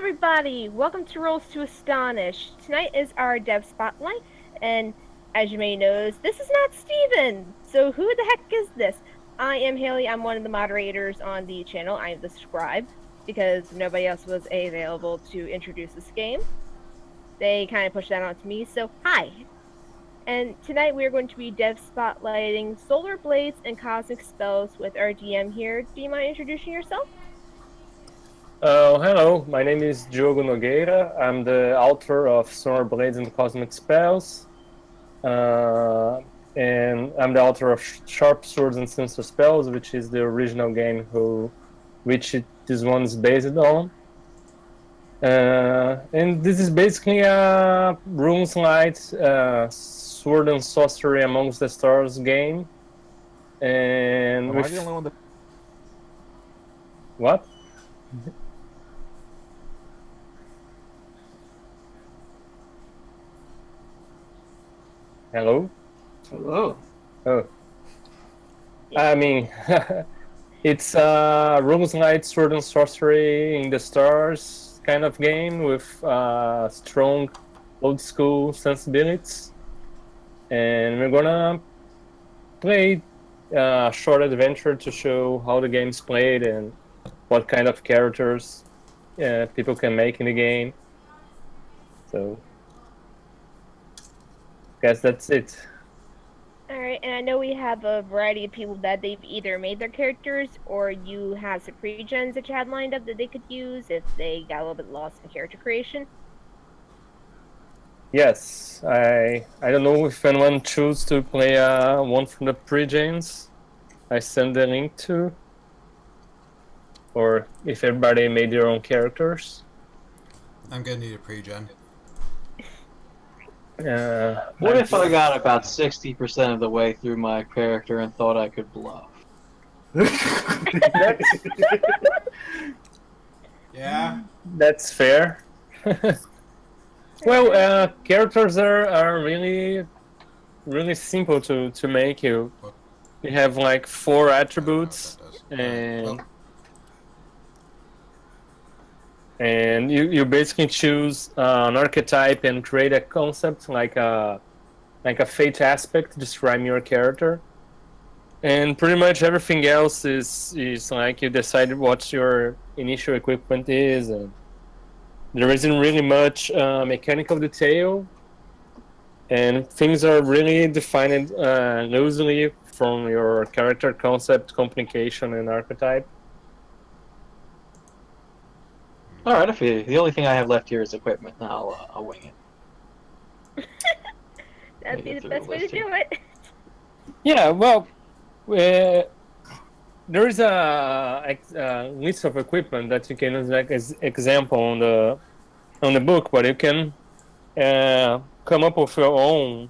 everybody! Welcome to Rolls to Astonish. Tonight is our dev spotlight, and as you may know, this is not Steven! So who the heck is this? I am Haley, I'm one of the moderators on the channel. I am the scribe, because nobody else was available to introduce this game. They kind of pushed that onto me, so hi! And tonight we are going to be dev spotlighting Solar Blades and Cosmic Spells with our DM here. Do you mind introducing yourself? Hello, my name is Diogo Noguiera. I'm the author of Solar Blades and Cosmic Spells. And I'm the author of Sharp Swords and Sinister Spells, which is the original game which this one is based on. And this is basically a RuneSlight Sword and Sorcery Amongst the Stars game. And Am I the only one that... What? Hello? Hello. Oh. I mean, it's a RuneSlight Sword and Sorcery in the Stars kind of game with strong old school sensibilities. And we're gonna play a short adventure to show how the game's played and what kind of characters people can make in the game. So, guess that's it. Alright, and I know we have a variety of people that they've either made their characters or you have some pre-gens that you had lined up that they could use if they got a little bit lost in character creation. Yes, I don't know if anyone choose to play one from the pre-gens I send the link to, or if everybody made their own characters. I'm gonna need a pre-gen. What if I got about 60% of the way through my character and thought I could bluff? Yeah? That's fair. Well, characters are really simple to make. You have like 4 attributes, and you basically choose an archetype and create a concept like a fate aspect describing your character, and pretty much everything else is like you decide what your initial equipment is, and there isn't really much mechanical detail, and things are really defined loosely from your character concept, communication, and archetype. All right, if the only thing I have left here is equipment, I'll wing it. That'd be the best way to do it. Yeah, well, there is a list of equipment that you can use like as example on the book, but you can come up with your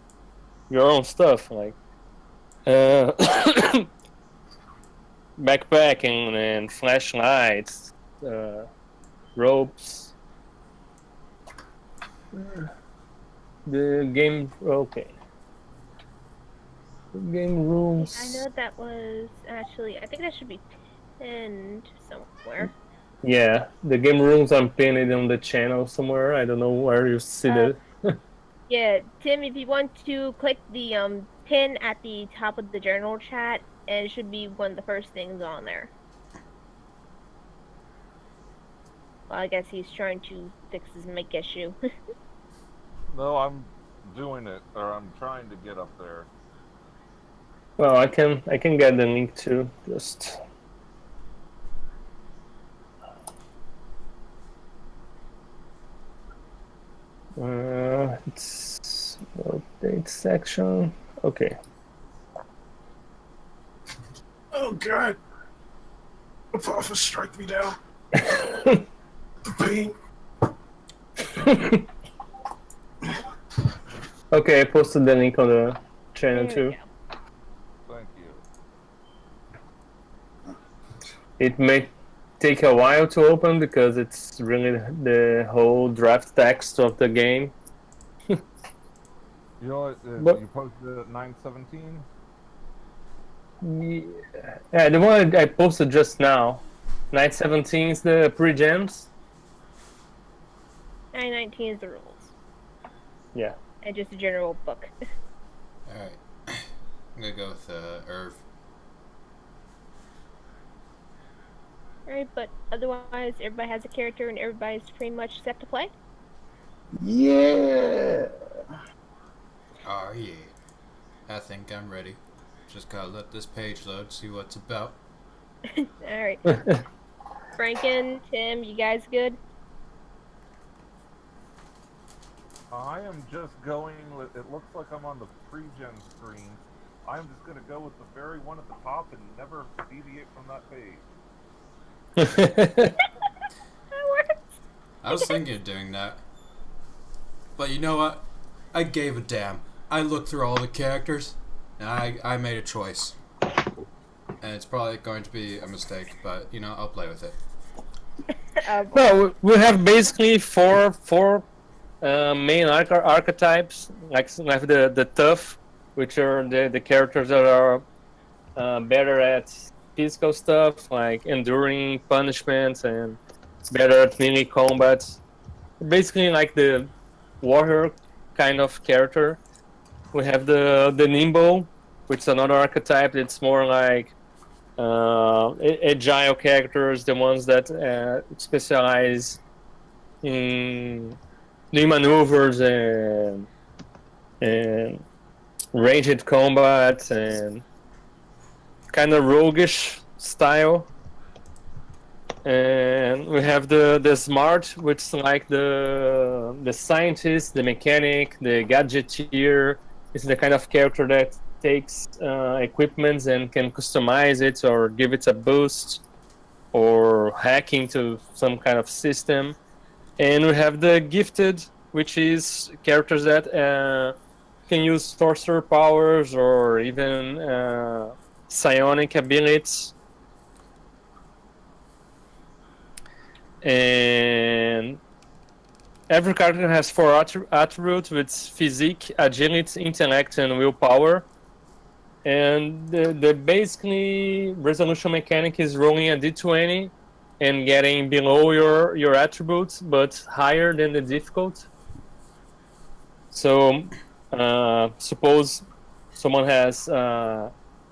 own stuff like backpacking and flashlights, ropes. The game, okay. The game rules. I know that was actually, I think that should be pinned somewhere. Yeah, the game rules are pinned on the channel somewhere. I don't know where you see it. Yeah, Tim, if you want to click the pin at the top of the general chat, and it should be one of the first things on there. Well, I guess he's trying to fix his mic issue. No, I'm doing it, or I'm trying to get up there. Well, I can get the link too. Just it's update section. Okay. Oh God! Apophis, strike me down. The pain. Okay, I posted the link on the channel too. Thank you. It may take a while to open because it's really the whole draft text of the game. You know what? But- You posted it at 9:17. Yeah, the one I posted just now. 917 is the pre-gens. I-19 is the rules. Yeah. And just a general book. Alright. I'm gonna go with Irv. Alright, but otherwise, everybody has a character and everybody's pretty much set to play. Yeah. Oh yeah. I think I'm ready. Just gotta let this page load, see what it's about. Alright. Franken, Tim, you guys good? I am just going with. It looks like I'm on the pre-gen screen. I'm just gonna go with the very one at the top and never deviate from that page. That works. I was thinking of doing that. But you know what? I gave a damn. I looked through all the characters, and I made a choice. And it's probably going to be a mistake, but, you know, I'll play with it. No, we have basically four main archetypes. Like we have the tough, which are the characters that are better at physical stuff, like enduring punishments, and better at melee combat. Basically, like the warrior kind of character. We have the nimble, which is another archetype. It's more like agile characters, the ones that specialize in doing maneuvers and ranged combat and kind of roguish style. And we have the smart, which is like the scientist, the mechanic, the gadgeteer. It's the kind of character that takes equipment and can customize it or give it a boost or hack into some kind of system. And we have the gifted, which is characters that can use sorcerer powers or even psionic abilities. And every character has four attributes with physique, agility, intellect, and willpower. And the basically resolution mechanic is rolling a d20 and getting below your attributes, but higher than the difficult. So, suppose someone has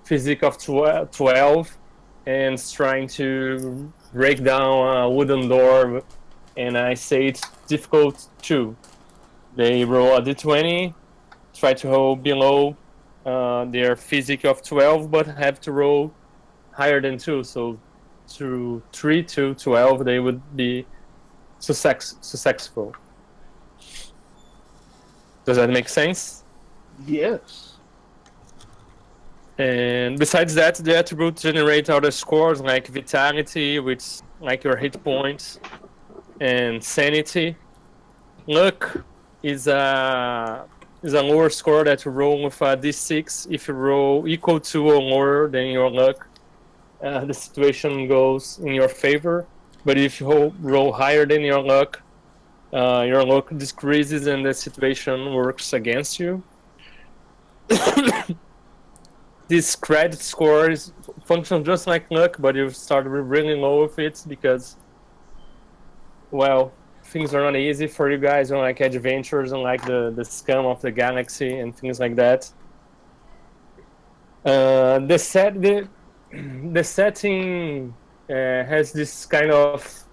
physique of 12 and is trying to break down a wooden door, and I say it's difficult 2. They roll a d20, try to roll below their physique of 12, but have to roll higher than 2. So through 3 to 12, they would be successful. Does that make sense? Yes. And besides that, the attributes generate other scores like vitality, which is like your hit points, and sanity. Luck is a lower score that you roll with a d6. If you roll equal to or lower than your luck, the situation goes in your favor. But if you roll higher than your luck decreases and the situation works against you. These credit scores function just like luck, but you start really low with it because, well, things are not easy for you guys on like adventures and like the scum of the galaxy and things like that. The setting has this kind of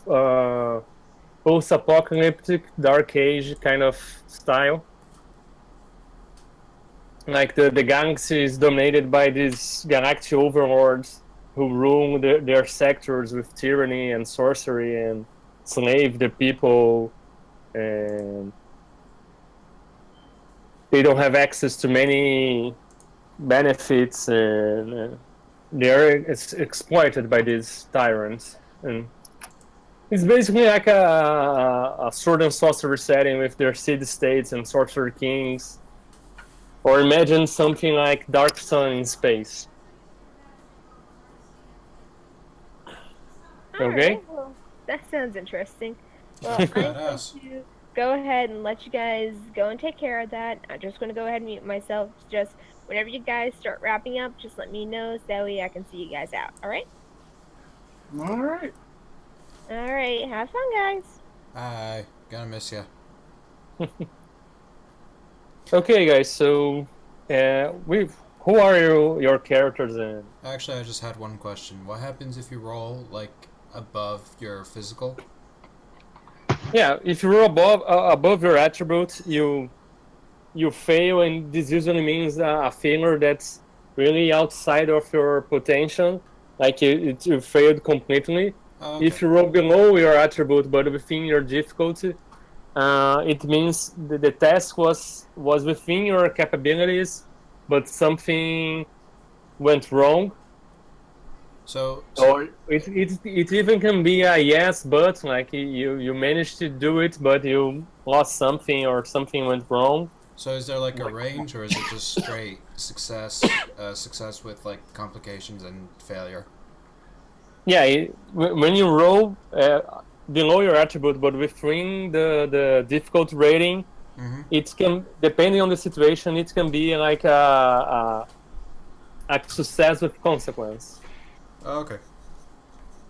post-apocalyptic dark age kind of style. Like the galaxy is dominated by these galactic overlords who rule their sectors with tyranny and sorcery and slave the people, and they don't have access to many benefits, and they're exploited by these tyrants. And it's basically like a sword and sorcery setting with their city states and sorcerer kings. Or imagine something like Dark Sun in space. All Okay? right, well, that sounds interesting. Well, I'm going Badass. to go ahead and let you guys go and take care of that. I'm just going to go ahead and mute myself. Just whenever you guys start wrapping up, just let me know so that way I can see you guys out. All right? All right. All right. Have fun, guys. Bye. Gonna miss ya. Okay, guys. So, who are your characters in? Actually, I just had one question. What happens if you roll like above your physical? Yeah, if you roll above your attribute, you fail, and this usually means a failure that's really outside of your potential, like you failed completely. Oh, okay. If you roll below your attribute but within your difficulty, it means the task was within your capabilities, but something went wrong. So Or it even can be a yes, but like you managed to do it, but you lost something or something went wrong. so is there like a range, or is it just straight success? Success with like complications and failure. Yeah, when you roll below your attribute, but within the difficulty rating, Mm-hmm. it can, depending on the situation, it can be like a success with consequence. Oh, okay.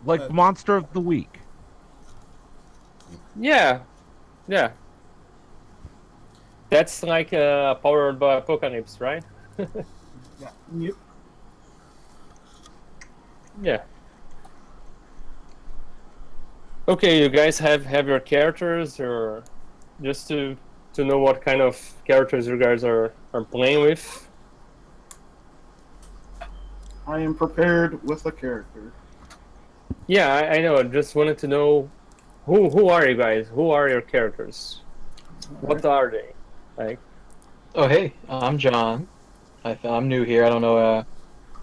Like Monster of the Week. Yeah, yeah. That's like powered by apocalypse, right? Yeah. Yep. Yeah. Okay, you guys have your characters, or just to know what kind of characters you guys are playing with. I am prepared with a character. Yeah, I know. I just wanted to know who are you guys? Who are your characters? What are they? Like, Oh, hey, I'm John. I'm new here. I don't know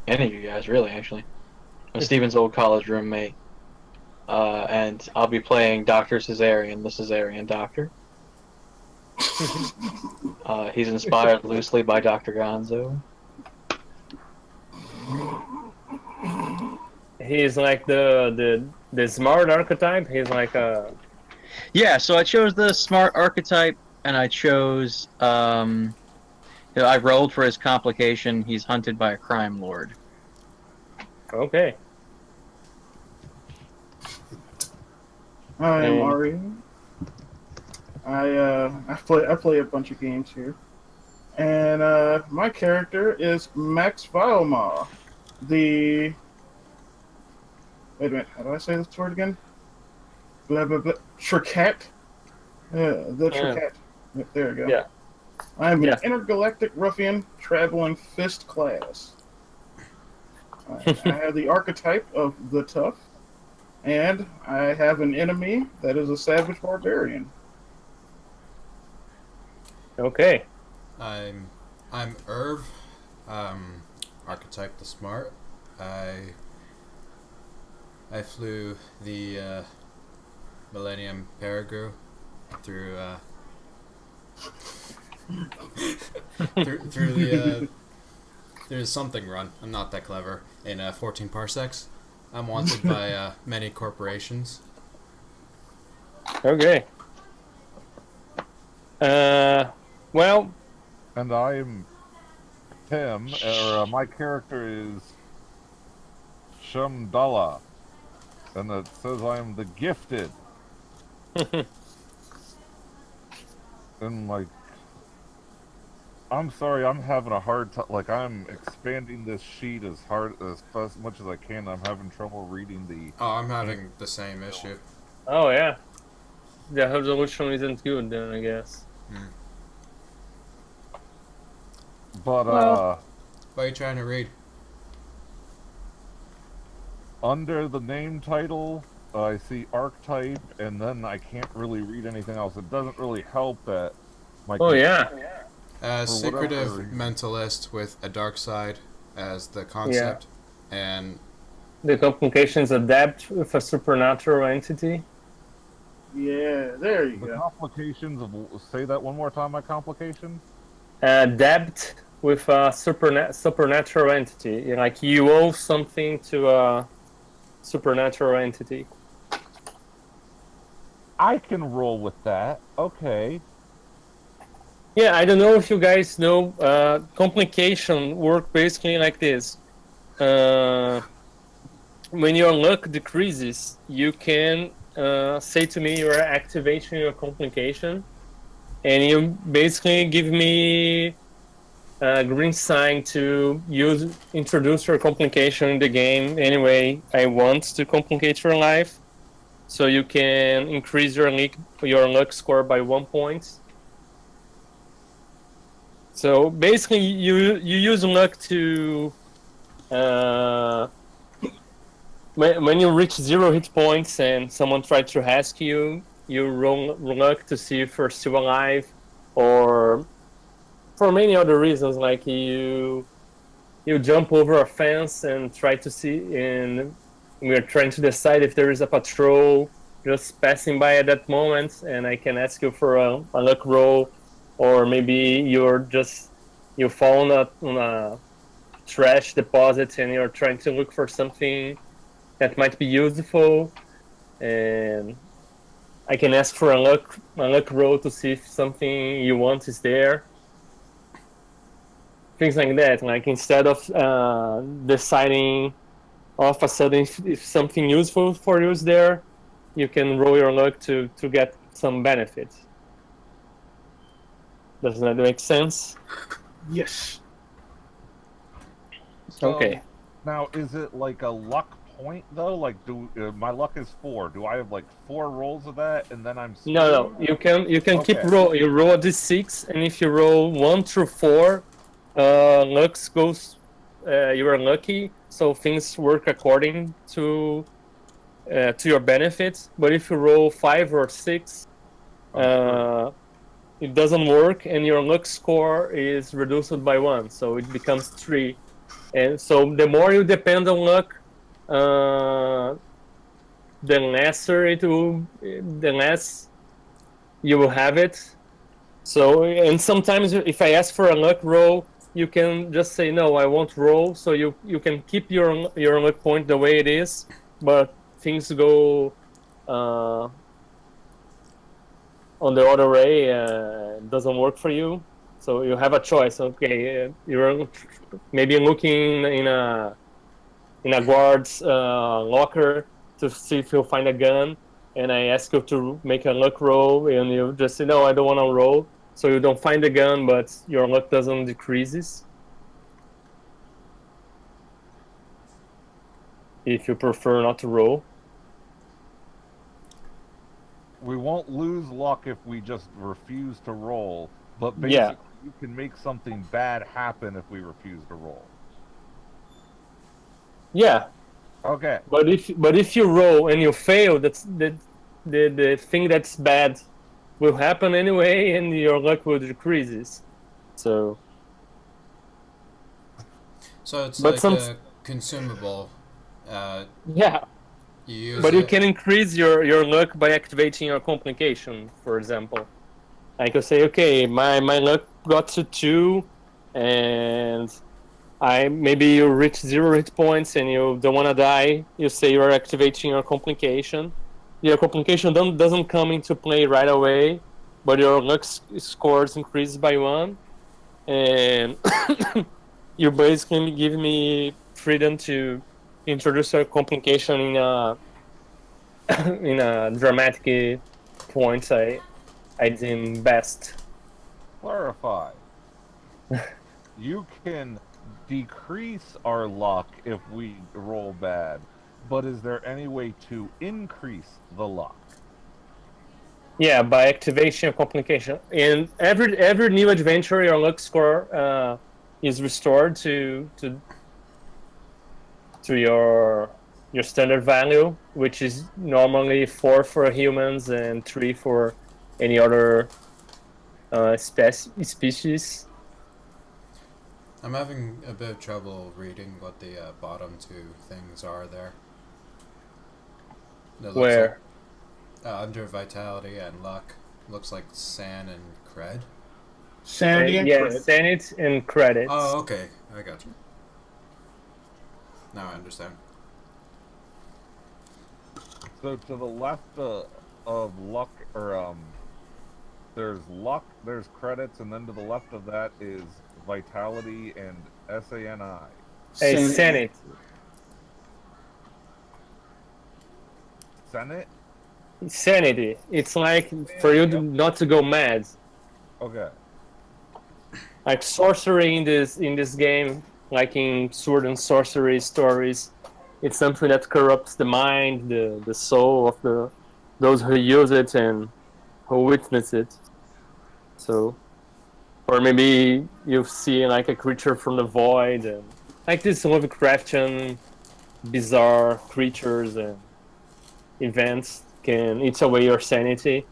any of you guys, really, actually. I'm Steven's old college roommate. And I'll be playing Dr. Caesarian, the Caesarian Doctor. He's inspired loosely by Dr. Gonzo. he's like the smart archetype. He's like a Yeah, so I chose the smart archetype, and I chose, I rolled for his complication. He's hunted by a crime lord. okay. I am And- Ari. I play a bunch of games here, and my character is Max Vilma, the. Wait a minute, how do I say this word again? Blah blah blah. Triquette. The Triquette. Yep, there we go. Yeah. I am an Yeah. intergalactic ruffian traveling fist class. I have the archetype of the tough, and I have an enemy that is a savage barbarian. Okay. I'm Irv, archetype the smart. I flew the Millennium Peregrine through through the there's something run. I'm not that clever in 14 parsecs. I'm wanted by many corporations. Okay. Well, And I'm Tim, or my character is Shamdala. And it says I'm the gifted. And like, I'm sorry, I'm having a hard time. Like, I'm expanding this sheet as much as I can. I'm having trouble reading the. Oh, I'm having the same issue. oh yeah. The resolution isn't good then, I guess. But Well- What are you trying to read? under the name title, I see archetype, and then I can't really read anything else. It doesn't really help that my. Oh yeah. Secretive whatever. mentalist with a dark side as the concept, and The complications adapt with a supernatural entity. Yeah, there you The go. complications of. Say that one more time. My complication. Adapt with a supernatural entity. Like you owe something to a supernatural entity. I can roll with that. Okay. Yeah, I don't know if you guys know. Complication work basically like this. When your luck decreases, you can say to me you are activating your complication, and you basically give me a green sign to introduce your complication in the game any way I want to complicate your life. So you can increase your luck score by 1 point. So basically, you use luck to when you reach 0 hit points and someone tries to rescue you, roll luck to see if you're still alive, or for many other reasons, like you jump over a fence and try to see, and we're trying to decide if there is a patrol just passing by at that moment, and I can ask you for a luck roll, or maybe you fall on a trash deposit and you're trying to look for something that might be useful, and I can ask for a luck roll to see if something you want is there. Things like that. Like instead of deciding all of a sudden if something useful for you is there, you can roll your luck to get some benefit. Does that make sense? Yes. So, Okay. Now, is it like a luck point though? Like, my luck is 4? Do I have like 4 rolls of that, and then I'm screwed? No. You can keep Okay. roll. You roll a d6, and if you roll 1 through 4, luck goes. You are lucky, so things work according to your benefit. But if you roll 5 or 6, it doesn't work, and your luck score is reduced by 1, so it becomes 3. And so the more you depend on luck, the less you will have it. So, and sometimes if I ask for a luck roll, you can just say no, I won't roll. So you can keep your luck point the way it is, but things go on the other way. It doesn't work for you. So you have a choice. Okay, you're maybe looking in a guard's locker to see if you'll find a gun, and I ask you to make a luck roll, and you just say no, I don't want to roll. So you don't find the gun, but your luck doesn't decreases. If you prefer not to roll. We won't lose luck if we just refuse to roll, but basically you can make something bad happen if we refuse to roll. Yeah. Okay. But if you roll and you fail, that's the thing that's bad will happen anyway, and your luck will decreases. So So it's but like some a consumable. yeah. You use But it. you can increase your luck by activating your complication, for example. I could say, okay, my luck got to 2, and maybe you reach 0 hit points and you don't want to die. You say you're activating your complication. Your complication doesn't come into play right away, but your luck scores increase by 1, and you basically give me freedom to introduce a complication in a in a dramatic points I deem best. Clarify. You can decrease our luck if we roll bad, but is there any way to increase the luck? Yeah, by activation of complication. And every new adventure, your luck score is restored to your standard value, which is normally 4 for humans and 3 for any other species. I'm having a bit of trouble reading what the bottom 2 things are there. It looks Where? Like, under vitality and luck, looks like san and cred. Sanity and yeah, cred. sanity and credits. Oh, okay, I got you. Now I understand. So to the left of luck, or there's luck, there's credits, and then to the left of that is vitality and SANI. Hey, sanity. Senate? Sanity. It's like for you not to go mad. Okay. Like sorcery in this game, like in sword and sorcery stories, it's something that corrupts the mind, the soul of the those who use it and who witness it. So, or maybe you see like a creature from the void, and like this Lovecraftian bizarre creatures and events can eat away your sanity.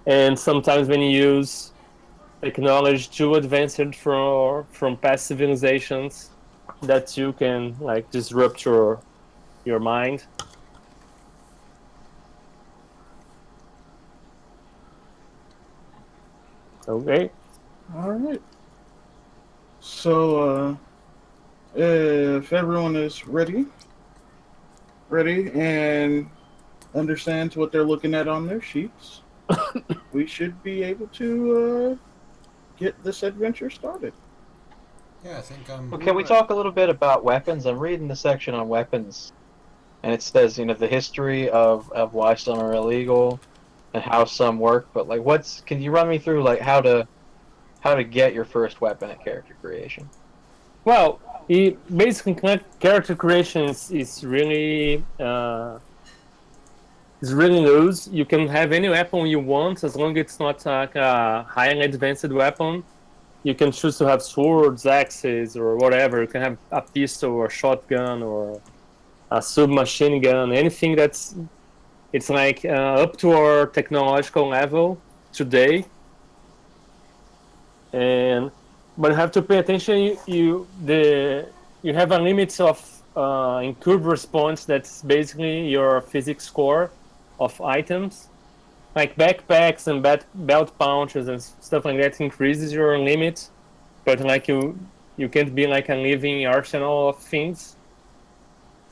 And sometimes when you use technology too advanced from past civilizations, that you can like disrupt your mind. Okay. All right. So, if everyone is ready, and understands what they're looking at on their sheets, we should be able to get this adventure started. Yeah, I think Well, can we talk a little bit about weapons? I'm reading the section on weapons, and it says, the history of why some are illegal and how some work. But like, can you run me through like how to get your first weapon at character creation? Well, basically character creation is really loose. You can have any weapon you want as long as it's not like a highly advanced weapon. You can choose to have swords, axes, or whatever. You can have a pistol or shotgun or a submachine gun, anything it's like up to our technological level today. And but you have to pay attention. You have a limit of incurred response. That's basically your physics score of items, like backpacks and belt pouches and stuff like that increases your limit. But like you can't be like a living arsenal of things,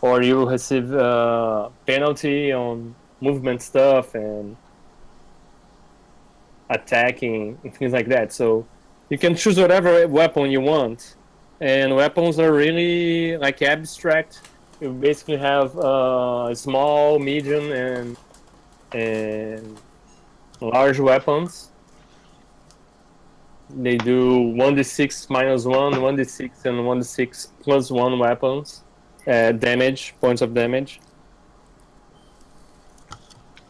or you receive a penalty on movement stuff and attacking and things like that. So you can choose whatever weapon you want, and weapons are really like abstract. You basically have small, medium, and large weapons. They do 1d6 minus 1, 1d6, and 1d6 plus 1 weapons. Damage, points of damage.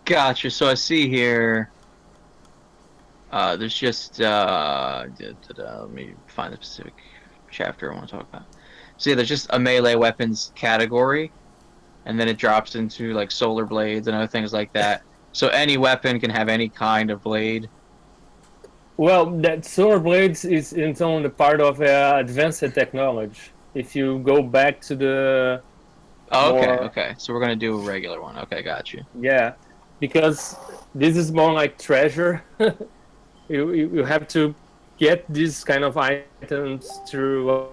Gotcha. So I see here. There's just let me find the specific chapter I want to talk about. So yeah, there's just a melee weapons category, and then it drops into like solar blades and other things like that. So any weapon can have any kind of blade. Well, that solar blades is in some the part of advanced technology. If you go back to the Oh, okay, more, okay. So we're gonna do a regular one. Okay, got you. yeah, because this is more like treasure. You have to get these kind of items through.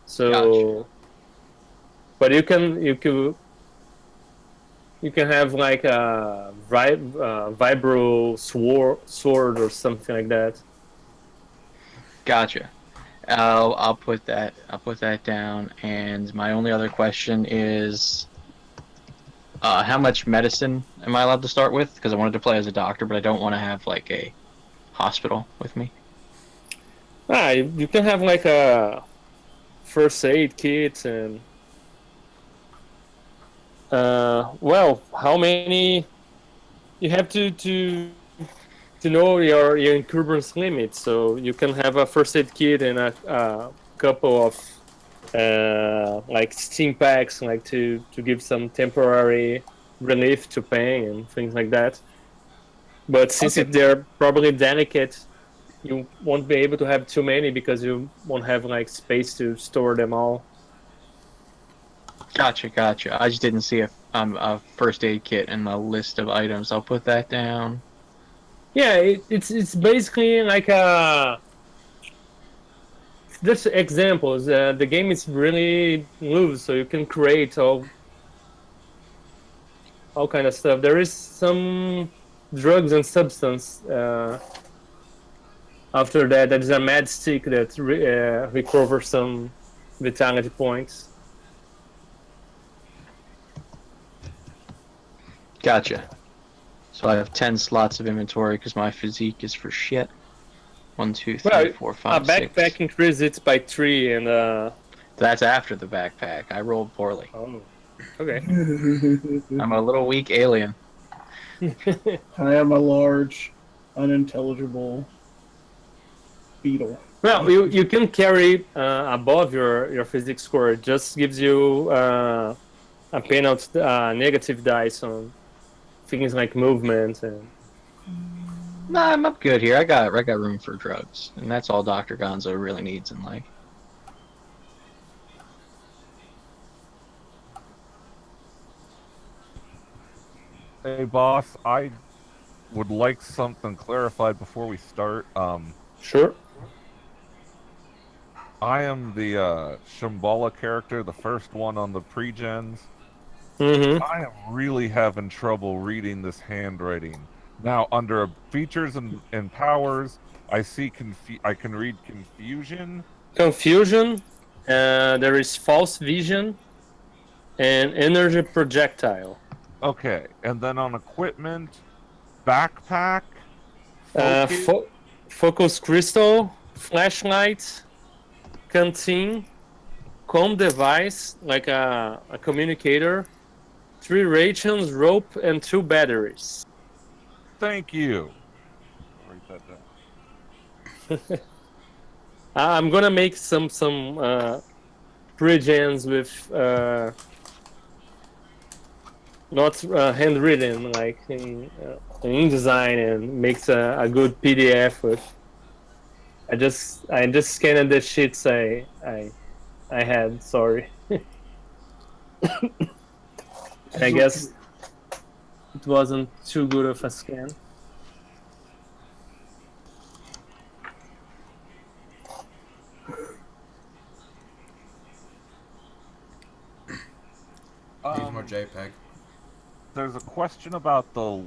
So, Gotcha. but you can have like a vibro sword or something like that. Gotcha. I'll put that down. And my only other question is, how much medicine am I allowed to start with? Because I wanted to play as a doctor, but I don't want to have like a hospital with me. You can have like a first aid kit and well, how many you have to know your incursions limit. So you can have a first aid kit and a couple of like steam packs, like to give some temporary relief to pain and things like that. But since Okay. they're probably delicate, you won't be able to have too many because you won't have like space to store them all. Gotcha. I just didn't see a first aid kit in the list of items. I'll put that down. Yeah, it's basically like a just examples. The game is really loose, so you can create all kind of stuff. There is some drugs and substance. After that, there is a mad stick that recovers some vitality points. Gotcha. So I have 10 slots of inventory because my physique is for shit. 1, 2, Well, 3, 4, a 5, 6. backpack increases it by 3, and That's after the backpack. I rolled poorly. oh, okay. I'm a little weak alien. I am a large, unintelligible beetle. Well, you can carry above your physics score. It just gives you a penalty, negative dice on things like movement and. Nah, I'm up good here. I got room for drugs, and that's all Dr. Gonzo really needs in life. Hey, boss, I would like something clarified before we start. Sure. I am the Shambhala character, the first one on the pre-gens. Mm-hmm. I am really having trouble reading this handwriting. Now, under features and powers, I see I can read confusion. Confusion. There is false vision and energy projectile. Okay, and then on equipment, backpack, Uh, focus. focus crystal, flashlight, canteen, com device like a communicator, 3 rations, rope, and 2 batteries. Thank you. I'll write that down. I'm gonna make some pre-gens with not handwritten, like in InDesign, and makes a good PDF with. I just scanned the sheets I had. Sorry. I guess it wasn't too good of a scan. Needs more JPEG. There's a question about the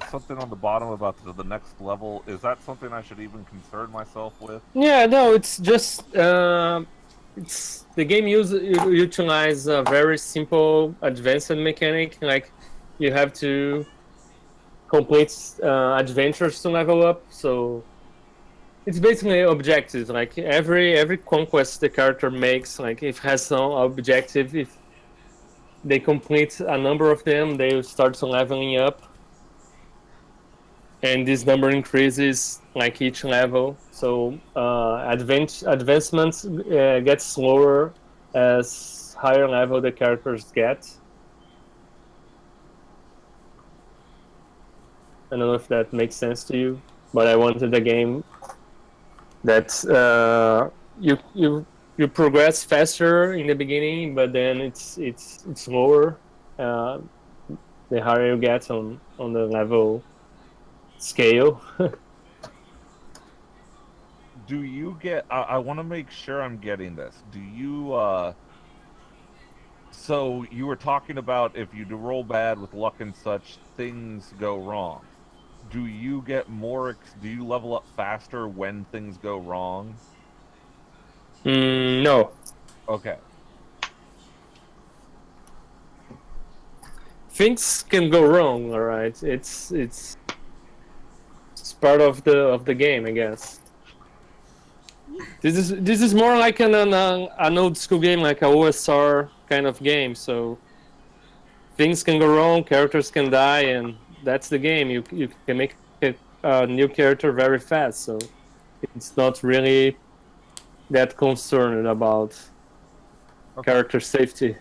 something on the bottom about the next level. Is that something I should even concern myself with? Yeah, no, it's just it's the game utilize a very simple advanced mechanic. Like you have to complete adventures to level up. So it's basically objectives. Like every conquest the character makes, like it has some objective. If they complete a number of them, they start leveling up, and this number increases like each level. So advancements get slower as higher level the characters get. I don't know if that makes sense to you, but I wanted a game that you progress faster in the beginning, but then it's slower the higher you get on the level scale. Do you get? I want to make sure I'm getting this. Do you? So you were talking about if you do roll bad with luck and such, things go wrong. Do you get more? Do you level up faster when things go wrong? No. Okay. Things can go wrong, all right. It's part of the game, I guess. This is more like an old school game, like a OSR kind of game. So things can go wrong, characters can die, and that's the game. You can make a new character very fast, so it's not really that concerned about character safety.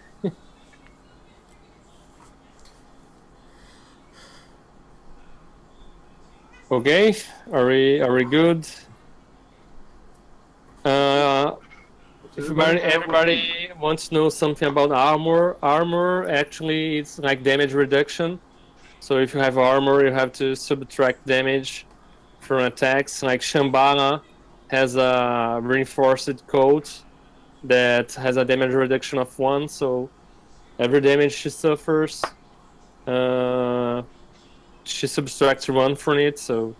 Okay, are we good? If everybody wants to know something about armor. Armor actually is like damage reduction. So if you have armor, you have to subtract damage from attacks. Like Shambhala has a reinforced coat that has a damage reduction of 1. So every damage she suffers, she subtracts 1 from it. So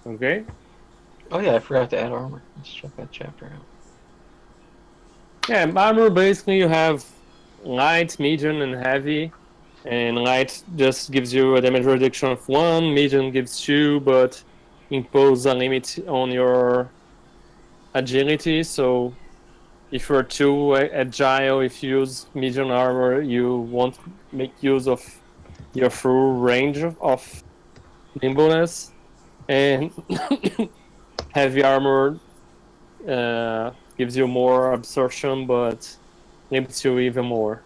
okay. Oh yeah, I forgot to add armor. Let's check that chapter out. Yeah, armor basically you have light, medium, and heavy. And light just gives you a damage reduction of 1, medium gives 2, but impose a limit on your agility. So if you're too agile, if you use medium armor, you won't make use of your full range of nimbleness. And heavy armor gives you more absorption, but limits you even more.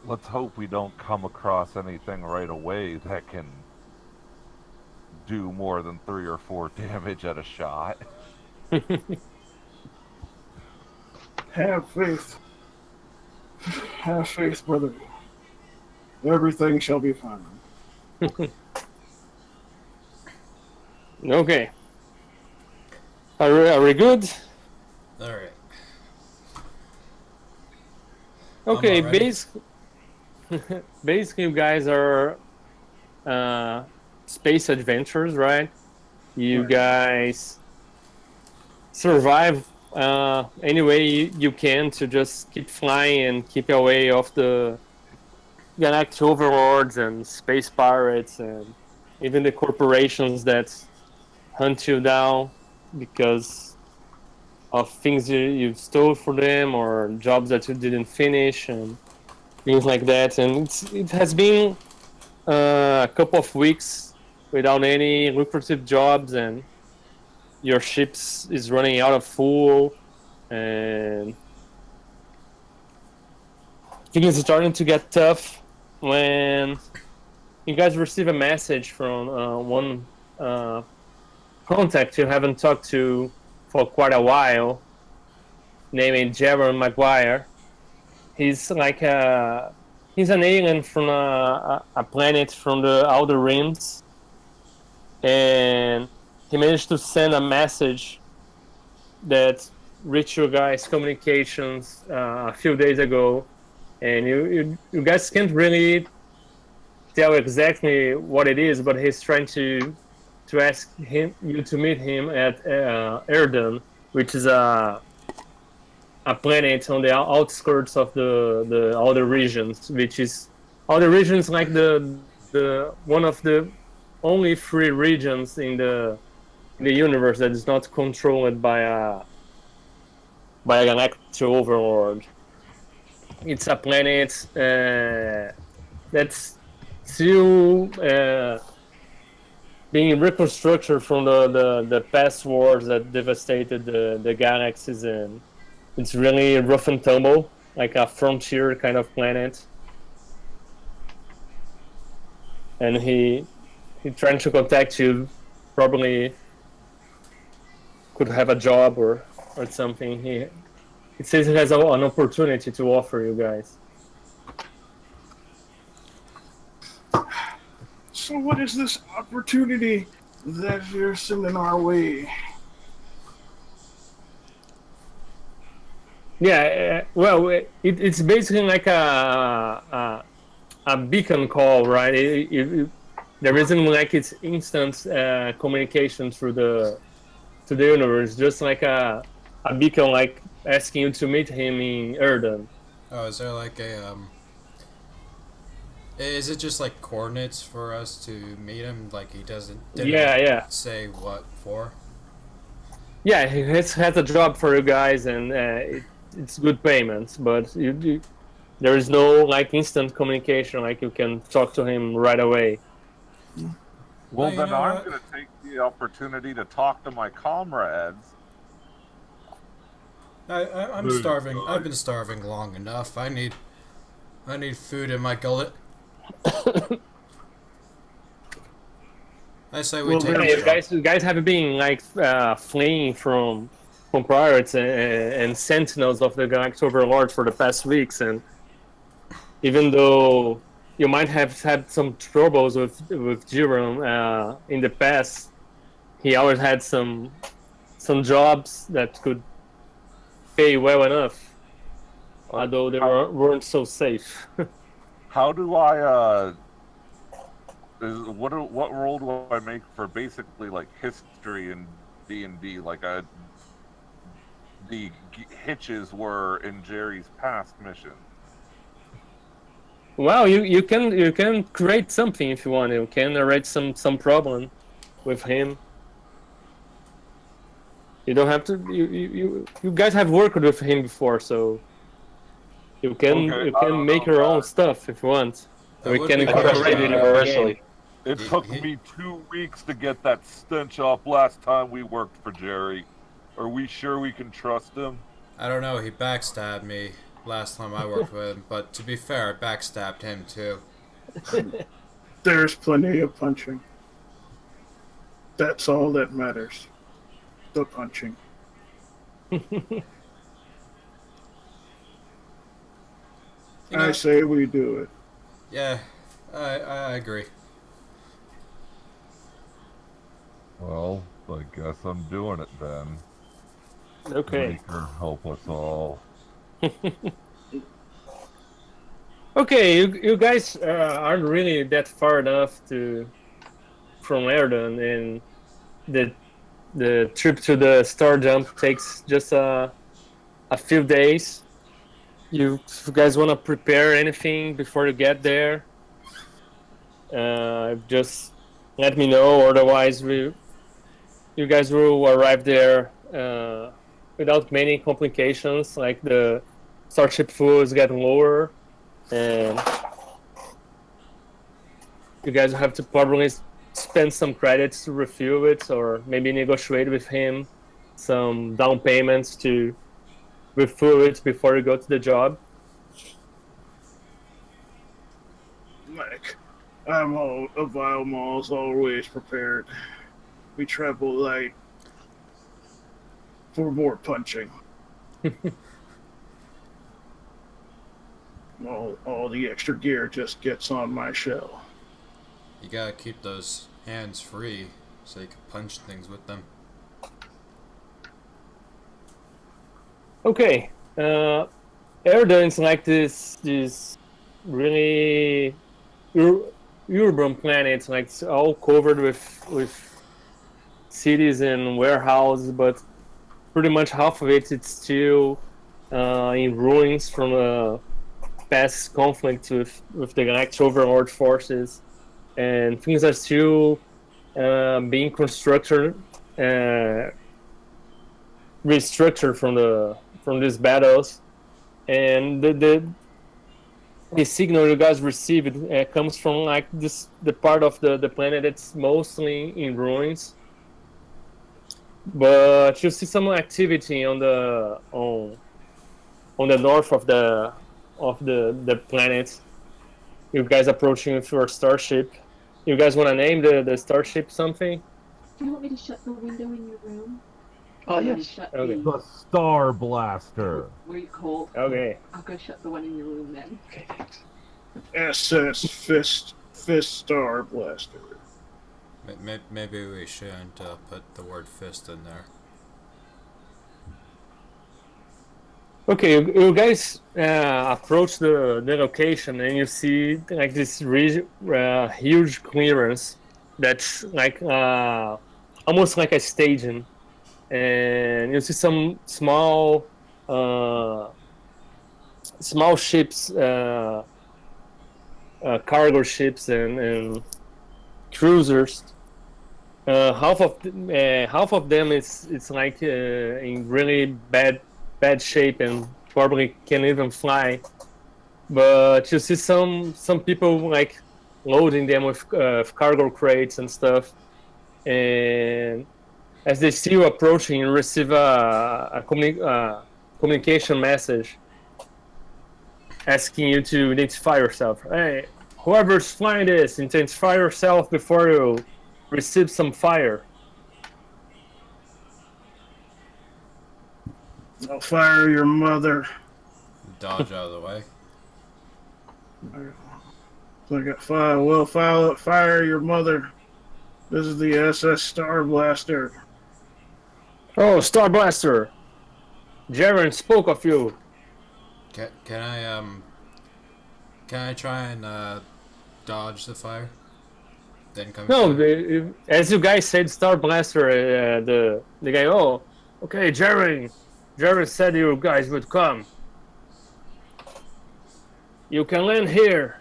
Let's hope we don't come across anything right away that can do more than 3 or 4 damage at a shot. Have faith. Have faith, brother. Everything shall be fine. Okay. Are we good? All right. Okay, I'm all ready. basically you guys are space adventurers, right? You Right. guys survive any way you can to just keep flying and keep away of the galactic overlords and space pirates and even the corporations that hunt you down because of things you stole for them or jobs that you didn't finish and things like that. And it has been a couple of weeks without any lucrative jobs, and your ships is running out of fuel, and things are starting to get tough when you guys receive a message from one contact you haven't talked to for quite a while, named Jaron McGuire. He's like he's an alien from a planet from the Outer Rims, and he managed to send a message that reached you guys' communications a few days ago, and you guys can't really tell exactly what it is, but he's trying to ask you to meet him at Erden, which is a planet on the outskirts of the outer regions, which is outer regions like the one of the only 3 regions in the universe that is not controlled by a galactic overlord. It's a planet that's still being reconstructed from the past wars that devastated the galaxies, and it's really rough and tumble, like a frontier kind of planet. And he trying to contact you, probably could have a job or something. It says he has an opportunity to offer you guys. So what is this opportunity that you're sending our way? Yeah, well, it's basically like a beacon call, right? There isn't like it's instant communication through the universe, just like a beacon, like asking you to meet him in Erden. Oh, is there like a Is it just like coordinates for us to meet him? Like he didn't Yeah. say what for? Yeah, he has a job for you guys, and it's good payments, but there is no like instant communication, like you can talk to him right away. Well, you then know I'm what? going to take the opportunity to talk to my comrades. I'm starving. I've been starving long enough. I need food in my gullet. I say we Well, take then- a shot. You guys have been like fleeing from pirates and sentinels of the Galactic Overlord for the past weeks, and even though you might have had some troubles with Jerome in the past, he always had some jobs that could pay well enough, although they weren't so safe. How do I What role do I make for basically like history in D&D? Like the hitches were in Jerry's past mission. Well, you can create something if you want. You can narrate some problem with him. You don't have to. You guys have worked with him before, so Okay, you I can don't make know, your own man. stuff if you want. That We would can be I great. trust incorporate him it in the game. universally. It He- took he- me 2 weeks to get that stench off last time we worked for Jerry. Are we sure we can trust him? I don't know. He backstabbed me last time I worked with him, but to be fair, I backstabbed him too. There's plenty of punching. That's all that matters. The punching. You know, I say we do it. yeah, I agree. Well, I guess I'm doing it then. Okay. Breaker, help us all. Okay, you guys aren't really that far enough to from Airden, and the trip to the Star Jump takes just a few days. If you guys want to prepare anything before you get there, just let me know. Otherwise, you guys will arrive there without many complications. Like the starship fuel is getting lower, and you guys have to probably spend some credits to refuel it, or maybe negotiate with him some down payments to refuel it before you go to the job. Like, I'm all a vile mall's always prepared. We travel light for more punching. All the extra gear just gets on my shell. You gotta keep those hands free so you can punch things with them. Okay, Erdogan is like this really urban planet, like it's all covered with cities and warehouses, but pretty much half of it it's still in ruins from a past conflict with the Galactic Overlord forces, and things are still being constructed, restructured from these battles, and the signal you guys received comes from like the part of the planet that's mostly in ruins, but you see some activity on the north of the planet. You guys approaching with your starship. You guys want to name the starship something? Do you want me to shut the window in your room? Oh, And then yes. shut Okay. The Star Blaster. What are you called? Okay. I'll go shut the one in your room then. Okay, thanks. SS Fist Star Blaster. Maybe we shouldn't put the word fist in there. Okay, you guys approach the location and you see like this huge clearance that's like almost like a staging, and you see some small ships, cargo ships and cruisers. Half of them it's like in really bad shape and probably can't even fly. But you see some people like loading them with cargo crates and stuff. And as they see you approaching, you receive a communication message asking you to identify yourself. Hey, whoever's flying this, identify yourself before you receive some fire. I'll fire your mother. Dodge out of the way. So I got fire. Well, fire your mother. This is the SS Star Blaster. Oh, Star Blaster! Jaren spoke of you. Can I try and dodge the fire? Then comes No, the- as you guys said, Star Blaster. The guy. Oh, okay, Jerry. Jerry said you guys would come. You can land here,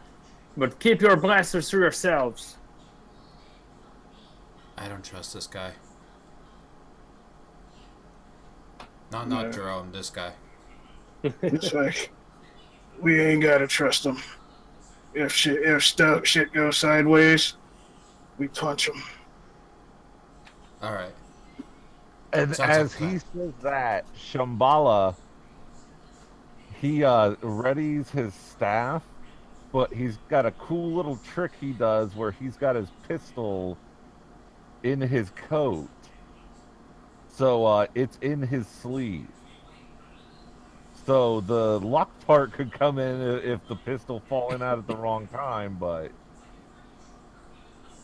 but keep your blasters to yourselves. I don't trust this guy. Not No. Jerome. This guy. It's like we ain't gotta trust him. If shit goes sideways, we punch him. All right. And Sounds like as a he plan. says that, Shambhala, he readies his staff, but he's got a cool little trick he does where he's got his pistol in his coat. So it's in his sleeve. So the luck part could come in if the pistol falling out at the wrong time, but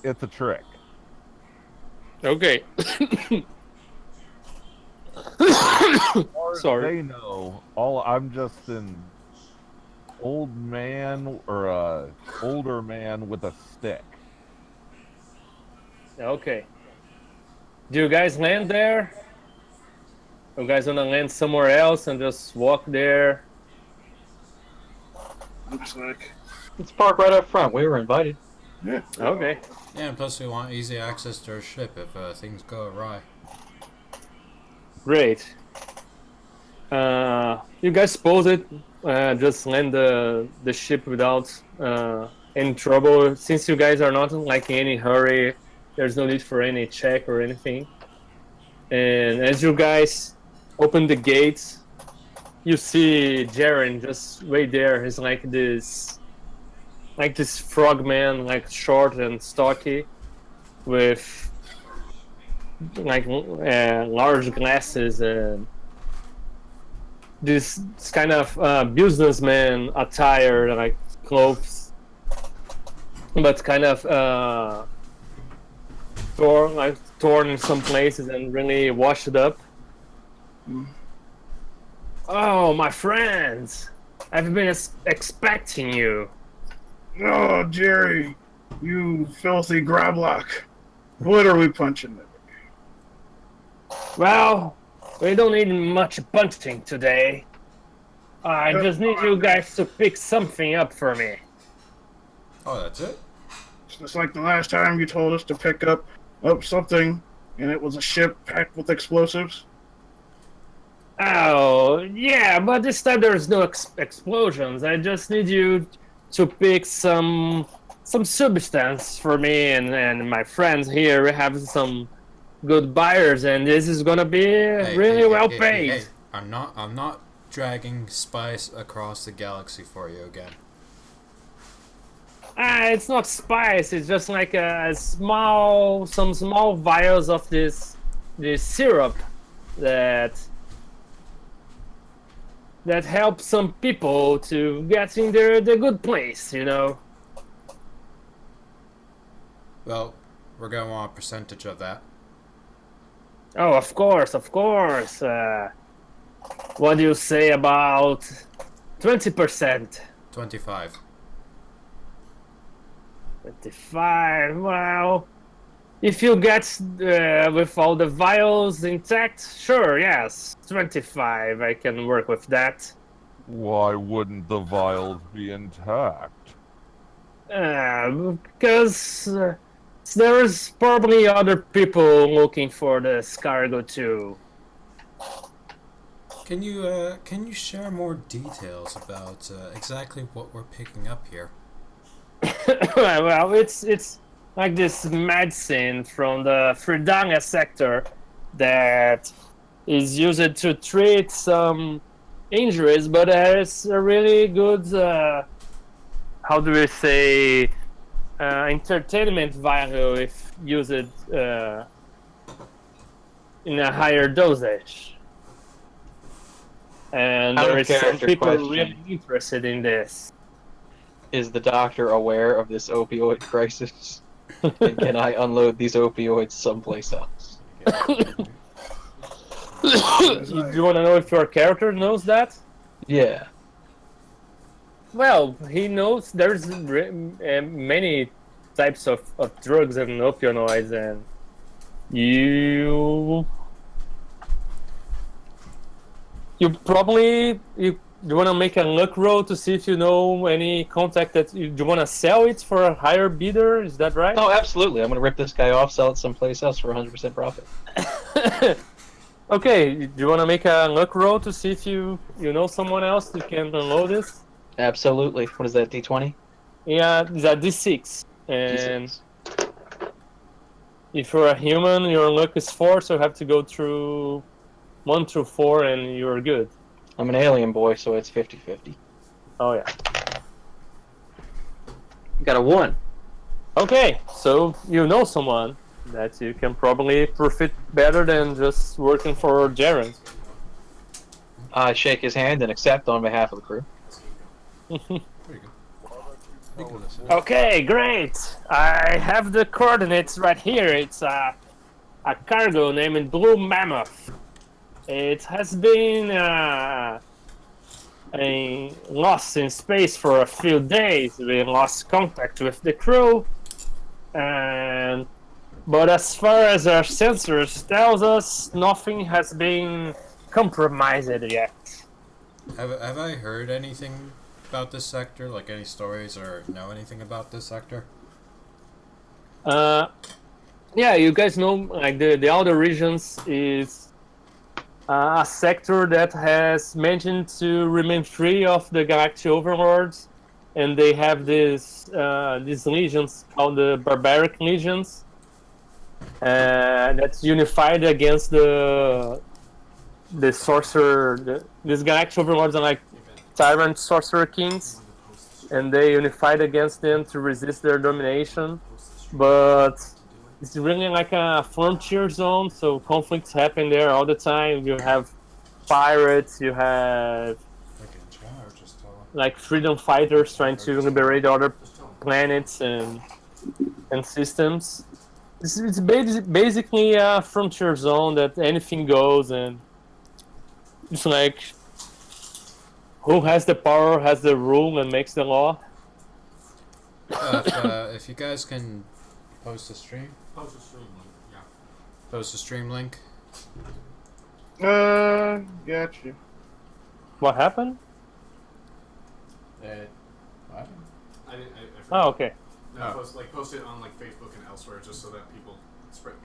it's a trick. Okay. Sorry. They know. I'm just an old man or a older man with a stick. Okay. Do you guys land there? You guys wanna land somewhere else and just walk there? Looks like. Let's park right up front. We were invited. Yeah. Okay. Yeah, and plus we want easy access to our ship if things go awry. Great. You guys suppose it? Just land the ship without any trouble. Since you guys are not like in any hurry, there's no need for any check or anything. And as you guys open the gates, you see Jaren just right there. He's like this frogman, like short and stocky, with like large glasses and this kind of businessman attire, like clothes, but kind of torn in some places and really washed up. Oh, my friends, I've been expecting you. Oh, Jerry, you filthy grablock. What are we punching? Well, we don't need much punching today. I just need you guys to pick something up for me. Oh, that's it? It's just like the last time you told us to pick up something, and it was a ship packed with explosives. Oh, yeah, but this time there's no explosions. I just need you to pick some substance for me and my friends here. We have some good buyers, and this is gonna be really well paid. Hey, I'm not dragging spice across the galaxy for you again. It's not spice. It's just like some small vials of this syrup that helps some people to get in the good place, you know. Well, we're gonna want a percentage of that. Oh, of course. What do you say about 20%? 25. 25. Well, if you get with all the vials intact, sure, yes, 25. I can work with that. Why wouldn't the vials be intact? Because there's probably other people looking for this cargo too. Can you share more details about exactly what we're picking up here? Well, it's like this medicine from the Fridanga sector that is used to treat some injuries, but has a really good, how do we say, entertainment value if used in a higher dosage. And Out of there is some character people question. really interested in this. Is the doctor aware of this opioid crisis? And can I unload these opioids someplace else? Do you want to know if your character knows that? Yeah. Well, he knows there's many types of drugs and opioids, and you you want to make a luck roll to see if you know any contact that you want to sell it for a higher bidder. Is that right? Oh, absolutely. I'm gonna rip this guy off, sell it someplace else for 100% profit. Okay, do you want to make a luck roll to see if you know someone else who can unload this? Absolutely. What is that? D20? Yeah, it's a D6, and D6. if you're a human, your luck is 4, so you have to go through 1 through 4, and you're good. I'm an alien boy, so it's 50-50. Oh yeah. Got a 1. Okay, so you know someone that you can probably profit better than just working for Jaren. I shake his hand and accept on behalf of the crew. Okay, great. I have the coordinates right here. It's a cargo named Blue Mammoth. It has been lost in space for a few days. We lost contact with the crew, but as far as our sensors tells us, nothing has been compromised yet. Have I heard anything about this sector? Like any stories or know anything about this sector? Yeah, you guys know, like the outer regions is a sector that has managed to remain free of the galactic overlords, and they have these legions called the barbaric legions, that's unified against the sorcerer. These galactic overlords are like tyrant sorcerer kings, and they unified against them to resist their domination. But it's really like a frontier zone, so conflicts happen there all the time. You have pirates, you have like freedom fighters trying to liberate other planets and systems. It's basically a frontier zone that anything goes, and it's like who has the power has the rule and makes the law. If you guys can post a stream. Post a stream link, yeah. Post a stream link. Got you. What happened? What? I forgot. Oh, okay. No, Oh. post it on like Facebook and elsewhere just so that people spread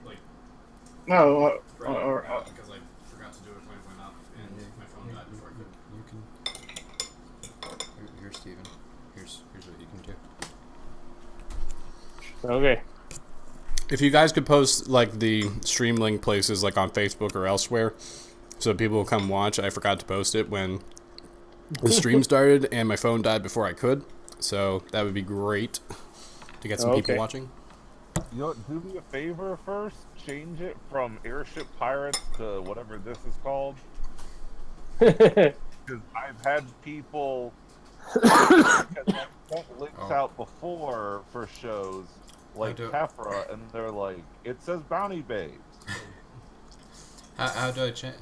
No, spread it out because I forgot to do it when it went up and my phone died before I could. You can. Here, Steven. Here's what you can do. Okay. If you guys could post like the stream link places like on Facebook or elsewhere so people will come watch. I forgot to post it when the stream started and my phone died before I could. So that would be great to get some people Okay. watching. You know, do me a favor first. Change it from Airship Pirates to whatever this is called. Because I've had people sent links out before for shows like Kefra, and they're like, "It says Bounty Babes." How do I change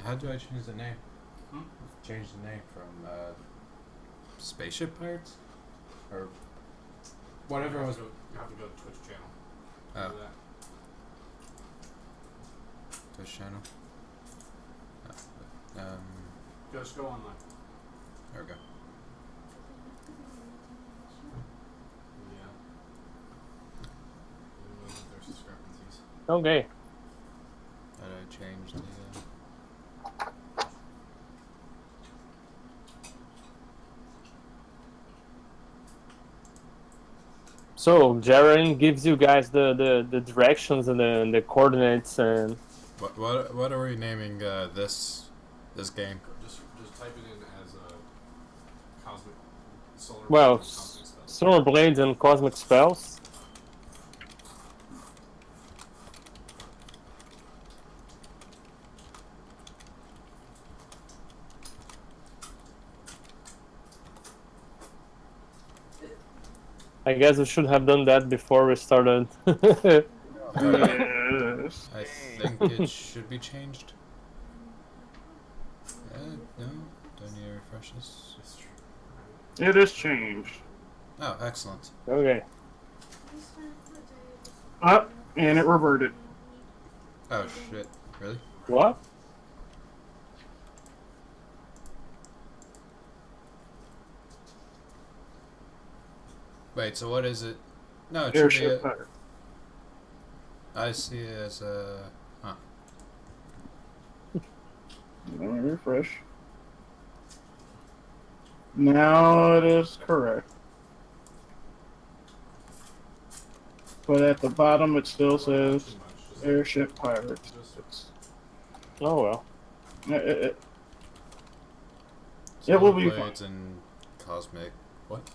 the name? Change the name from Spaceship Pirates, or whatever it was. You have to go to Twitch channel. Oh. Do that. Twitch channel. Just go online. There we go. Yeah. There's discrepancies. Okay. How do I change the? So Jaren gives you guys the directions and the coordinates, and What are we naming this game? Just type it in as a cosmic solar. well, cosmic spells. solar blades and cosmic spells. I guess we should have done that before we started. Yes. I think it should be changed. No, don't need to refresh this. It's true. It is changed. Oh, excellent. Okay. Up, and it reverted. Oh shit! Really? What? Wait. So what is it? No, it should be. Airship pirate. I see it as a. Huh. Let me refresh. Now it is correct. But at the bottom it still says Airship Pirates. Oh well. It will be fine. Blades and cosmic. What?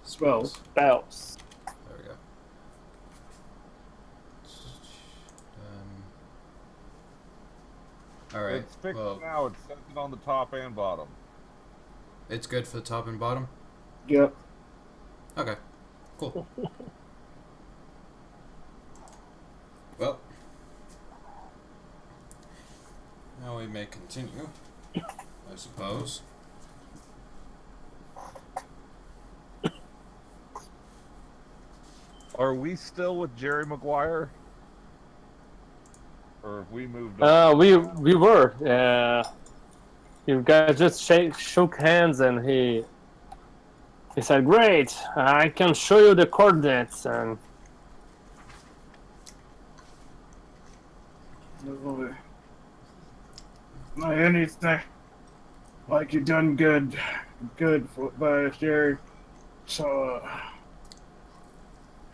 Spells. Spells. There we go. All right. It's fixed Well, now. It says it on the top and bottom. it's good for the top and bottom. Yep. Okay. Cool. Well, now we may continue, I suppose. Are we still with Jerry Maguire? Or have we moved on? We were. You guys just shook hands, and he said, "Great, I can show you the coordinates." And Anything like you done good by us, Jerry. So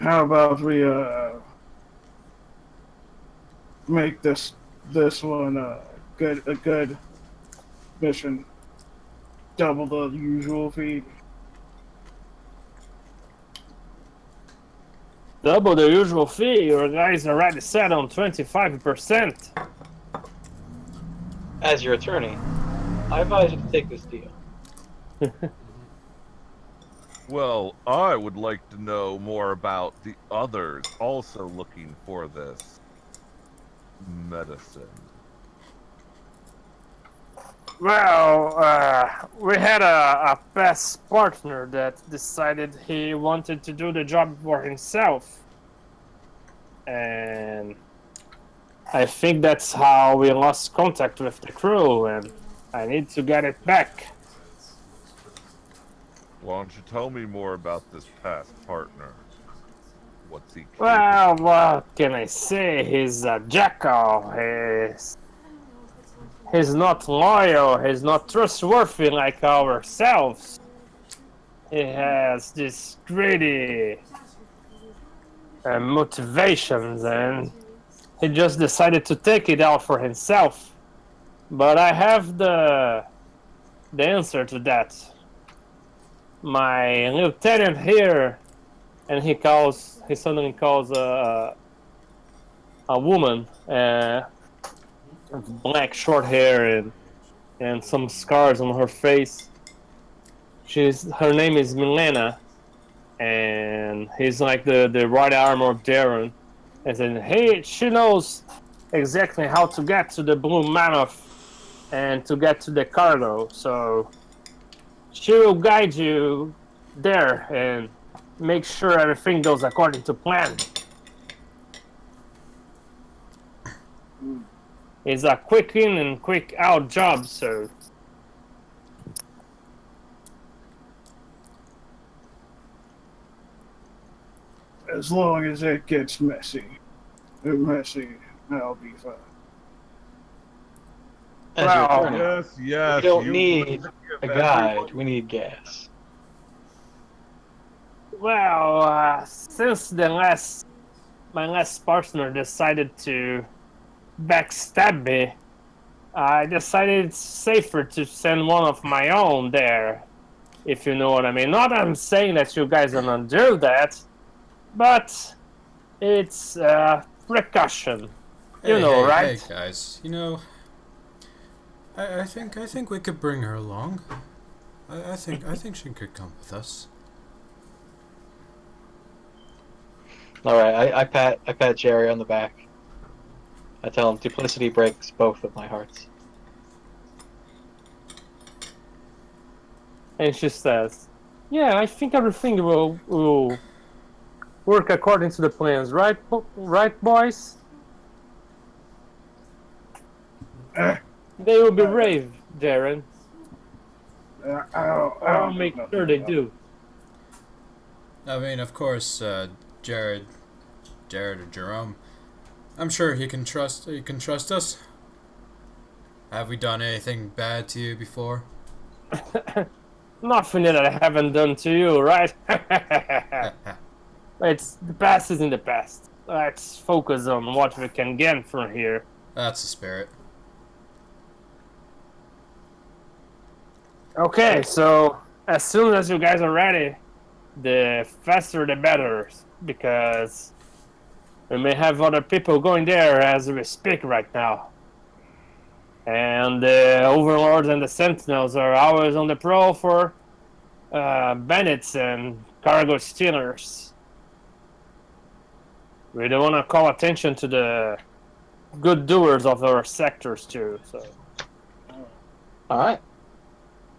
how about we make this one a good mission, double the usual fee. double the usual fee. Your guys already set on 25%. As your attorney, I advise you to take this deal. Well, I would like to know more about the others also looking for this medicine. Well, we had a past partner that decided he wanted to do the job for himself. And I think that's how we lost contact with the crew, and I need to get it back. Why don't you tell me more about this past partner? What's he capable? Well, what can I say? He's a jackal. He's not loyal. He's not trustworthy like ourselves. He has this greedy motivations, and he just decided to take it out for himself. But I have the answer to that. My lieutenant here, and he suddenly calls a woman, with black short hair and some scars on her face. Her name is Milena, and he's like the right arm of Darren. And then she knows exactly how to get to the Blue Mammoth and to get to the cargo. So she will guide you there and make sure everything goes according to plan. It's a quick in and quick out job, so As long as it gets messy, I'll be fine. As Well, your attorney, Yes, yes. we don't you need give a everyone- guide. We need gas. well, since my last partner decided to backstab me, I decided it's safer to send one of my own there, if you know what I mean. Not that I'm saying that you guys are not do that, but it's precaution. You know, right? Hey guys, I think we could bring her along. I think she could come with us. All right, I pat Jerry on the back. I tell him duplicity breaks both of my hearts. And she says, "Yeah, I think everything will work according to the plans, right, right, boys? Eh, They will be brave, Darren. I I'll don't make know sure nothing they about do. I mean, of course, Jared or Jerome. I'm sure he can trust. You can trust us. Have we done anything bad to you before? Nothing that I haven't done to you, right? It's the past is in the past. Let's focus on what we can get from here. That's the spirit. Okay, so as soon as you guys are ready, the faster the better, because we may have other people going there as we speak right now. And the overlords and the sentinels are always on the prowl for bandits and cargo stealers. We don't want to call attention to the good doers of our sectors too. So All right.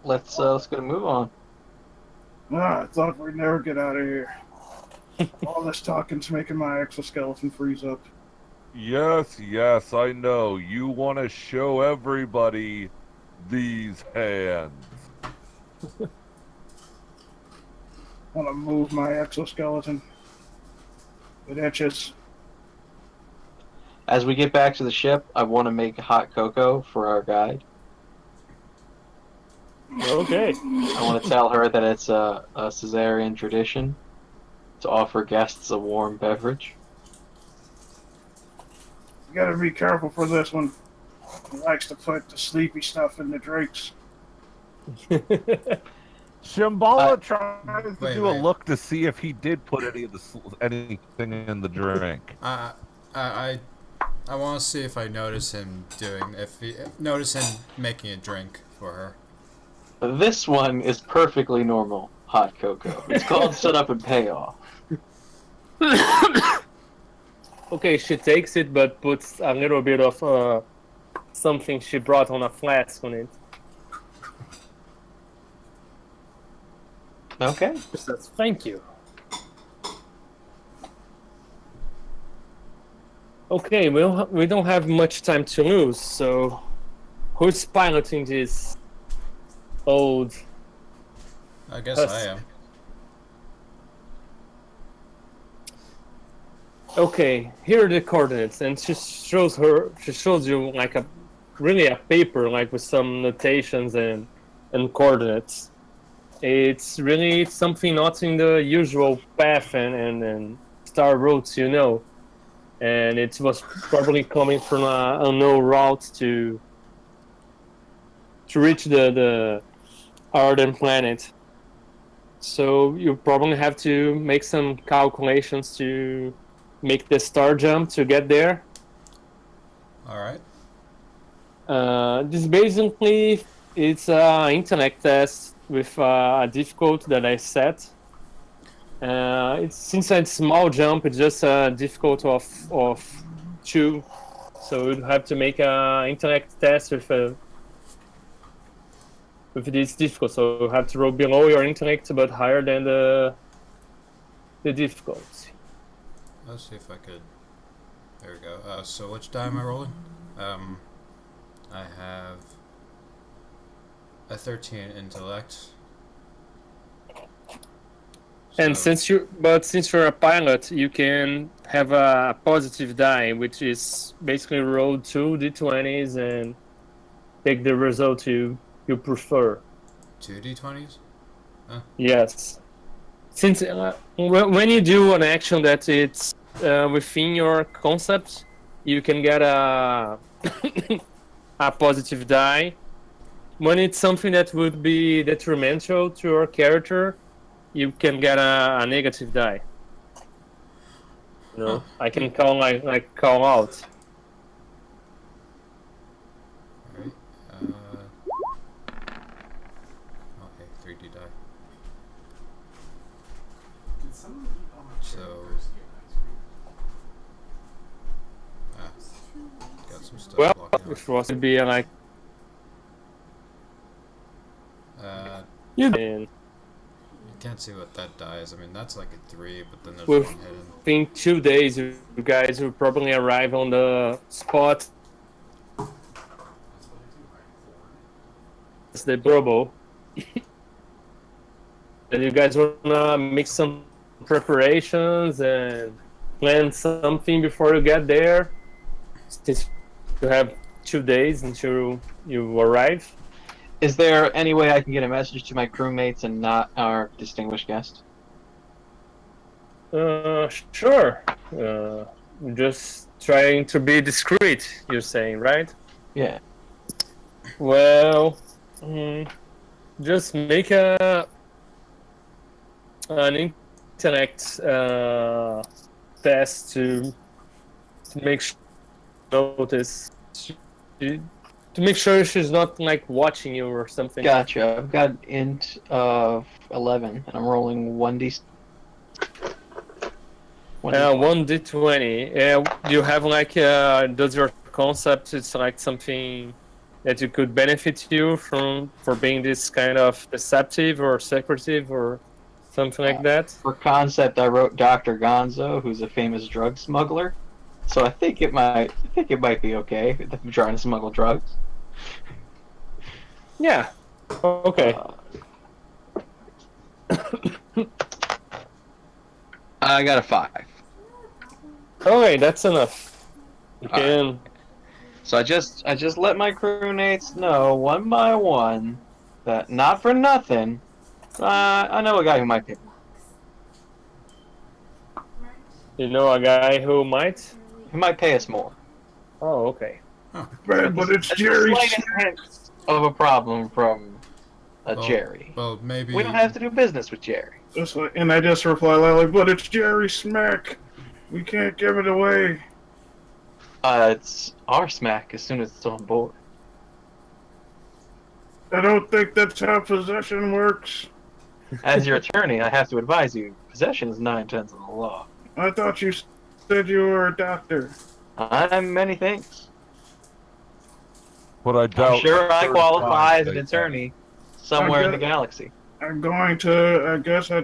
Let's get a move on. I thought we'd never get out of here. All this talking's making my exoskeleton freeze up. Yes, yes, I know. You want to show everybody these hands. Want to move my exoskeleton. It itches. As we get back to the ship, I want to make hot cocoa for our guide. okay. I want to tell her that it's a Caesarean tradition to offer guests a warm beverage. You gotta be careful for this one. He likes to put the sleepy stuff in the drinks. Shambhala tries to Wait, do wait. a look to see if he did put anything in the drink. I want to see if I notice him notice him making a drink for her. This one is perfectly normal hot cocoa. It's called Set Up and Pay Off. Okay, she takes it, but puts a little bit of something she brought on a flask on it. Okay. She says, "Thank you." Okay, we don't have much time to lose, so who's piloting this old? I guess Us. I am. Okay, here are the coordinates, and she shows you like a paper like with some notations and coordinates. It's really something not in the usual path and star routes, you know. And it was probably coming from a unknown route to reach the Arden planet. So you probably have to make some calculations to make the star jump to get there. All right. This basically it's an intellect test with a difficulty that I set. Since it's a small jump, it's just a difficulty of 2. So you'd have to make an intellect test with this difficulty. So you have to roll below your intellect, but higher than the difficulty. Let's see if I could. There we go. So which die am I rolling? I have a 13 intellect. And So- since you're a pilot, you can have a positive die, which is basically roll 2 d20s and take the result you prefer. 2 d20s? Yes. Since when you do an action that it's within your concept, you can get a a positive die. When it's something that would be detrimental to your character, you can get a negative die. You know, I can call call out. Alright. Okay, 3d die. Did someone eat all my So- characters get ice cream? Got some stuff Well, blocking if it was to be like out. you. And Can can't see what that die is. I mean, that's like a 3, but then there's With- one hidden. I think 2 days, you guys will probably arrive on the spot. It's the Brobo. And you guys wanna make some preparations and plan something before you get there, since you have 2 days until you arrive. Is there any way I can get a message to my crewmates and not our distinguished guest? Sure. Just trying to be discreet, you're saying, right? Yeah. Well, just make an intellect test to make notice to make sure she's not like watching you or something. Gotcha. I've got an int of 11, and I'm rolling 1d. 1d20. Do you have like does your concept? It's like something that you could benefit you from for being this kind of deceptive or secretive or something like that. For concept, I wrote Dr. Gonzo, who's a famous drug smuggler. So I think it might be okay if I'm trying to smuggle drugs. Yeah. Okay. I got a 5. Okay, that's enough. You can. So I just let my crewmates know one by one that not for nothing, I know a guy who might pick me. You know a guy who might? He might pay us more. Oh, okay. But it's That's Jerry. the slightest hint of a problem from Jerry. Well, maybe. We don't have to do business with Jerry. Just like, and I just reply like, but it's Jerry Smack. We can't give it away. It's our smack as soon as it's on board. I don't think that's how possession works. As your attorney, I have to advise you, possession is 9/10 of the law. I thought you said you were a doctor. I'm many things. But I doubt. I'm sure I third qualify time as an they attorney somewhere in the galaxy. I'm going to. I guess I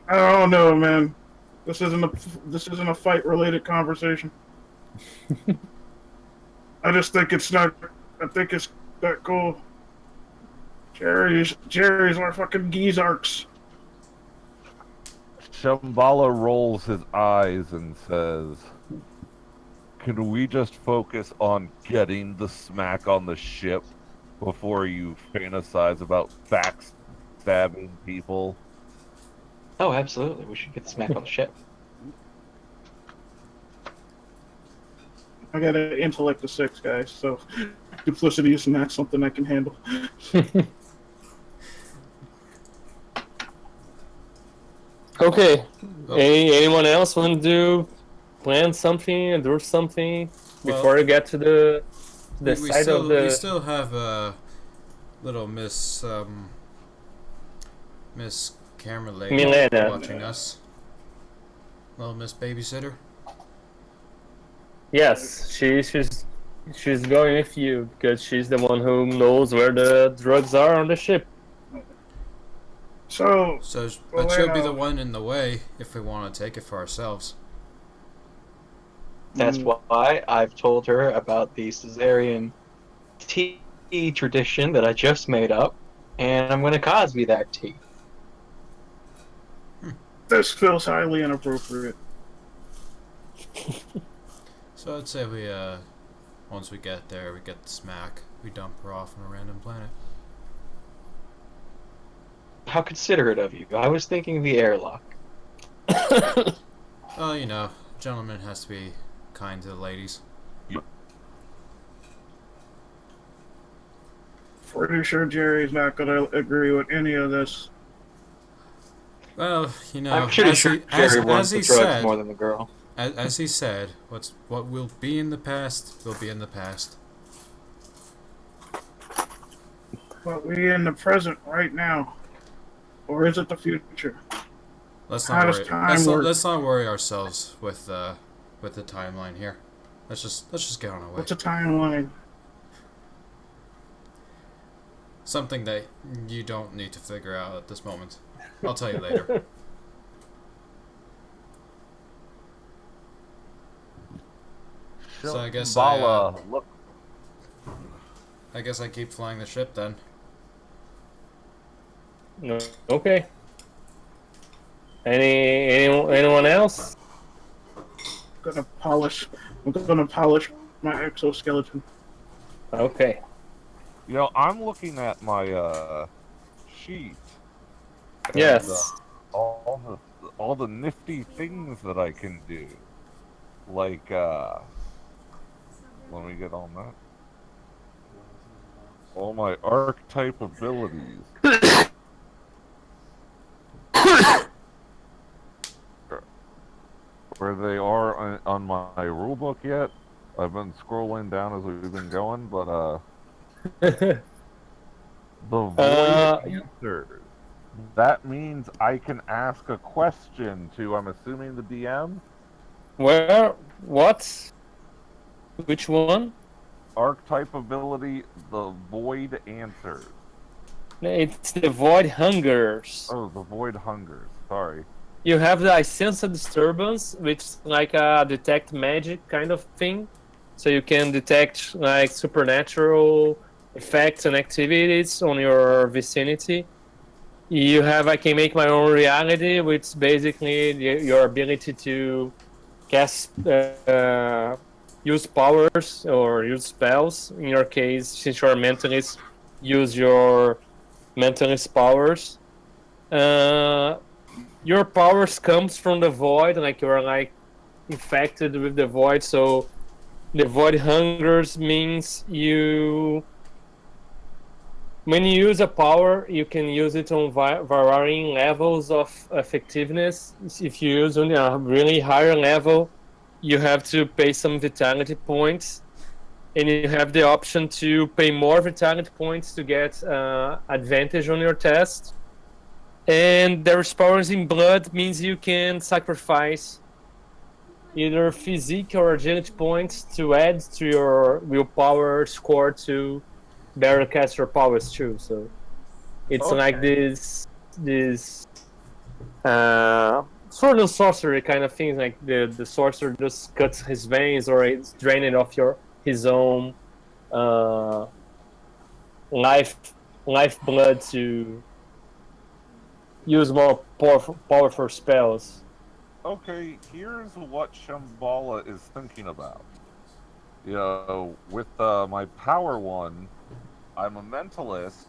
don't know, man. This isn't a fight-related conversation. I just think it's not. I think it's that cool. Jerry's our fucking geezarks. Shambhala rolls his eyes and says, "Can we just focus on getting the smack on the ship before you fantasize about backstabbing people?" Oh, absolutely. We should get the smack on the ship. I got an intellect of 6, guys, so duplicity is not something I can handle. Okay. Anyone else want to plan something and do something before you get to the side of the? We still have little Miss Camera Lady Milena. watching us. Little Miss Babysitter. Yes, she's going with you because she's the one who knows where the drugs are on the ship. So, But she'll be the one in the way if we want to take it for ourselves. That's why I've told her about the Caesarean tea tradition that I just made up, and I'm going to Cosby that tea. this feels highly inappropriate. So I'd say we once we get there, we get the smack. We dump her off on a random planet. How considerate of you. I was thinking the airlock. Well, you know, gentleman has to be kind to the ladies. Pretty sure Jerry's not going to agree with any of this. Well, you know, I'm pretty sure Jerry wants he the drugs said, more than the girl. as he said, what will be in the past will be in the past. But we in the present right now. Or is it the future? Let's How not does worry. time work? Let's not worry ourselves with the timeline here. Let's just get on our way. What's a timeline? Something that you don't need to figure out at this moment. I'll tell you later. So I guess Shambhala, look. I guess I keep flying the ship then. No. Okay. Anyone else? I'm gonna polish my exoskeleton. Okay. You know, I'm looking at my sheet. And, Yes. all the nifty things that I can do. Like, let me get on that. All my archetype abilities. Where they are on my rulebook yet. I've been scrolling down as we've been going, but the void answers. That means I can ask a question to, I'm assuming, the DM. Where? What? Which one? Archetype ability, the void answers. It's the void hungers. Oh, the void hungers. Sorry. You have the I sense a disturbance, which is like a detect magic kind of thing. So you can detect like supernatural effects and activities on your vicinity. You have I can make my own reality, which is basically your ability to cast, use powers or use spells. In your case, since you're a mentalist, use your mentalist powers. Your powers comes from the void, like you're like infected with the void. So the void hungers means when you use a power, you can use it on varying levels of effectiveness. If you use on a really higher level, you have to pay some vitality points, and you have the option to pay more vitality points to get advantage on your test. And there's powers in blood means you can sacrifice either physique or agility points to add to your willpower score to better cast your powers too. So it's like this sort of sorcery kind of thing. Like the sorcerer just cuts his veins or it's draining off his own life blood to use more powerful spells. Okay, here's what Shambhala is thinking about. You know, with my power one, I'm a mentalist.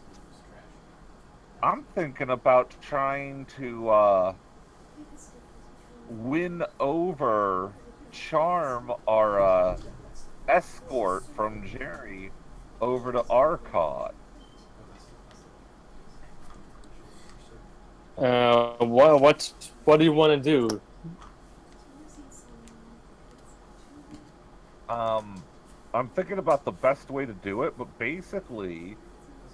I'm thinking about trying to win over, charm our escort from Jerry over to Arcot. What do you want to do? I'm thinking about the best way to do it, but basically,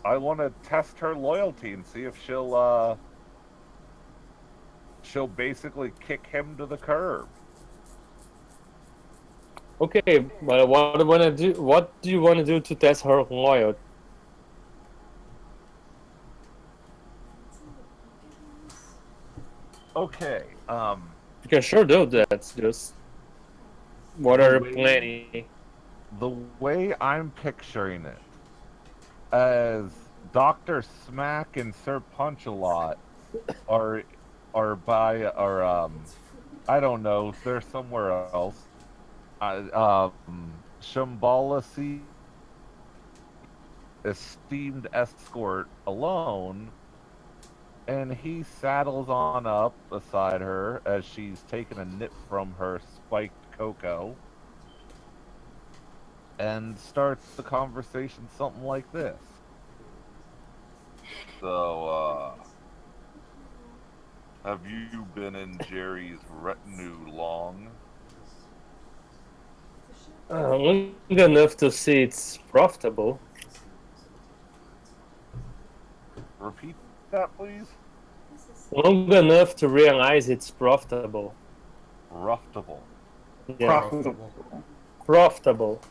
I want to test her loyalty and see if she'll basically kick him to the curb. Okay, but what do you want to do? What do you want to do to test her loyalty? Okay. You can sure do that. Just what are you planning? The way I'm picturing it, as Dr. Smack and Sir Punch-a-Lot are I don't know, they're somewhere else. Shambhala sees esteemed escort alone, and he saddles on up beside her as she's taking a nip from her spiked cocoa and starts the conversation something like this. So, have you been in Jerry's retinue long? Long enough to see it's profitable. Repeat that, please. Long enough to realize it's profitable. Ruftable. Yeah. Profitable. Profitable.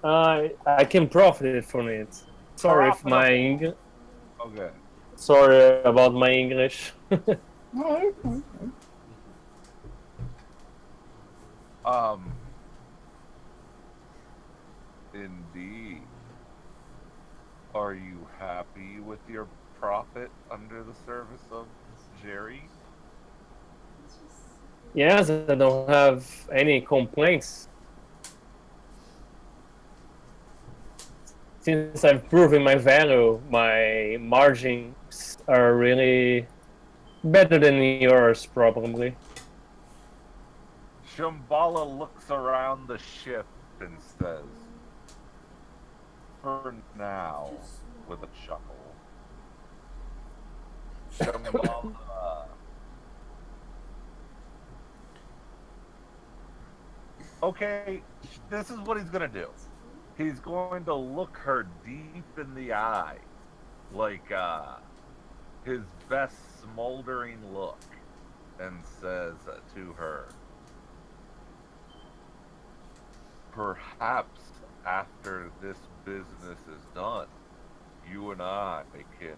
I can profit from it. Sorry if my Okay. Sorry about my English. Oh, okay. Indeed. Are you happy with your profit under the service of Jerry? Yes, I don't have any complaints. Since I've proven my value, my margins are really better than yours, probably. Shambhala looks around the ship and says, "For now," with a chuckle. Shambhala. Okay, this is what he's gonna do. He's going to look her deep in the eye, like his best smoldering look, and says to her, "Perhaps after this business is done, you and I can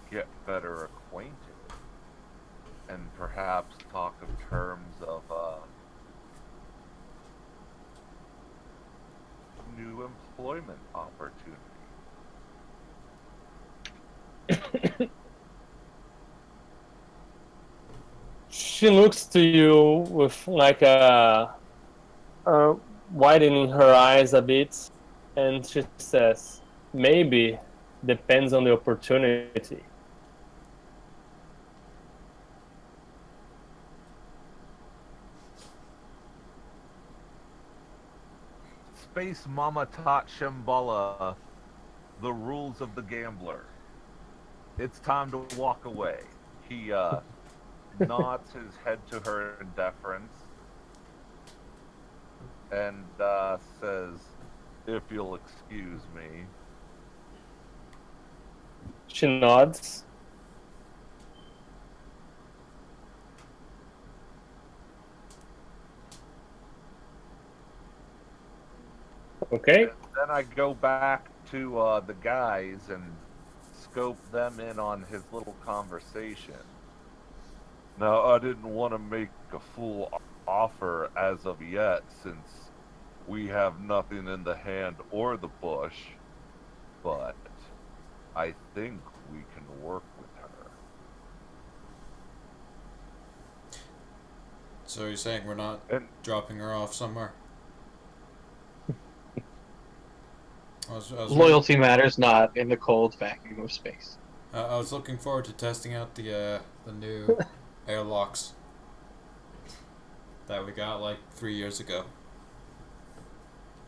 get better acquainted, and perhaps talk of terms of new employment opportunity." She looks to you with like widening her eyes a bit, and she says, "Maybe depends on the opportunity." Space Mama taught Shambhala the rules of the gambler. It's time to walk away. He nods his head to her in deference and says, "If you'll excuse me." She nods. Okay. And then I go back to the guys and scope them in on his little conversation. Now, I didn't want to make a full offer as of yet, since we have nothing in the hand or the bush, but I think we can work with her. So you're saying we're not And dropping her off somewhere? I was Loyalty matters not in the cold vacuum of space. I was looking forward to testing out the new airlocks that we got like 3 years ago.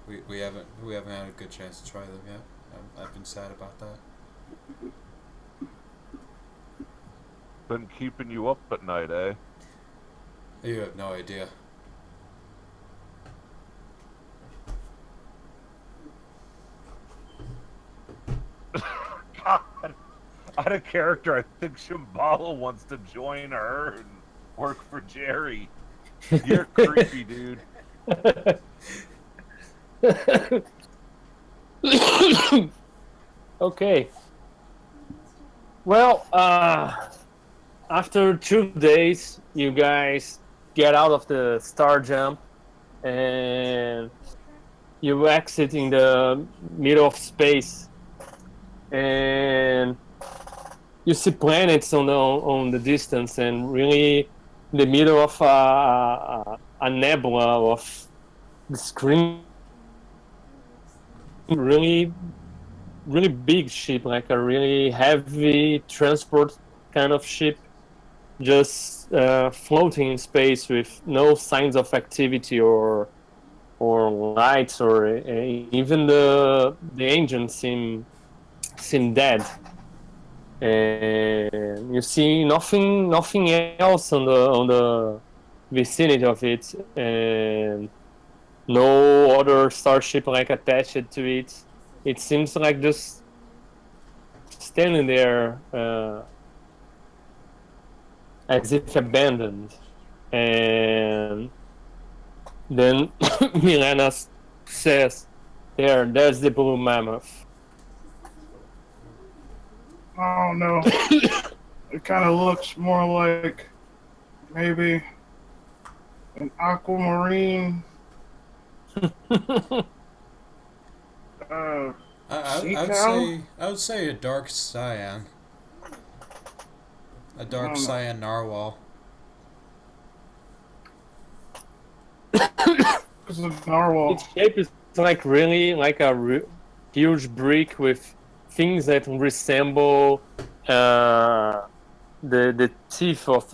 We haven't had a good chance to try them yet. I've been sad about that. been keeping you up at night, eh? You have no idea. God, out of character, I think Shambhala wants to join her and work for Jerry. You're creepy, dude. Okay. Well, after 2 days, you guys get out of the star jump and you exit in the middle of space, and you see planets on the distance, and really in the middle of a nebula of the screen, really big ship, like a really heavy transport kind of ship, just floating in space with no signs of activity or lights, or even the engine seem dead. And you see nothing else on the vicinity of it, and no other starship like attached to it. It seems like just standing there as if abandoned. And then Milena says, there's the blue mammoth." I don't know. It kind of looks more like maybe an aquamarine. Sea cow? I would say a dark cyan. A dark know. cyan narwhal. It's a narwhal. Its shape is like really like a huge brick with things that resemble the teeth of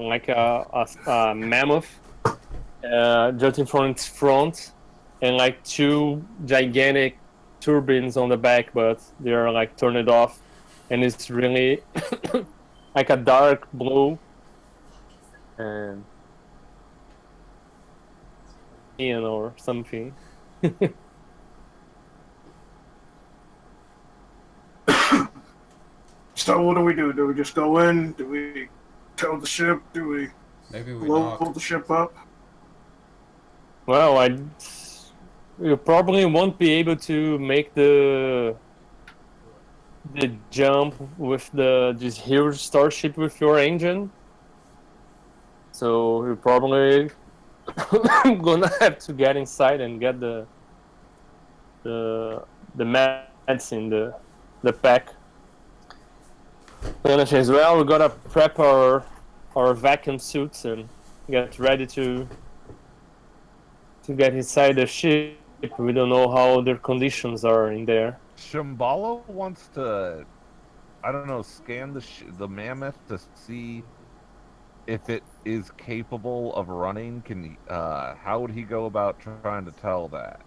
like a mammoth jutting from its front, and like two gigantic turbines on the back, but they're like turned off, and it's really like a dark blue and or something. So what do we do? Do we just go in? Do we tow the ship? Do we Maybe we load knock. the ship up? Well, you probably won't be able to make the jump with this huge starship with your engine. So you're probably gonna have to get inside and get the medicine, the pack. And as well, we gotta prep our vacuum suits and get ready to get inside the ship. We don't know how their conditions are in there. Shambhala wants to, I don't know, scan the mammoth to see if it is capable of running. How would he go about trying to tell that?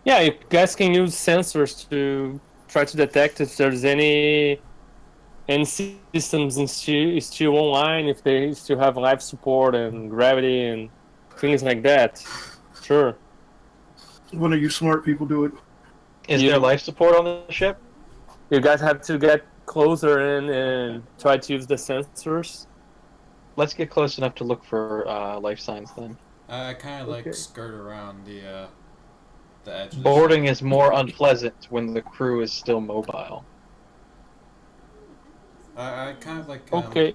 Yeah, you guys can use sensors to try to detect if there's any systems still online, if they still have life support and gravity and things like that. Sure. One of you smart people do it. Is there life support on the ship? You guys have to get closer and try to use the sensors. Let's get close enough to look for life signs then. I kind of Okay. like skirt around the edge. Of the Boarding ship. is more unpleasant when the crew is still mobile. I kind of like. Okay.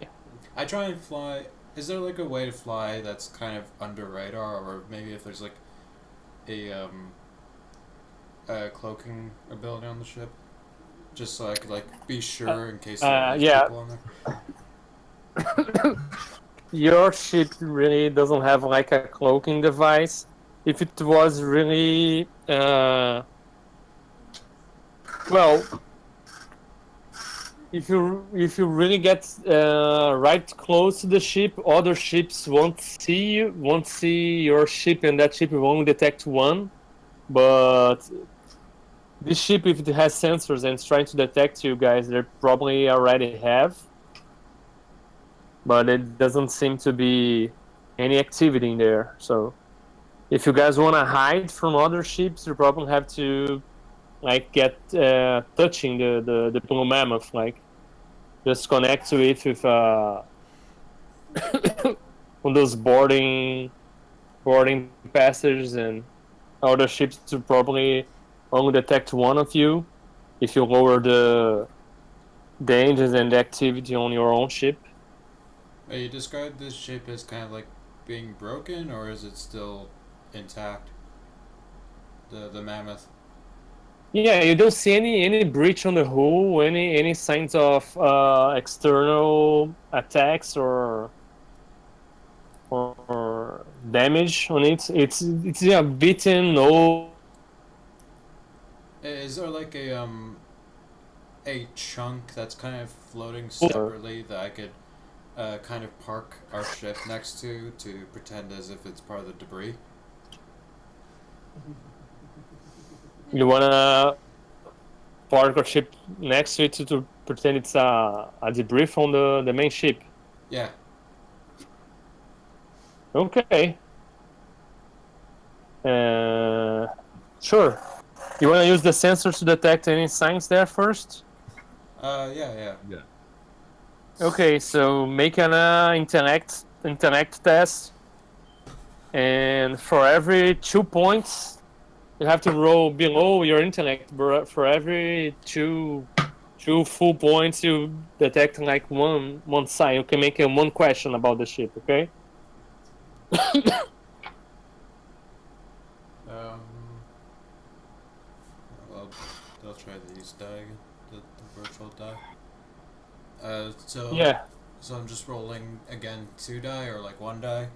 I try and fly. Is there like a way to fly that's kind of under radar, or maybe if there's like a cloaking ability on the ship, just so I could like be sure in case there's yeah. people on there. Your ship really doesn't have like a cloaking device. If it was really well, if you really get right close to the ship, other ships won't see your ship, and that ship will only detect one. But this ship, if it has sensors and it's trying to detect you guys, they probably already have. But it doesn't seem to be any activity in there. So if you guys want to hide from other ships, you probably have to like get touching the blue mammoth, like just connect to it with one of those boarding passages, and other ships will probably only detect one of you if you lower the engines and the activity on your own ship. You described this ship as kind of like being broken, or is it still intact? The mammoth. Yeah, you don't see any breach on the hull, any signs of external attacks or damage on it. It's a beaten old. Is there like a chunk that's kind of floating separately that I could kind of park our ship next to pretend as if it's part of the debris? You wanna park your ship next to it to pretend it's a debris from the main ship. Yeah. Okay. Sure. You wanna use the sensors to detect any signs there first? Yeah. Okay, so make an intellect test, and for every 2 points, you have to roll below your intellect. For every two 2 full points, you detect like one sign. You can make one question about the ship, okay? Um, well, I'll try these die again, the virtual die. So Yeah, so I'm just rolling again 2 die or like 1 die.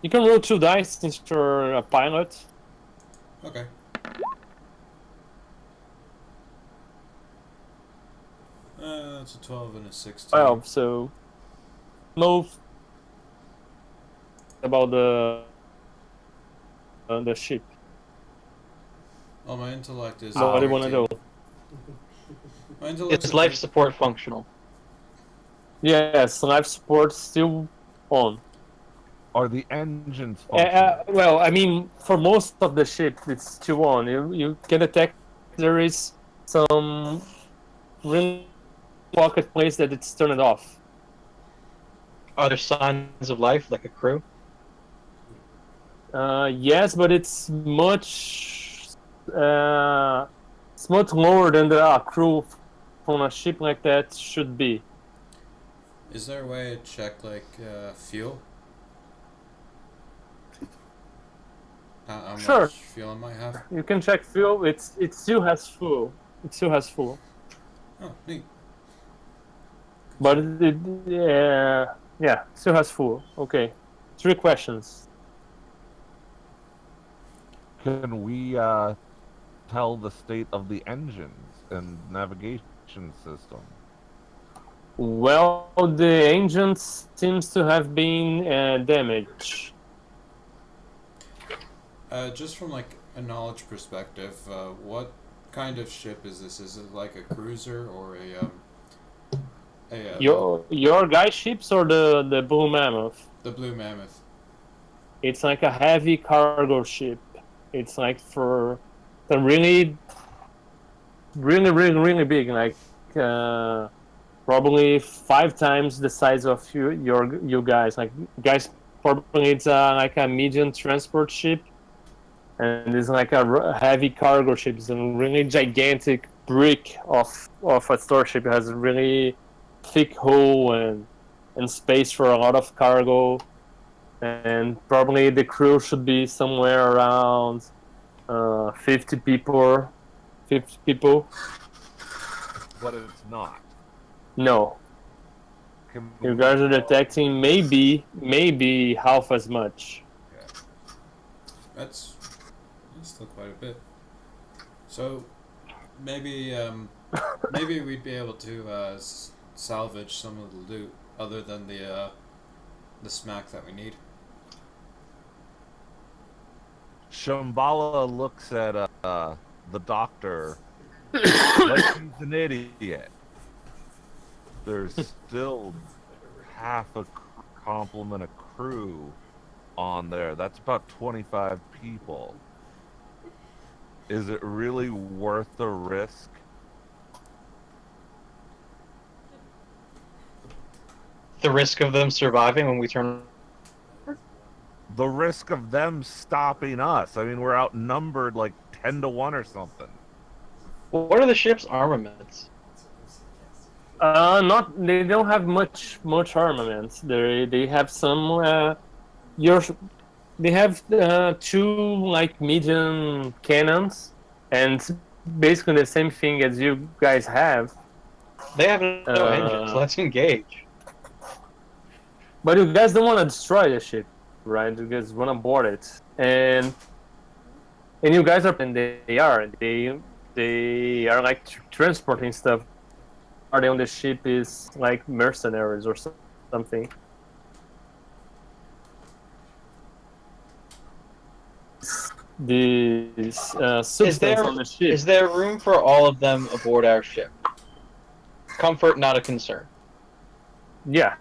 you can roll 2 dice since you're a pilot. Okay. That's a 12 and a 16. 12, so most about the ship. Oh, my intellect is What do you want to 13. do? My intellect's Is a life 13. support functional? Yes, life support still on. Are the engines functioning? Well, I mean, for most of the ship, it's still on. You can detect there is some really pocket place that it's turned off. Are there signs of life, like a crew? Yes, but it's much lower than the crew from a ship like that should be. Is there a way to check like fuel? How much Sure, fuel I might have? you can check fuel. It still has fuel. It still has fuel, Oh, neat. but yeah, still has fuel. Okay, 3 questions. Can we tell the state of the engines and navigation system? Well, the engine seems to have been damaged. Just from like a knowledge perspective, what kind of ship is this? Is it like a cruiser or Your guy ships or the Blue Mammoth? the Blue Mammoth? It's like a heavy cargo ship. It's like for the really, really, really, really big, like probably 5 times the size of you guys. Like guys, probably it's like a medium transport ship, and it's like a heavy cargo ship. It's a really gigantic brick of a storeship. It has a really thick hull and space for a lot of cargo. And probably the crew should be somewhere around 50 people. 50 people. But it's not. No, Can you we guys are tell- detecting maybe half as much. That's still quite a bit. So maybe maybe we'd be able to salvage some of the loot other than the smack that we need. Shambhala looks at the doctor like he's an idiot. There's still half a complement of crew on there. That's about 25 people. Is it really worth the risk? The risk of them surviving when we turn. The risk of them stopping us. I mean, we're outnumbered like 10 to 1 or something. What are the ship's armaments? Not they don't have much armaments. They have some. Your They have 2 like medium cannons, and basically the same thing as you guys have. They have no engines. Let's engage. But you guys don't want to destroy the ship, right? You guys want to board it, and you guys are, and they are like transporting stuff. Are they on the ship is like mercenaries or something? These substance on the ship. Is there room for all of them aboard our ship? Comfort not a concern. Yeah,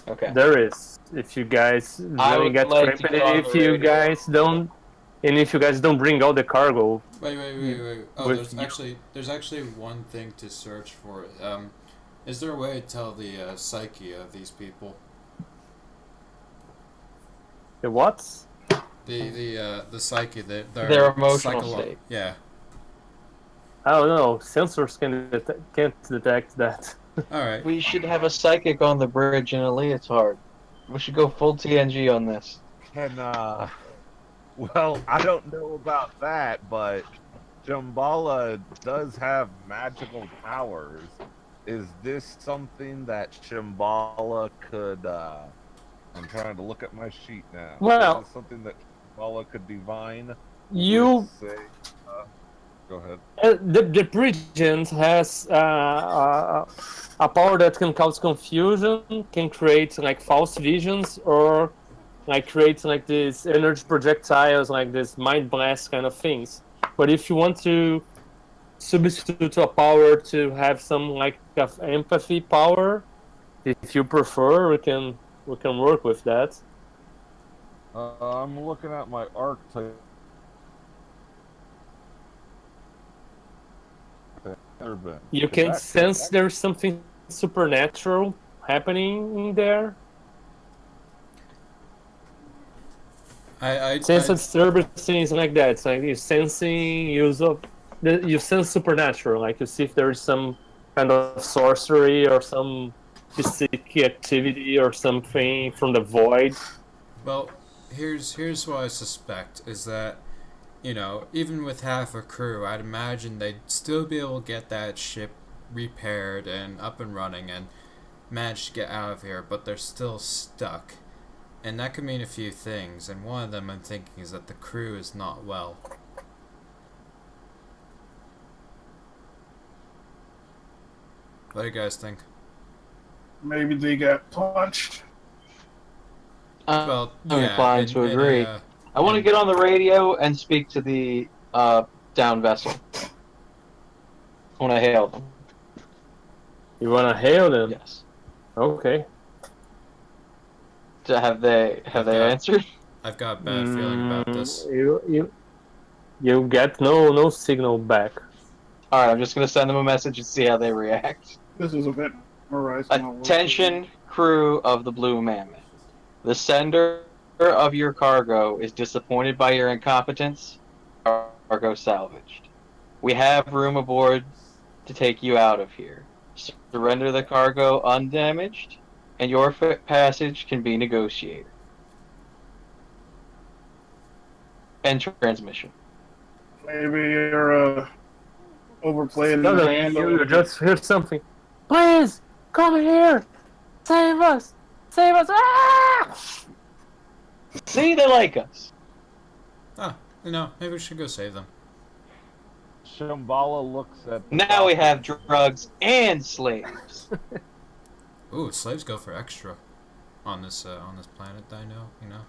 Okay. there is. If you guys I really would get like to cramped, get on if the you radio. guys don't, and if you guys don't bring all the cargo, Wait. Oh, With there's actually one thing to search for. Is there a way to tell the psyche of these people? the what? The psyche, their Their emotional state. Yeah. I don't know. Sensors can't detect that. All right. We should have a psychic on the bridge in a leotard. We should go full TNG on this. Can well, I don't know about that, but Shambhala does have magical powers. Is this something that Shambhala could I'm trying to look at my sheet now. Well- Is this something that Shambhala could divine? You With, say, go ahead. the Bridgent has a power that can cause confusion, can create like false visions, or like create like these energy projectiles, like this mind blast kind of things. But if you want to substitute a power to have some like of empathy power, if you prefer, we can work with that. I'm looking at my archetype. You can sense there's something supernatural happening in there. Sense disturbance things like that. It's like you sensing you sense supernatural. Like you see if there is some kind of sorcery or some psychic activity or something from the void. Well, here's what I suspect is that, you know, even with half a crew, I'd imagine they'd still be able to get that ship repaired and up and running and manage to get out of here, but they're still stuck. And that could mean a few things, and one of them I'm thinking is that the crew is not well. What do you guys think? Maybe they got punched. Well, I'm inclined to agree. I I want to get on the radio and speak to the down vessel. I want to hail them. You wanna hail them? Yes. Okay. Have they answered? I've got a bad feeling about this. You get no signal back. All right, I'm just gonna send them a message and see how they react. This is a bit Horizon. Attention, crew of the Blue Mammoth. The sender of your cargo is disappointed by your incompetence. Cargo salvaged. We have room aboard to take you out of here. Surrender the cargo undamaged, and your passage can be negotiated. End transmission. Maybe you're overplaying No, the no, hand. you just hear something. Please come here, save us, save us! Ah! See, they like us. Ah, you know, maybe we should go save them. Shambhala looks at. Now we have drugs and slaves. Ooh, slaves go for extra on this planet. I know, you know.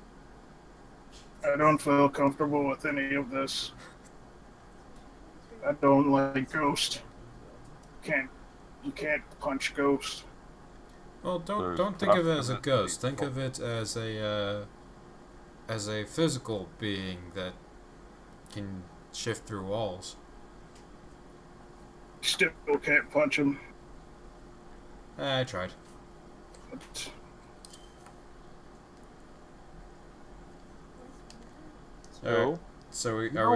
I don't feel comfortable with any of this. I don't like Ghost. You can't punch Ghost. Well, don't think of it as a ghost. Think of it as a physical being that can shift through walls. Still can't punch him. I tried. But Alright, so You know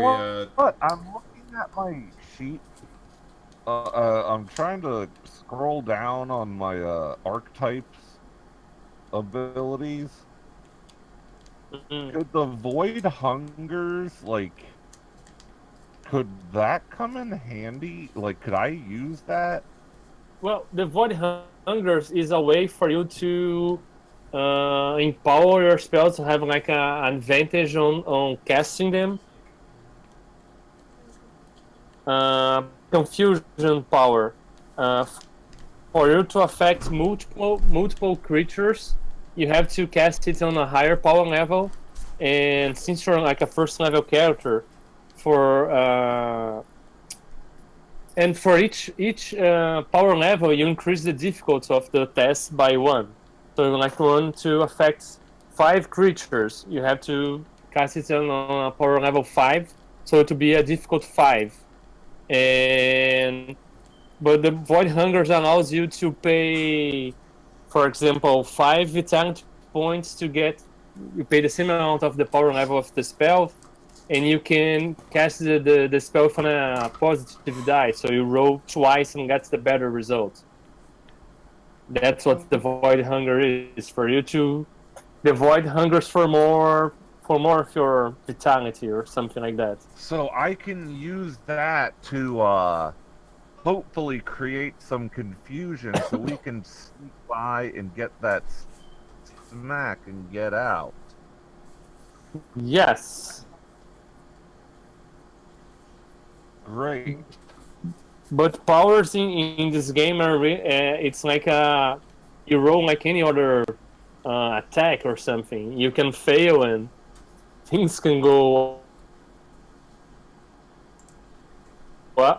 what? I'm looking at my sheet. I'm trying to scroll down on my archetypes abilities. Could the void hungers, like, could that come in handy? Like, could I use that? Well, the void hungers is a way for you to empower your spells to have like an advantage on casting them. Confusion power. For you to affect multiple creatures, you have to cast it on a higher power level. And since you're like a first level character, for each power level, you increase the difficulty of the test by 1. So you like want to affect 5 creatures, you have to cast it on a power level 5, so to be a difficult 5. But the Void Hungers allows you to pay, for example, 5 vitality points to get. You pay the same amount of the power level of the spell, and you can cast the spell from a positive die. So you roll twice and gets the better result. That's what the void hunger is, for you to. The void hungers for more of your vitality or something like that. So I can use that to hopefully create some confusion so we can sneak by and get that smack and get out. Yes, Great. but powers in this game are it's like you roll like any other attack or something. You can fail and things can go well.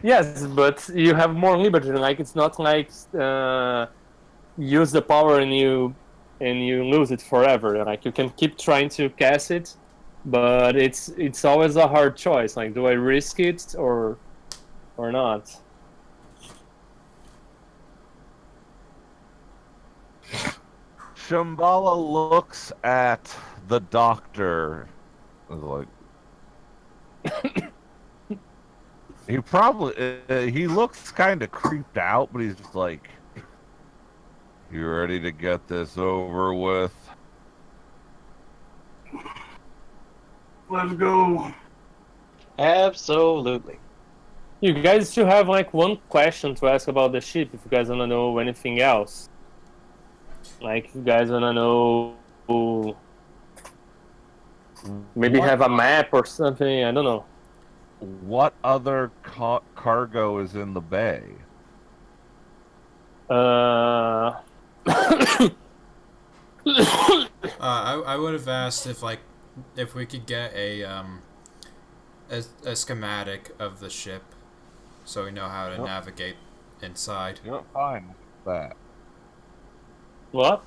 Yes, but you have more liberty. Like it's not like use the power and you lose it forever. Like you can keep trying to cast it, but it's always a hard choice. Like, do I risk it or not? Shambhala looks at the doctor like he looks kind of creeped out, but he's just like, "You ready to get this over with?" Let's go. Absolutely. You guys still have like one question to ask about the ship if you guys wanna know anything else. Like if you guys wanna know, maybe What- have a map or something. I don't know. What other cargo is in the bay? I would have asked if we could get a schematic of the ship, so we know how to Yep. navigate inside. You're fine with that. What?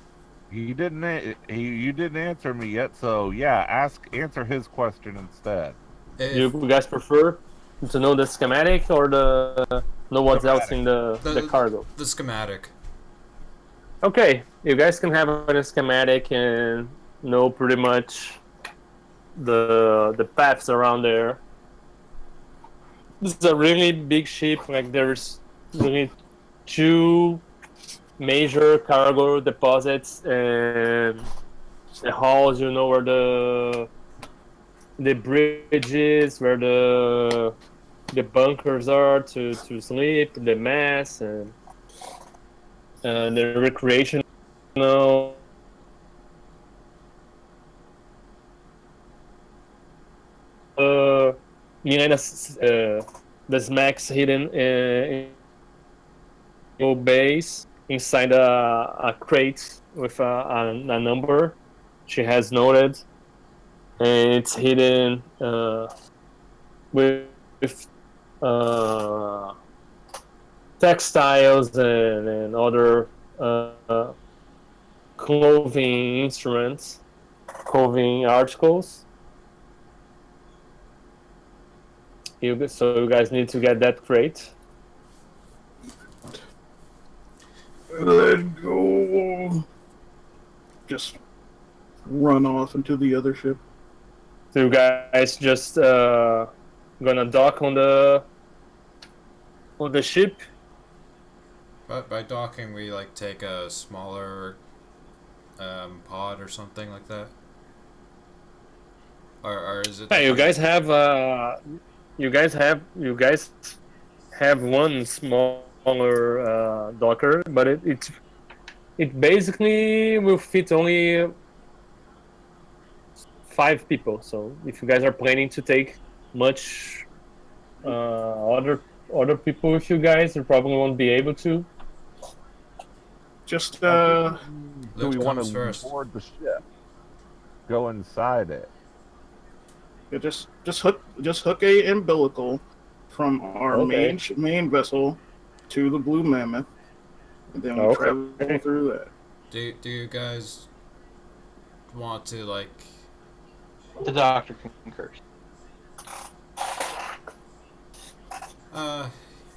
You didn't answer me yet, so yeah, answer his question instead. You guys prefer to know the schematic or know what's else in the cargo? The schematic. Okay, you guys can have a schematic and know pretty much the paths around there. This is a really big ship. Like there's really two major cargo deposits and the halls. You know where the bridges, where the bunkers are to sleep, the mess and the recreational. Behind us, the smacks hidden in base inside a crate with a number she has noted, and it's hidden with textiles and other clothing instruments, clothing articles. So you guys need to get that crate. Let's go. Just run off into the other ship. So you guys just gonna dock on the ship. But by docking, we take a smaller pod or something like that. Or is it? Hey, you guys have one smaller docker, but it basically will fit only 5 people. So if you guys are planning to take much other people with you guys, you probably won't be able to. Just Do Lift we want comes to first. board the ship? Go inside it. yeah, just hook a umbilical from our Okay. main vessel to the Blue Mammoth, and then we Okay. travel through that. Do you guys want to The doctor concurs.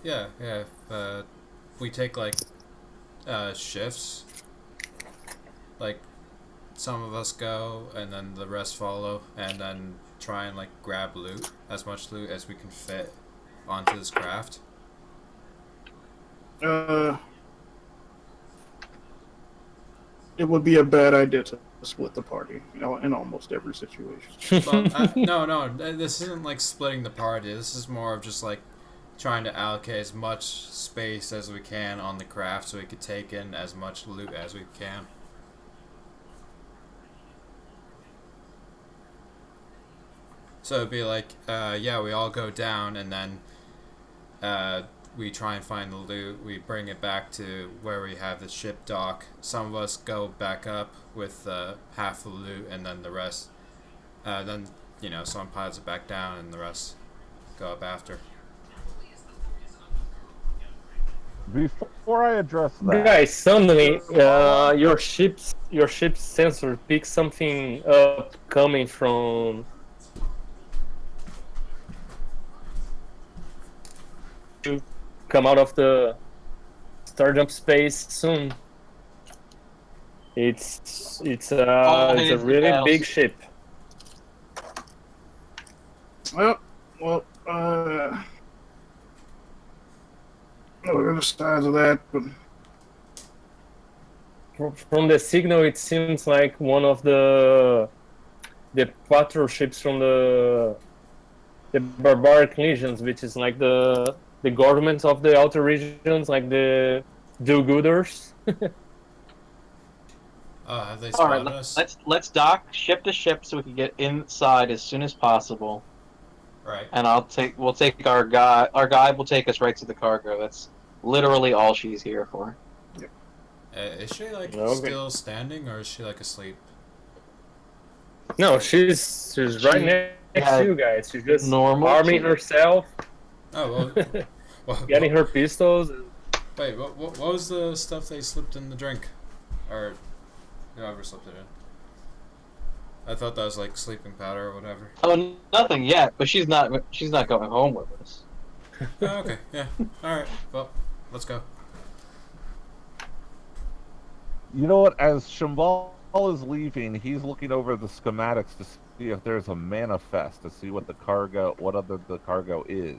yeah. If, we take shifts, some of us go, and then the rest follow, and then try and like grab loot, as much loot as we can fit onto this craft? It would be a bad idea to split the party, in almost every situation. Well, no, this isn't like splitting the party. This is more of just like trying to allocate as much space as we can on the craft so we could take in as much loot as we can. So it'd be like, yeah, we all go down, and then we try and find the loot. We bring it back to where we have the ship dock. Some of us go back up with half the loot, and then the rest, then, someone piles it back down, and the rest go up after. Before I address that, Guys, suddenly your ship's sensor picks something up coming from to come out of the star jump space soon. It's a really big ship. Well, the other sides of that, but From the signal, it seems like one of the patrol ships from the barbaric legions, which is like the government of the outer regions, like the do-gooders. Oh, have they All right, spotted us? let's dock ship to ship so we can get inside as soon as possible. Right. And we'll take our guide. Our guide will take us right to the cargo. That's literally all she's here for. Is she like Okay. still standing, or is she like asleep? No, she's right next to you guys. She's just normal arming to- herself, Oh, well, getting her pistols. Wait, what was the stuff they slipped in the drink? Or whoever slipped it in? I thought that was like sleeping powder or whatever. Oh, nothing yet. But she's not going home with us. Oh, okay, yeah. Alright, well, let's go. you know what? As Shambal is leaving, he's looking over the schematics to see if there's a manifest to see what the cargo is.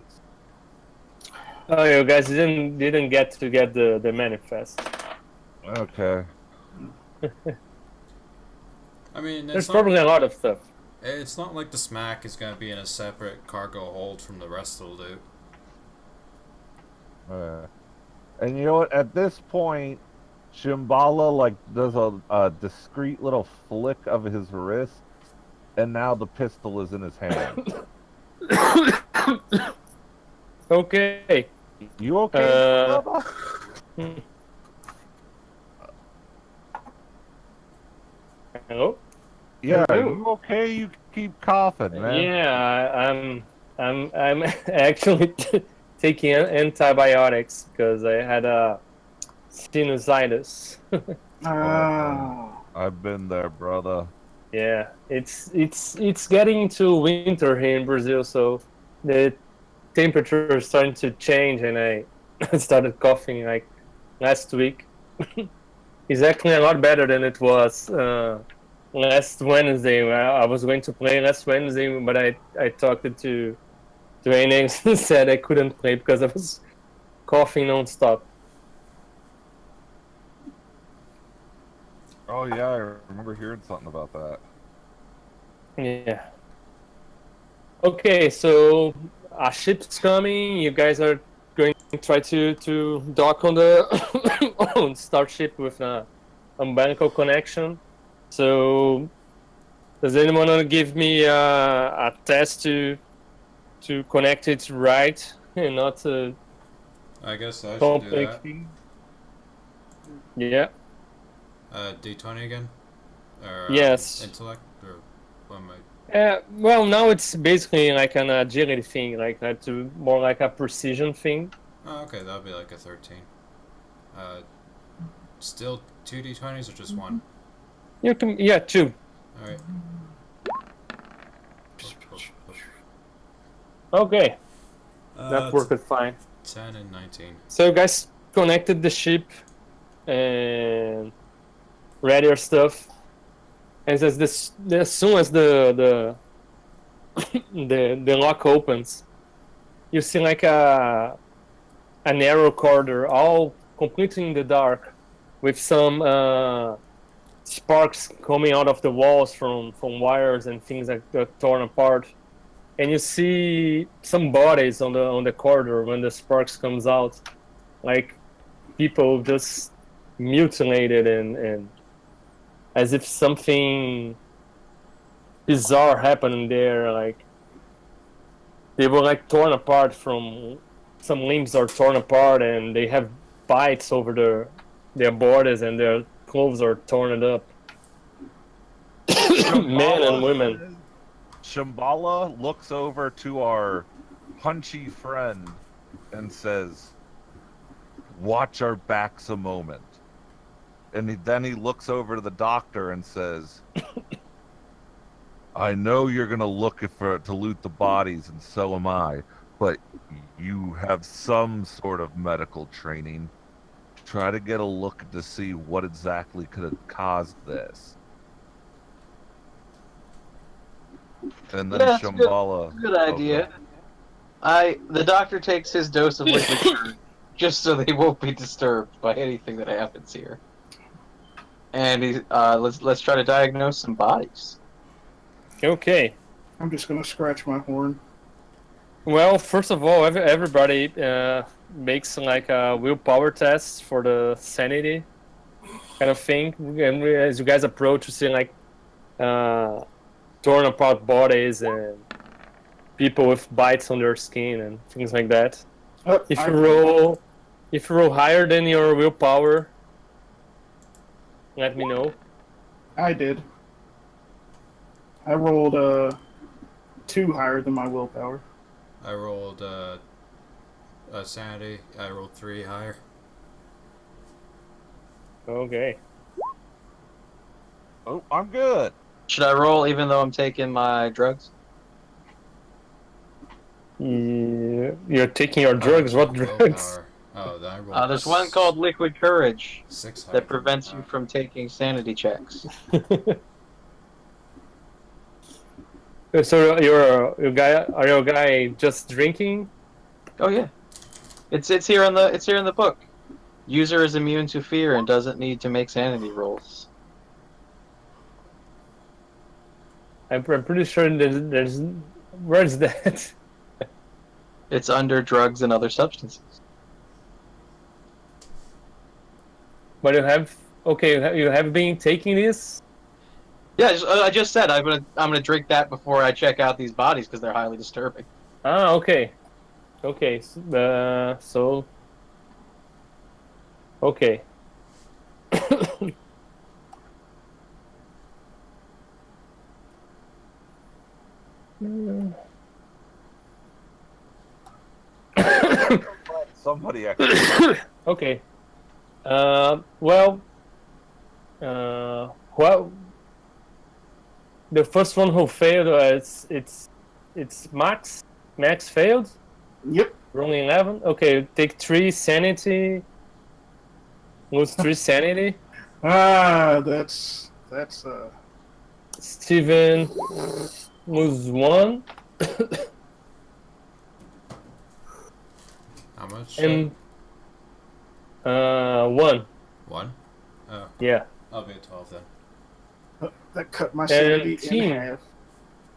Oh, you guys didn't get the manifest. Okay. I mean, There's probably a lot of stuff. it's not like the smack is gonna be in a separate cargo hold from the rest of the loot. And you know what? At this point, Shimbala does a discreet little flick of his wrist, and now the pistol is in his hand. Okay. You okay? Bubba? Hello. Yeah, Hello. you okay? You keep coughing, man. Yeah, I'm actually taking antibiotics because I had a sinusitis. I've been there, brother. Yeah, it's getting into winter here in Brazil, so the temperature is starting to change, and I started coughing like last week. It's actually a lot better than it was last Wednesday. I was going to play last Wednesday, but I talked to Anex and said I couldn't play because I was coughing non-stop. Oh yeah, I remember hearing something about that. Yeah. Okay, so a ship's coming. You guys are going to try to dock on the on starship with a umbilical connection. So, does anyone want to give me a test to connect it right and not I guess I should do complex that. thing? Yeah. D20 again? Or, Yes. Intellect? Or what am I... Well, now it's basically like an agility thing, like more like a precision thing. Oh, okay, that'll be like a 13. Still 2 D20s or just 1? You can, yeah, 2. Alright. Okay, that worked fine. 10 and 19. So you guys connected the ship and ready your stuff. And it says this as soon as the lock opens, you see like a narrow corridor, all completely in the dark, with some sparks coming out of the walls from wires and things that got torn apart. And you see some bodies on the corridor when the sparks comes out, like people just mutilated and as if something bizarre happened there. Like they were like torn apart from some limbs are torn apart, and they have bites over their bodies, and their clothes are torn up. Men and women. Shambhala looks over to our punchy friend and says, "Watch our backs a moment." And then he looks over to the doctor and says, "I know you're going to look to loot the bodies, and so am I, but you have some sort of medical training. Try to get a look to see what exactly could have caused this." And then Yeah, it's Shambhala... good idea. The doctor takes his dose of liquid courage just so they won't be disturbed by anything that happens here. And let's try to diagnose some bodies. Okay. I'm just gonna scratch my horn. Well, first of all, everybody makes like a willpower test for the sanity kind of thing. And as you guys approach, you see like torn apart bodies and people with bites on their skin and things like that. If you roll higher than your willpower, let me know. I did. I rolled 2 higher than my willpower. I rolled a sanity. I rolled 3 higher. Okay. Oh, I'm good. Should I roll even though I'm taking my drugs? Yeah, you're taking your drugs. What drugs? Willpower. Oh, then I rolled. There's one called liquid courage 6 higher. that prevents you from taking sanity checks. So you're a guy? Are you a guy just drinking? Oh yeah, it's here in the book. User is immune to fear and doesn't need to make sanity rolls. I'm pretty sure there's where's that? It's under drugs and other substances. But you have been taking this? Yeah, I just said I'm gonna drink that before I check out these bodies because they're highly disturbing. Ah, okay. Okay, so... Okay. Somebody actually... Okay. Well... The first one who failed, it's Max. Max failed? Yep. Rolling 11. Okay, take 3 sanity. Lose 3 sanity. That's Steven lose 1. How much? And 1. 1? Oh, Yeah. I'll be at 12 then. that cut my sanity team. in half.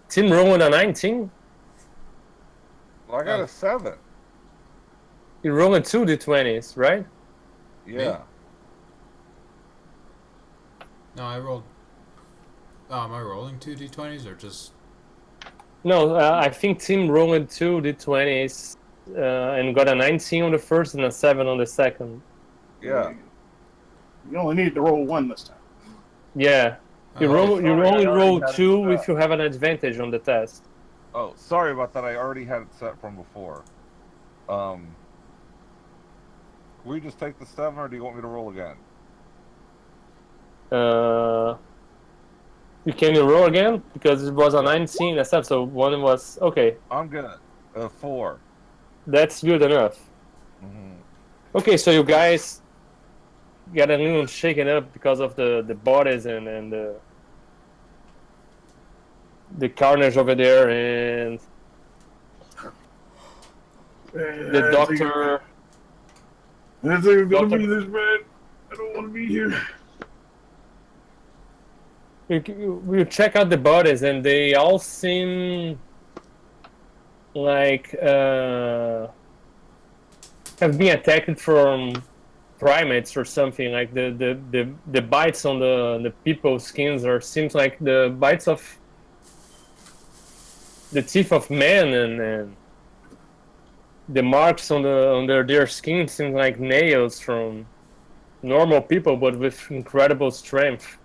Team rolling a 19. Well, I got a 7. You're rolling 2 d20s, right? Yeah. No, I rolled. Oh, am I rolling 2 d20s or just? No, I think Team rolling 2 d20s and got a 19 on the first and a 7 on the second. Yeah. You only need to roll 1 this time. Yeah. You Oh, only sorry, I roll already had 2 it if you have an advantage on the test. Oh, sorry about that. I already had it set from before. Will you just take the 7, or do you want me to roll again? Can you roll again? Because it was a 19 and stuff, so one was... Okay, I'm good. 4. that's good enough. Mm-hmm. Okay, so you guys got a little shaken up because of the bodies and the carnage over there, and the doctor. I think it's gonna Doctor- be this bad. I don't want to be here. We check out the bodies, and they all seem like have been attacked from primates or something. Like the bites on the people's skins are seems like the bites of the teeth of men, and the marks on their skin seem like nails from normal people, but with incredible strength.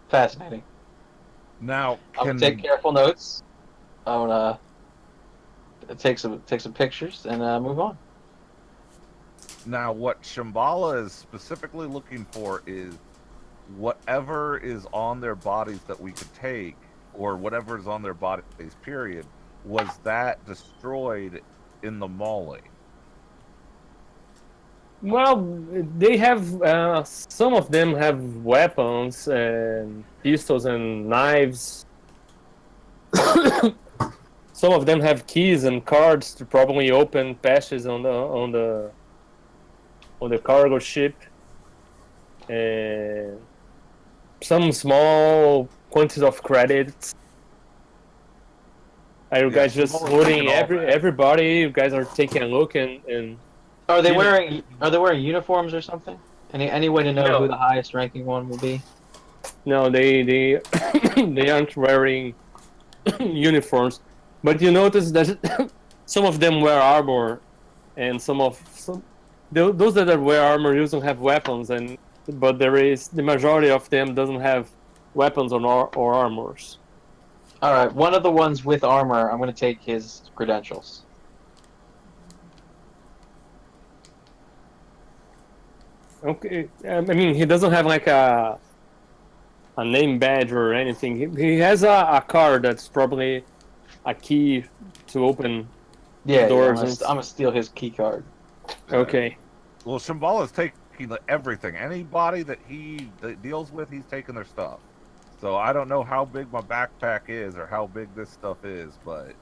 Fascinating. Now, I'm can gonna take careful notes. I'm gonna take some pictures and move on. now what Shambhala is specifically looking for is whatever is on their bodies that we could take, or whatever is on their bodies, period, was that destroyed in the mauling? Well, they have some of them have weapons and pistols and knives. Some of them have keys and cards to probably open passages on the cargo ship, and some small quantities of credits. Are you guys just Shambhala's loading taking all that. everybody? You guys are taking a look and Are they Yeah. wearing uniforms or something? Any way to know No. who the highest ranking one will be? No, they they aren't wearing uniforms, but you notice that some of them wear armor, and those that wear armor usually have weapons, but the majority of them doesn't have weapons or armors. All right, one of the ones with armor, I'm gonna take his credentials. Okay, I mean he doesn't have like a name badge or anything. He has a card that's probably a key to open Yeah, doors. I'm gonna steal his key card. Okay. Well, Shambhala's taking everything. Anybody that he deals with, he's taking their stuff. So I don't know how big my backpack is or how big this stuff is, but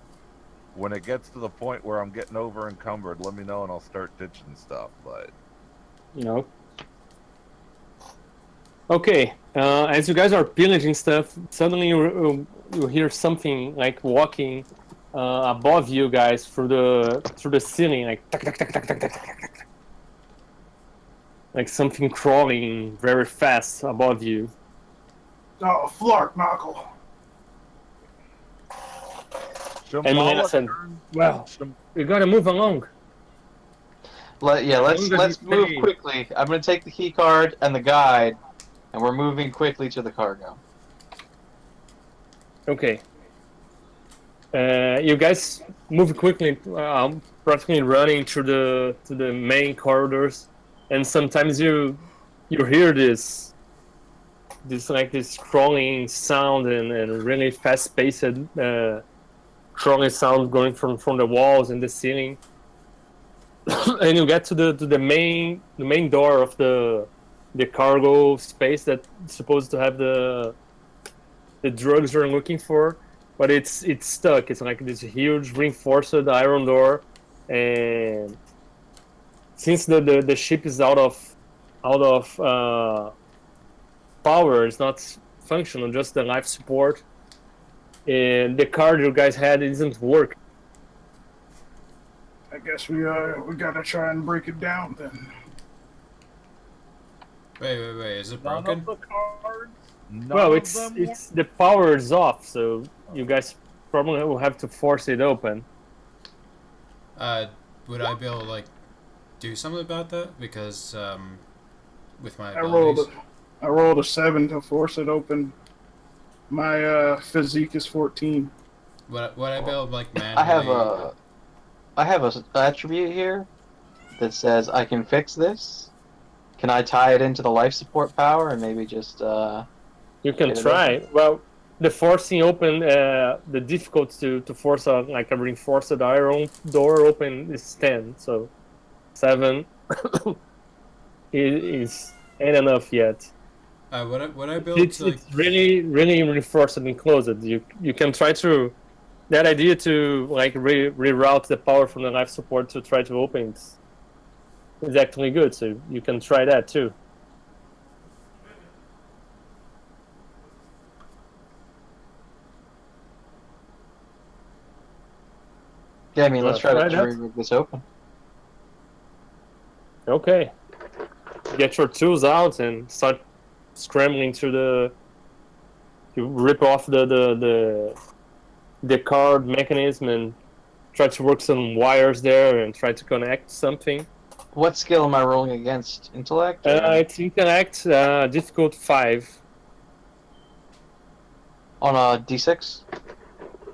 when it gets to the point where I'm getting over encumbered, let me know and I'll start ditching stuff. But No. Okay. As you guys are pillaging stuff, suddenly you hear something like walking above you guys through the ceiling, like tuck, tuck, tuck, tuck, tuck, tuck, tuck, tuck, tuck. Like something crawling very fast above you. Oh, Flark Knuckle. And Milena said, "Well, we gotta move along." Let's move quickly. I'm gonna take the key card and the guide, and we're moving quickly to the cargo. Okay. You guys move quickly, practically running through the main corridors, and sometimes you hear this crawling sound and really fast paced crawling sound going from the walls and the ceiling, and you get to the main door of the cargo space that's supposed to have the drugs you're looking for, but it's stuck. It's like this huge reinforced iron door, and since the ship is out of power, it's not functional, just the life support, and the card you guys had isn't working. I guess we gotta try and break it down then. Wait. Is it none broken? of the cards. None Well, of it's them the power is off, so you guys probably will have to force it open. Would I be able to like do something about that? Because with my I rolled abilities. I rolled a 7 to force it open. My physique is 14. Would I be able to like manually? I have a attribute here that says I can fix this. Can I tie it into the life support power and maybe just You can Get it try. Well, the forcing open, the difficulty to force a reinforced iron door open is 10. So 7 is ain't enough yet. What I built It's like it's really reinforced and enclosed. You can try to that idea to like reroute the power from the life support to try to open it is actually good. So you can try that too. Yeah, I mean, let's try to Try that. rig this open. Okay. Get your tools out and start scrambling to rip off the card mechanism and try to work some wires there and try to connect something. What skill am I rolling against? Intellect? Or It's intellect, difficult 5. on a D6?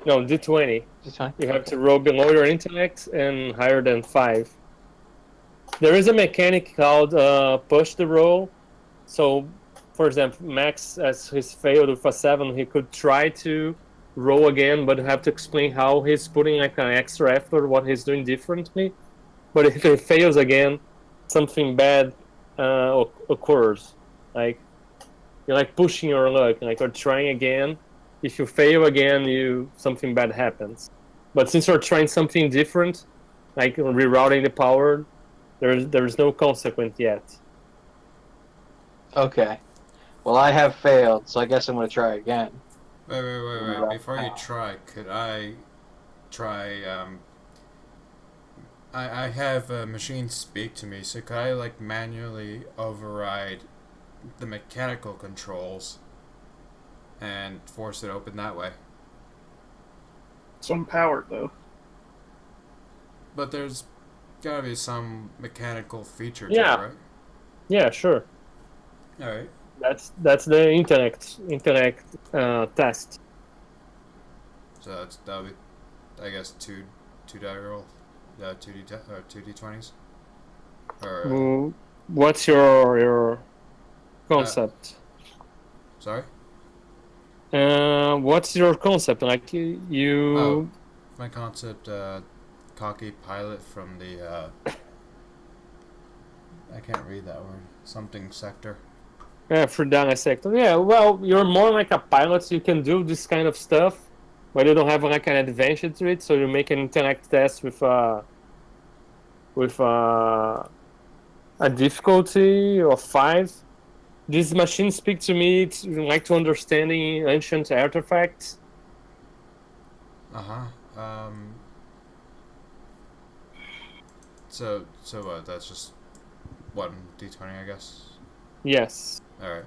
No, D20. D20? You have to roll below your intellect and higher than 5. There is a mechanic called push the roll. So, for example, Max, as he's failed with a 7, he could try to roll again, but have to explain how he's putting like an extra effort, what he's doing differently. But if he fails again, something bad occurs. Like you're like pushing your luck, like you're trying again. If you fail again, something bad happens. But since you're trying something different, like rerouting the power, there's no consequence yet. Okay. Well, I have failed, so I guess I'm going to try again. wait. Before you try, could I try I have a machine speak to me, so could I like manually override the mechanical controls and force it open that way? It's unpowered though. But there's gotta be some mechanical feature to Yeah. it, right? Yeah, sure. Alright. That's the intellect test. So that'll be, I guess, two die roll, 2d20s. Or What's your concept? sorry. What's your concept? Like you? Oh, my concept, cocky pilot from the I can't read that word. Something sector. For down sector. Yeah, well, you're more like a pilot. So you can do this kind of stuff, but you don't have like an advantage to it. So you make an intellect test with a difficulty of 5. This machine speak to me. It's like to understanding ancient artifacts. So what? That's just 1d20, I guess. Yes. Alright.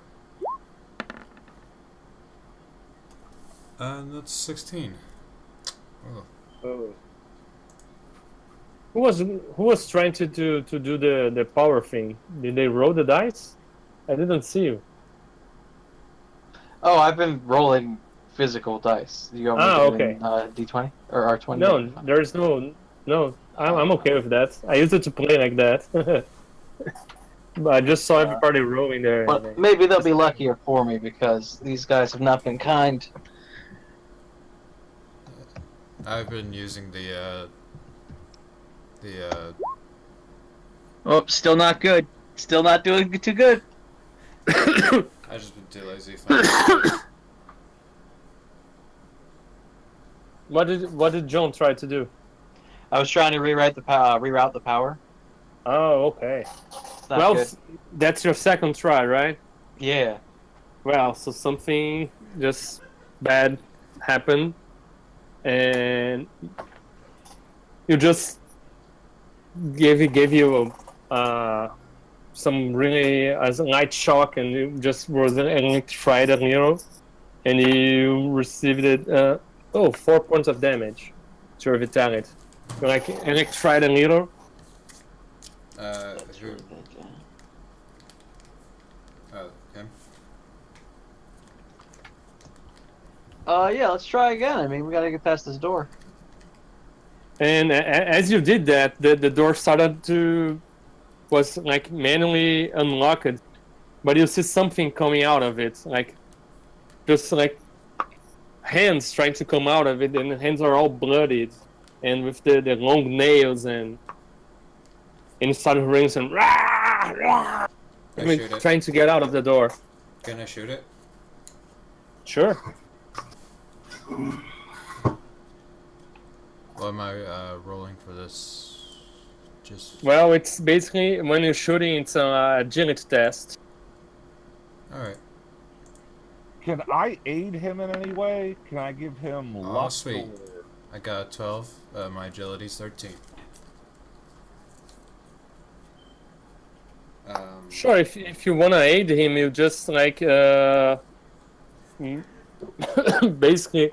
And that's 16. Oh. Who was trying to do the power thing? Did they roll the dice? I didn't see you. Oh, I've been rolling physical dice. You want me okay. doing D20 or R20? No, there's no. I'm okay with that. I used it to play like that. But I just saw everybody rolling there. But maybe they'll be luckier for me because these guys have not been kind. I've been using the Oh, still not good. Still not doing too good. I just been too lazy. What did John try to do? I was trying to reroute the power. Oh, okay. Not Well, good. that's your second try, right? Yeah. Well, so something just bad happened, and you just gave you some really as a light shock, and you just was electrified a little, and you received it. 4 points of damage to your vitality. You're like electrified a little. Who? Him? Yeah, let's try again. I mean, we gotta get past this door. And as you did that, the door started was like manually unlocked, but you see something coming out of it, like just like hands trying to come out of it, and the hands are all bloodied, and with the long nails, and it started ringing some rah, rah, I shoot it. trying to get out of the door. Can I shoot it? Sure. What am I rolling for this? Just. Well, it's basically when you're shooting, it's an agility test. Alright. Can I aid him in any way? Can I give him luck? Sweet. or- I got a 12. My agility's 13. Sure, if you wanna aid him, you just like basically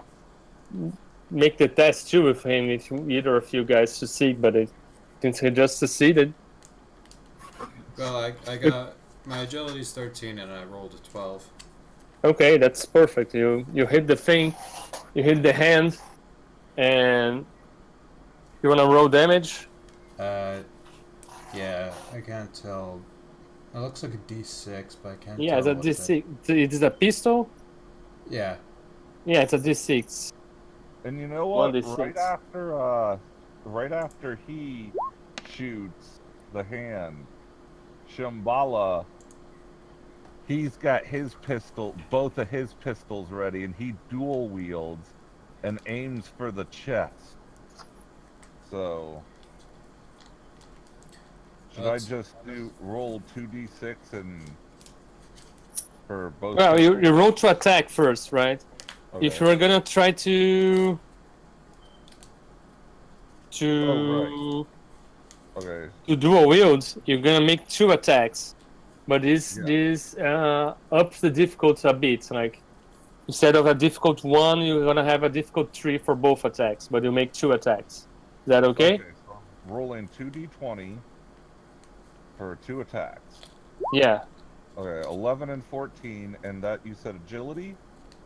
make the test too with him if either of you guys succeed, but since he just succeeded. Well, I got my agility's 13 and I rolled a 12. Okay, that's perfect. You hit the thing, you hit the hand, and you wanna roll damage? Yeah, I can't tell. It looks like a D6, but I can't Yeah, tell. it's a D6. It is a pistol? Yeah. Yeah, it's a D6. And you know what? 1d6. Right after he shoots the hand, Shambhala, he's got his pistol, both of his pistols ready, and he dual wields and aims for the chest. So, should I just roll 2d6 and for both? Well, you pistols? roll to attack first, right? Okay. If you're gonna try to Oh, Okay. to dual wield, you're gonna make 2 attacks, but this ups the difficulty a bit. Like instead of a difficult 1, you're gonna have a difficult 3 for both attacks, but you make 2 attacks. Is that okay? So I'm rolling 2d20 for 2 attacks. Yeah. Okay, 11 and 14, and that you said agility?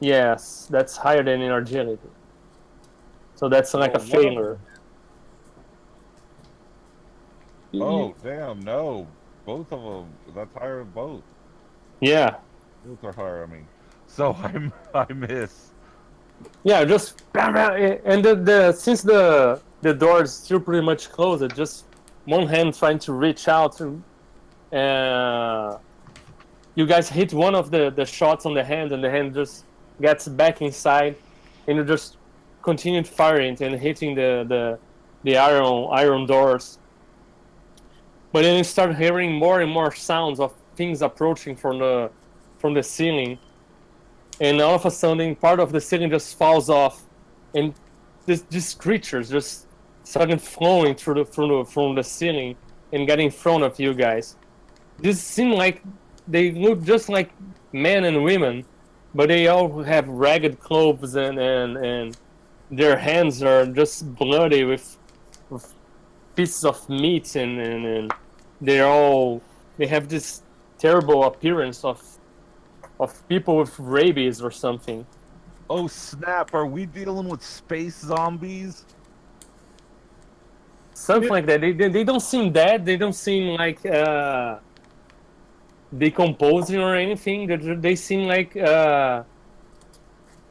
Yes, that's higher than in agility. So that's like a Well, failure. Oh, damn, no. Both of them, that's higher than both. Yeah. Both are higher, I mean. So I miss. Yeah, just and the since the door is still pretty much closed, just one hand trying to reach out. You guys hit one of the shots on the hand, and the hand just gets back inside, and you just continued firing and hitting the iron doors. But then you start hearing more and more sounds of things approaching from the ceiling. And all of a sudden, part of the ceiling just falls off, and these creatures just started flowing from the ceiling and getting in front of you guys. This seem like they look just like men and women, but they all have ragged clothes and their hands are just bloody with pieces of meat and they have this terrible appearance of people with rabies or something. Oh, snap. Are we dealing with space zombies? Something like that. They don't seem dead. They don't seem like decomposing or anything. They seem like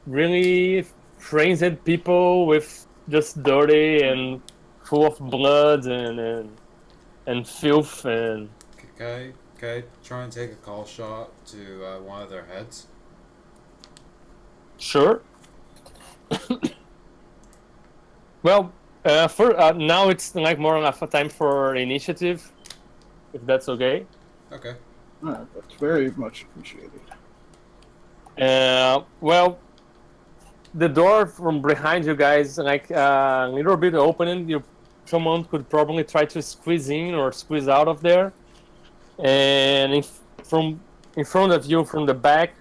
really frenzied people with just dirty and full of blood and filth and. Can I try and take a call shot to one of their heads? Sure. Well, now it's like more of a time for initiative, if that's okay. Okay. That's very much appreciated. Well, the door from behind you guys, like a little bit opening. Someone could probably try to squeeze in or squeeze out of there. And in front of you, from the back,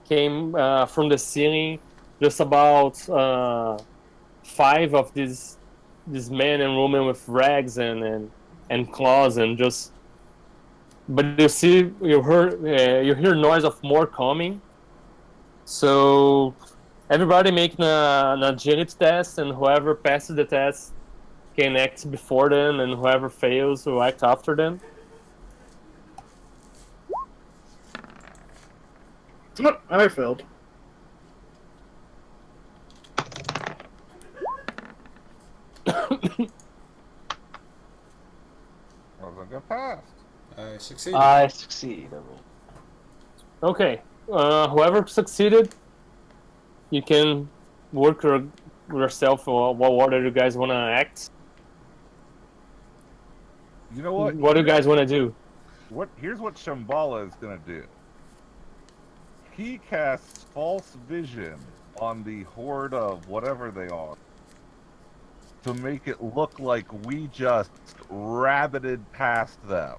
came from the ceiling just about 5 of these men and women with rags and claws and just. But you hear noise of more coming. So everybody make an agility test, and whoever passes the test can act before them, and whoever fails will act after them. Oh, I failed. I was like, I passed. I succeeded. I succeed. Okay, whoever succeeded, you can work yourself or what order you guys want to act. You know what? What do you guys want to do? Here's what Shambhala is gonna do. He casts false vision on the horde of whatever they are to make it look like we just rabbited past them.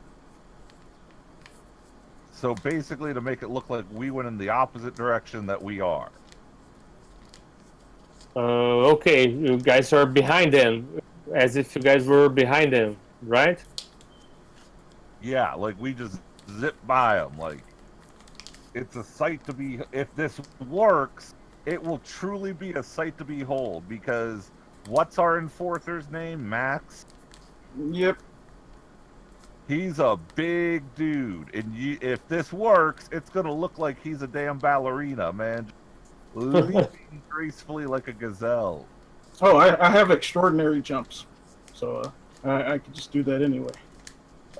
So basically to make it look like we went in the opposite direction that we are. Okay, you guys are behind them, as if you guys were behind them, right? Yeah, like we just zip by them. Like, it's a sight to be. If this works, it will truly be a sight to behold. Because what's our enforcer's name? Max. Yep. He's a big dude, and if this works, it's gonna look like he's a damn ballerina, man, leaping gracefully like a gazelle. Oh, I have extraordinary jumps, so I could just do that anyway.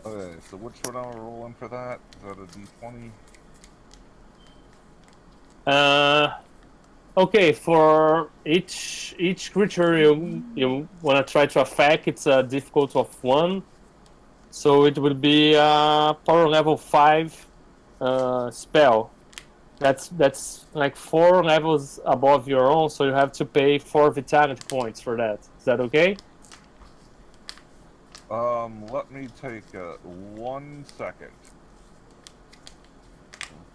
Okay, so which one am I rolling for that? Is that a D20? Okay, for each creature you want to try to affect, it's a difficulty of 1. So it would be a power level 5 spell. That's like 4 levels above your own, so you have to pay 4 vitality points for that. Is that okay? Let me take 1 second.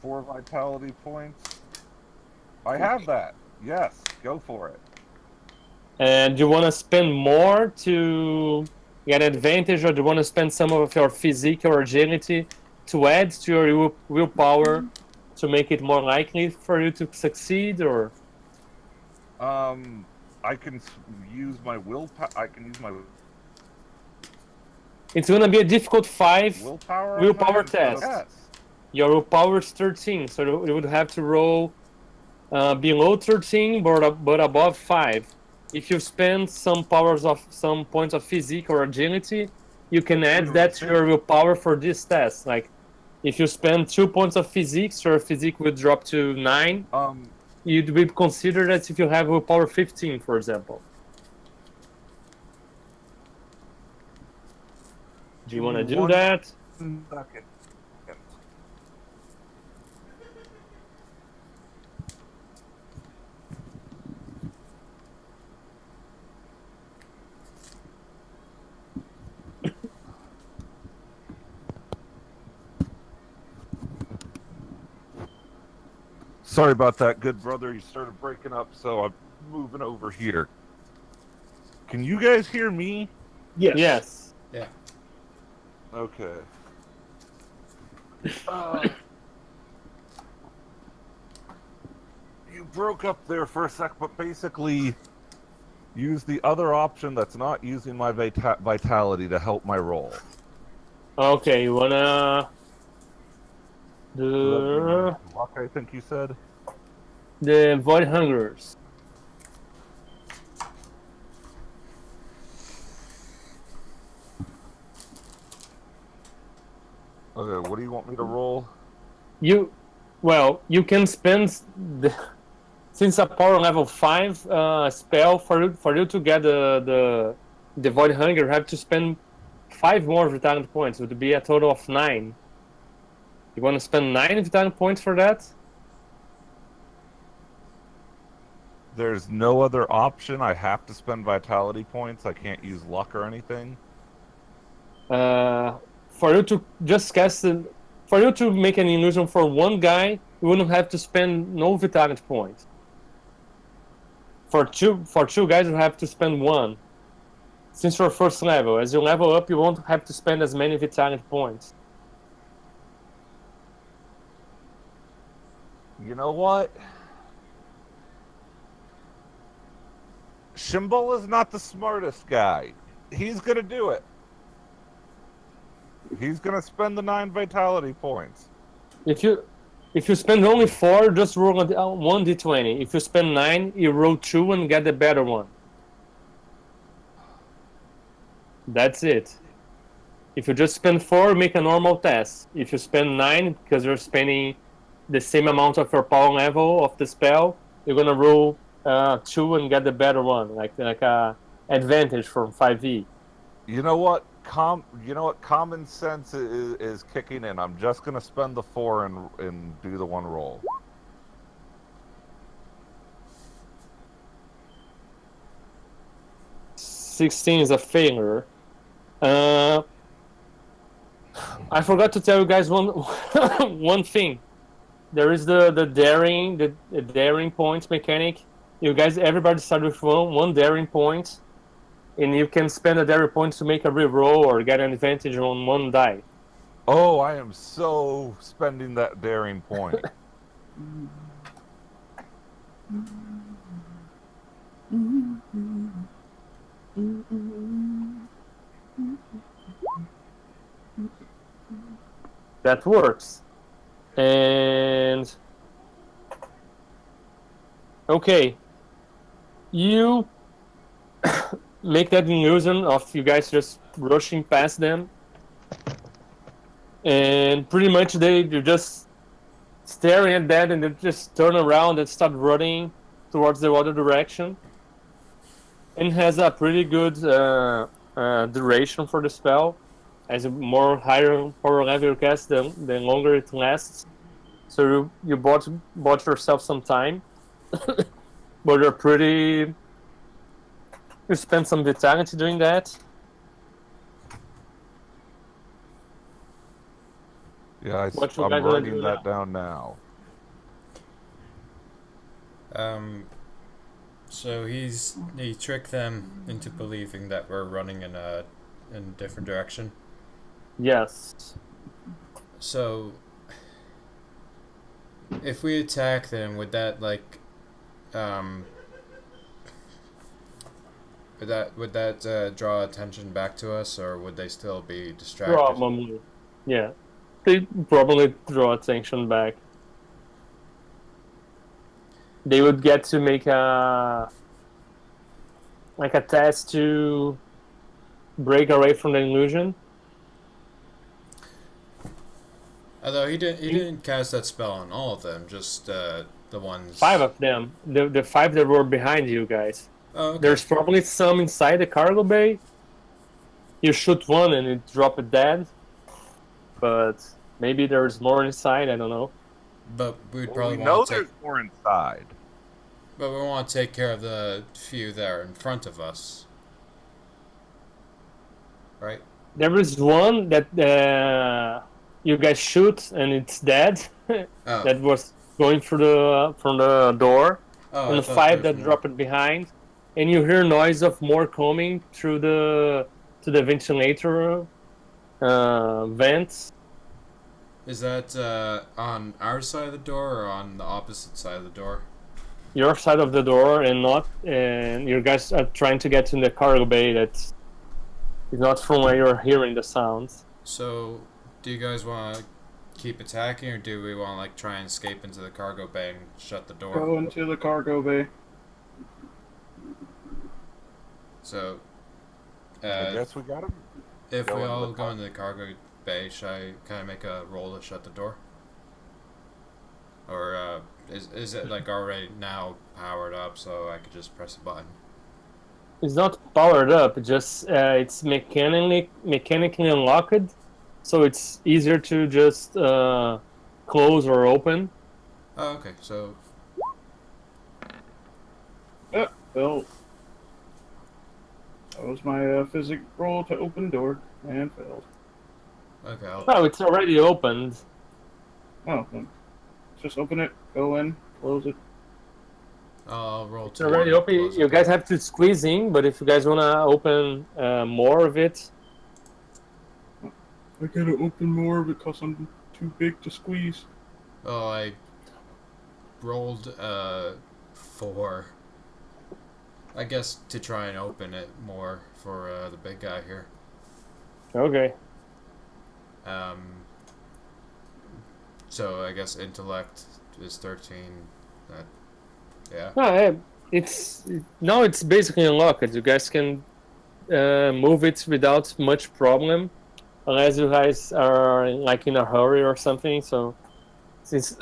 4 vitality points. I have that. Yes, go for it. And do you want to spend more to get advantage, or do you want to spend some of your physique or agility to add to your willpower to make it more likely for you to succeed, or? I can use my willpower. I can use my It's gonna be a difficult 5 willpower test. Yes. Your willpower is 13, so you would have to roll below 13 but above 5. If you spend some points of physique or agility, you can add that to your willpower for this test. Like, if you spend 2 points of physique, so your physique will drop to 9. You'd be considered as if you have willpower 15, for example. Do you want to do that? Second. Sorry about that, good brother. You started breaking up, so I'm moving over here. Can you guys hear me? Yes. Yes. Yeah. Okay. You broke up there for a sec, but basically use the other option that's not using my vitality to help my roll. Okay, you wanna do Luck, I think you said. the Void Hungers. Okay, what do you want me to roll? You can spend since a power level 5 spell for you to get the Void Hunger, you have to spend 5 more vitality points. It would be a total of 9. You want to spend 9 vitality points for that? There's no other option. I have to spend vitality points. I can't use luck or anything. For you to just cast for you to make an illusion for one guy, you wouldn't have to spend no vitality points. For two guys, you have to spend 1. Since you're first level, as you level up, you won't have to spend as many vitality points. You know what? Shimbola's not the smartest guy. He's gonna do it. He's gonna spend the 9 vitality points. If you spend only 4, just roll 1d20. If you spend 9, you roll 2 and get the better one. That's it. If you just spend 4, make a normal test. If you spend 9, because you're spending the same amount of your power level of the spell, you're gonna roll 2 and get the better one, like a advantage from 5e. You know what? Common sense is kicking in. I'm just gonna spend the 4 and do the 1 roll. $16 is a failure. I forgot to tell you guys one one thing. There is the daring points mechanic. You guys, everybody start with one daring point, and you can spend a daring point to make a reroll or get an advantage on one die. Oh, I am so spending that daring point. That works. And okay, you make that illusion of you guys just rushing past them, and pretty much you're just staring at that, and they just turn around and start running towards the other direction. And has a pretty good duration for the spell. As a more higher power level you cast, the longer it lasts. So you bought yourself some time, but you're pretty. You spend some vitality doing that. Yeah, What you I'm guys wanna writing do that down now. So he tricked them into believing that we're running in a different direction. Yes. So if we attack them, would that would that draw attention back to us, or would they still be distracted? Probably. Yeah. They probably draw attention back. They would get to make a test to break away from the illusion. Although he didn't cast that spell on all of them, just the ones. 5 of them. The 5 that were behind you guys. Oh, okay. There's probably some inside the cargo bay. You shoot one and it drop it dead. But maybe there's more inside, I don't know. But we'd Well, probably we know want to take. there's more inside. But we want to take care of the few that are in front of us. Right? There is one that you guys shoot and it's dead. Oh. That was going through from the door. Oh, And I the thought 5 there that was drop it behind. And you hear noise of more coming through to the ventilator vents. Is that on our side of the door or on the opposite side of the door? Your side of the door, and you guys are trying to get to the cargo bay that is not from where you're hearing the sounds. So, do you guys want to keep attacking, or do we want to try and escape into the cargo bay and shut the door? Go into the cargo bay. So, I guess we got him. if go we into all the go into the cargo bay, should I kind of make a roll to shut the door? Or is it already now powered up, so I could just press a button? It's not powered up. It's mechanically unlocked, so it's easier to just close or open. Oh, okay. So, Well, that was my physics roll to open door and failed. okay. Oh, it's already opened. Oh, then just open it, go in, close it. I'll roll It's to already open. close You it. guys have to squeeze in, but if you guys wanna open more of it, I gotta open more because I'm too big to squeeze. Oh, I rolled 4. I guess to try and open it more for the big guy here. okay. So I guess intellect is 13. Yeah. No, it's basically unlocked. You guys can move it without much problem, unless you guys are in a hurry or something. So since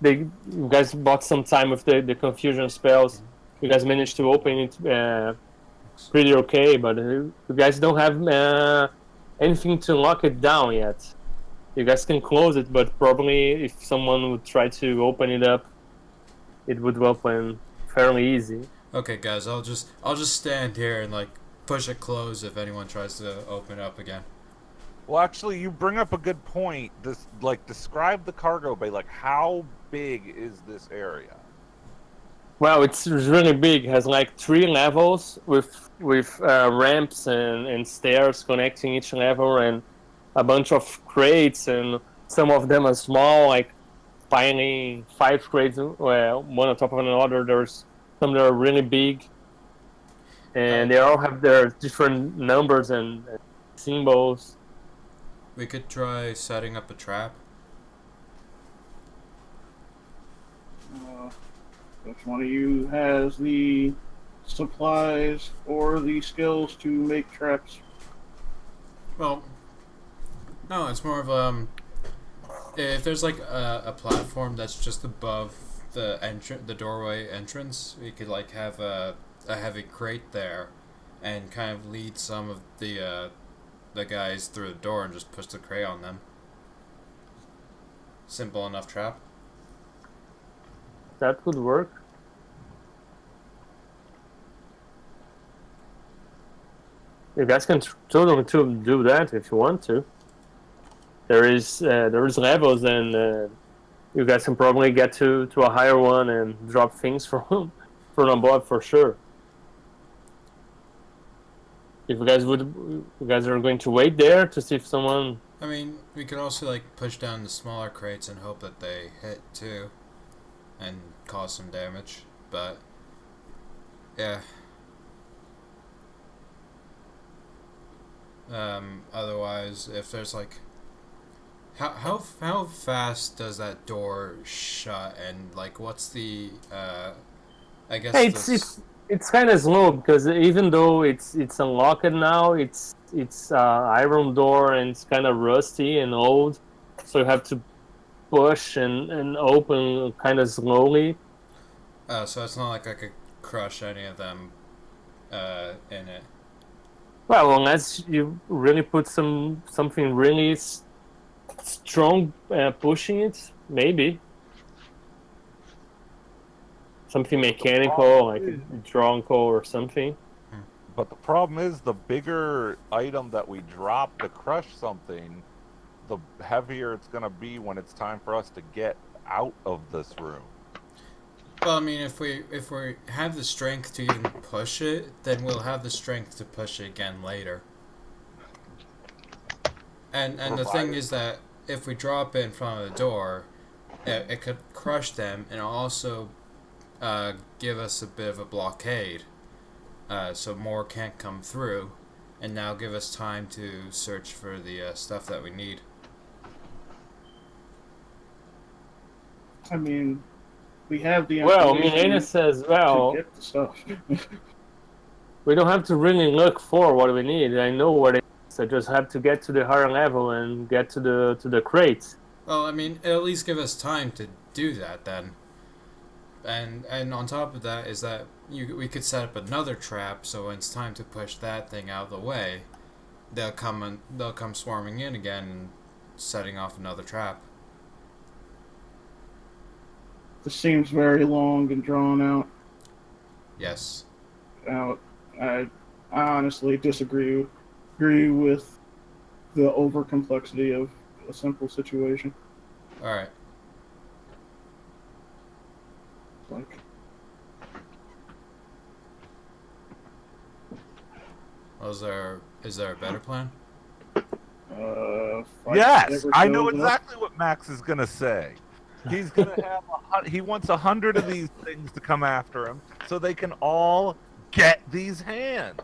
you guys bought some time with the confusion spells, you guys managed to open it pretty okay. But you guys don't have anything to lock it down yet. You guys can close it, but probably if someone would try to open it up, it would open fairly easy. Okay, guys, I'll just stand here and like push it closed if anyone tries to open it up again. Well, actually, you bring up a good point. Describe the cargo bay. Like, how big is this area? Well, it's really big. It has like 3 levels with ramps and stairs connecting each level, and a bunch of crates, and some of them are small, like finally 5 crates, well, one on top of another. There's some that are really big, and they all have their different numbers and symbols. We could try setting up a trap. Which one of you has the supplies or the skills to make traps? Well, no, it's more of if there's like a platform that's just above the doorway entrance, we could like have a heavy crate there, and kind of lead some of the guys through the door and just push the crate on them. Simple enough trap. That would work. You guys can totally do that if you want to. There is levels, and you guys can probably get to a higher one and drop things from above for sure. If you guys are going to wait there to see if someone. I mean, we could also like push down the smaller crates and hope that they hit too, and cause some damage. But yeah. Otherwise, if there's like, how fast does that door shut, and like what's the I guess it's kind of slow, because even though it's unlocked now, it's iron door, and it's kind of rusty and old, so you have to push and open kind of slowly. So it's not like I could crush any of them in it. Well, unless you really put something really strong pushing it, maybe. Something mechanical, like a Dronco or something. But the problem is, the bigger item that we drop to crush something, the heavier it's going to be when it's time for us to get out of this room. Well, I mean, if we have the strength to even push it, then we'll have the strength to push it again later. And the thing is that if we drop it in front of the door, it could crush them, and also give us a bit of a blockade, so more can't come through, and now give us time to search for the stuff that we need. I mean, we have the Well, information Milena says, well, to get the stuff. we don't have to really look for what we need. I know what it is. I just have to get to the higher level and get to the crates. Well, I mean, it'll at least give us time to do that then. And on top of that is that we could set up another trap, so when it's time to push that thing out of the way, they'll come swarming in again and setting off another trap. This seems very long and drawn out. Yes. I honestly disagree with the over complexity of a simple situation. All right. Like, Well, is there a better plan? Yes, I know exactly what Max is gonna say. He's gonna have he wants 100 of these things to come after him, so they can all get these hands.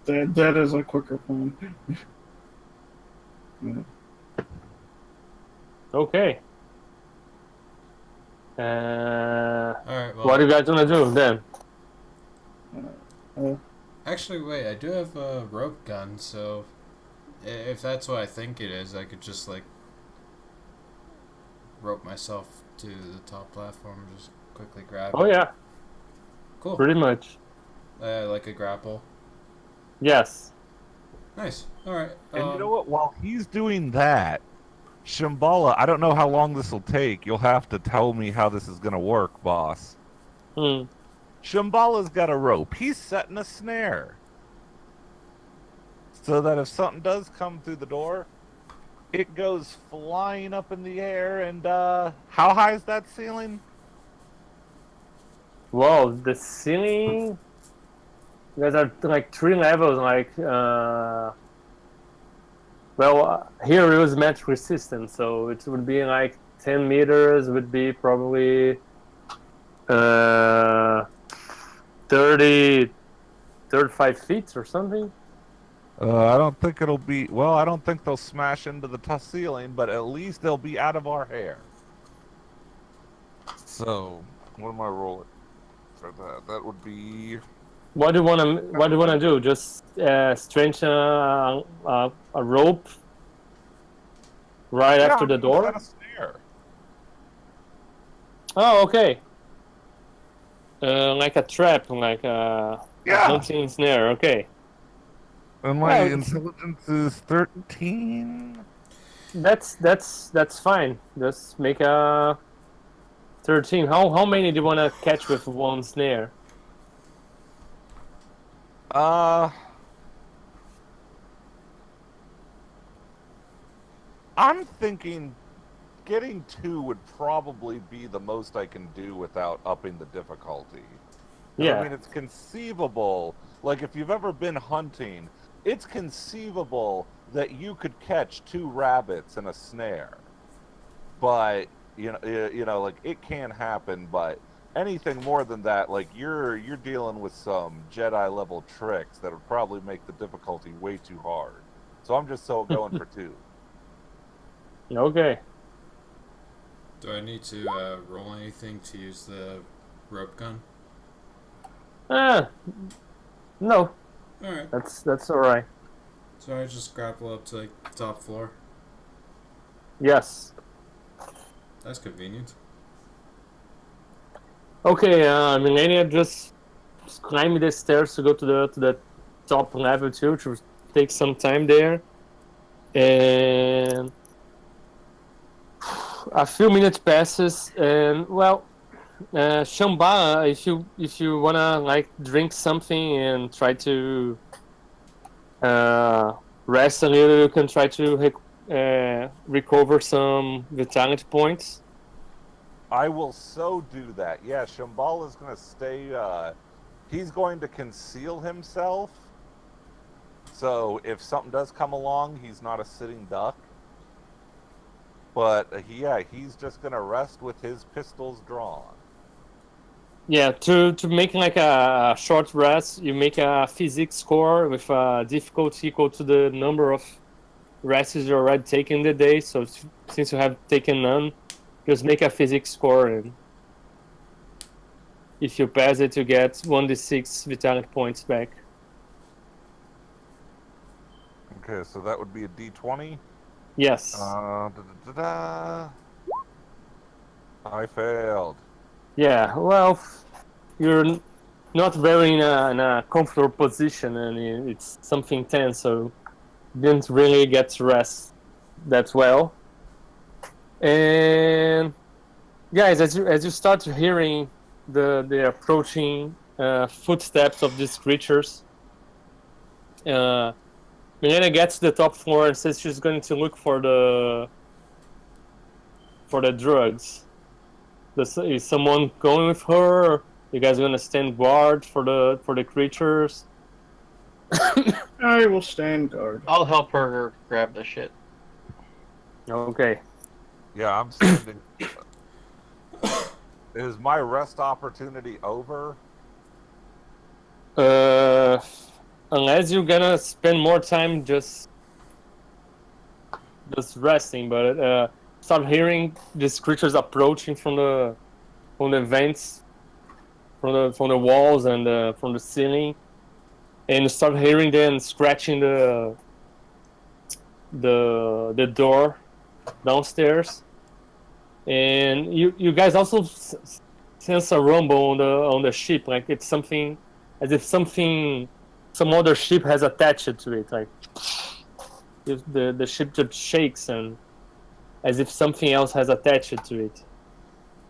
That is a quicker plan. Yeah. Okay. All right. Well, What are you guys gonna do then? actually, wait. I do have a rope gun, so If that's what I think it is, I could just like rope myself to the top platform and just quickly grab Oh it. yeah, Cool. pretty much. Like a grapple. Yes. Nice. All right. And you know what? While he's doing that, Shambhala, I don't know how long this will take. You'll have to tell me how this is going to work, boss. Hmm. Shambhala's got a rope. He's setting a snare. So that if something does come through the door, it goes flying up in the air. And how high is that ceiling? Wow, the ceiling. There's like 3 levels. Like, here it was match resistant, so it would be like 10 meters. Would be probably 30, 35 feet or something. I don't think it'll be. Well, I don't think they'll smash into the ceiling, but at least they'll be out of our hair. So, what am I rolling for that? That would be. What do you wanna do? Just strengthen a rope right after I'm the gonna door? set a snare. Oh, okay. Like a trap, like a hunting snare. Okay. And my intelligence is 13. That's fine. Just make a 13. How many do you wanna catch with one snare? I'm thinking getting 2 would probably be the most I can do without upping the difficulty. Yeah. I mean, it's conceivable. Like, if you've ever been hunting, it's conceivable that you could catch 2 rabbits in a snare. But you know, like it can happen. But anything more than that, like you're dealing with some Jedi level tricks that would probably make the difficulty way too hard. So I'm just going for 2. Okay. Do I need to roll anything to use the rope gun? No. All right. That's all right. So I just grapple up to like the top floor. Yes. That's convenient. Okay, Millennia just climbing the stairs to go to the top level too, which will take some time there. And a few minutes passes, and Shamba, if you wanna like drink something and try to rest a little, you can try to recover some vitality points. I will so do that. Yeah, Shambhala is going to stay. He's going to conceal himself. So if something does come along, he's not a sitting duck. But he's just going to rest with his pistols drawn. Yeah, to make like a short rest, you make a physics score with a difficulty equal to the number of rests you already taken the day. So since you have taken none, just make a physics score, and if you pass it, you get 1d6 vitality points back. Okay, so that would be a d20. Yes. I failed. Yeah, well, you're not very in a comfortable position, and it's something tense, so you didn't really get to rest that well. And guys, as you start hearing the approaching footsteps of these creatures, Milena gets to the top floor and says she's going to look for the drugs. Is someone going with her? Or you guys gonna stand guard for the creatures? I will stand guard. I'll help her grab the shit. Okay. Yeah, I'm standing. Is my rest opportunity over? Unless you're gonna spend more time just resting, but start hearing these creatures approaching from the vents, from the walls and from the ceiling, and you start hearing them scratching the door downstairs, and you guys also sense a rumble on the ship, like it's something, as if some other ship has attached to it, like if the ship just shakes, and as if something else has attached to it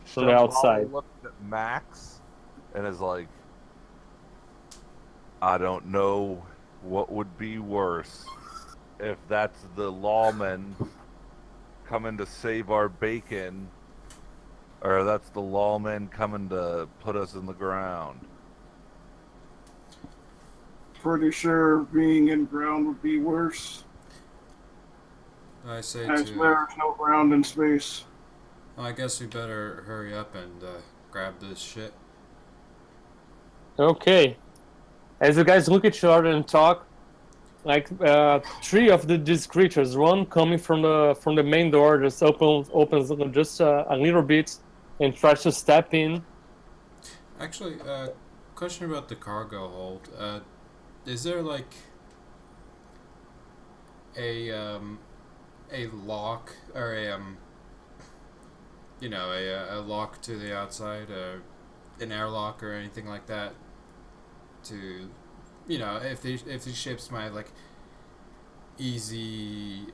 from the outside. Looked at Max and is like, I don't know what would be worse. If that's the lawmen coming to save our bacon, or that's the lawmen coming to put us in the ground. Pretty sure being in ground would be worse. I say As to. there's no ground in space. I guess we better hurry up and grab this shit. Okay. As you guys look at each other and talk, like three of these creatures, one coming from the main door, just opens just a little bit and tries to step in. Actually, question about the cargo hold. Is there like a lock or a lock to the outside, an airlock or anything like that? To, if these ships might like easy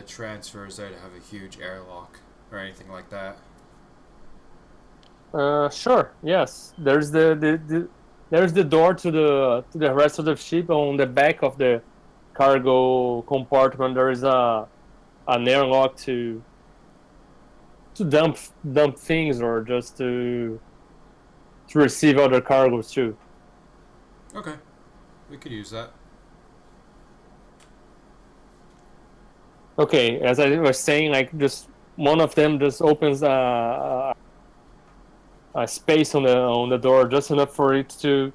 transfers there to have a huge airlock or anything like that. Sure. Yes. There's the door to the rest of the ship on the back of the cargo compartment. There is an airlock to dump things, or just to receive other cargoes too. Okay, we could use that. Okay, as I was saying, like just one of them just opens a space on the door, just enough for it to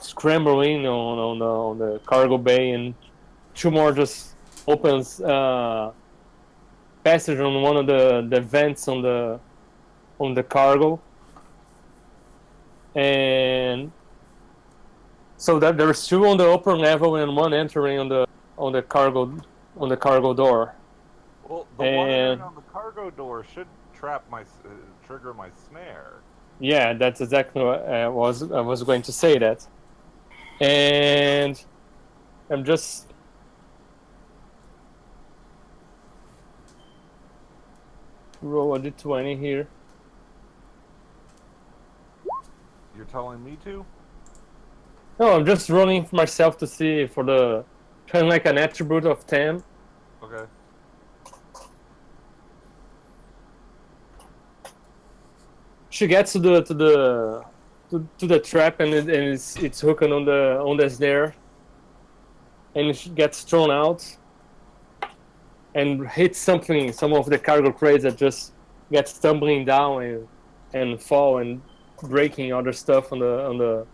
scramble in on the cargo bay, and two more just opens passage on one of the vents on the cargo, and so that there's two on the upper level and one entering on the cargo door. Well, the one entering on the cargo door should trigger my snare. Yeah, that's exactly what I was going to say that. And I'm just roll a d20 here. You're telling me to? No, I'm just rolling for myself to see for the kind of like an attribute of 10. Okay. She gets to the trap, and it's hooking on the snare, and she gets thrown out and hits some of the cargo crates that just get stumbling down and fall and breaking other stuff on the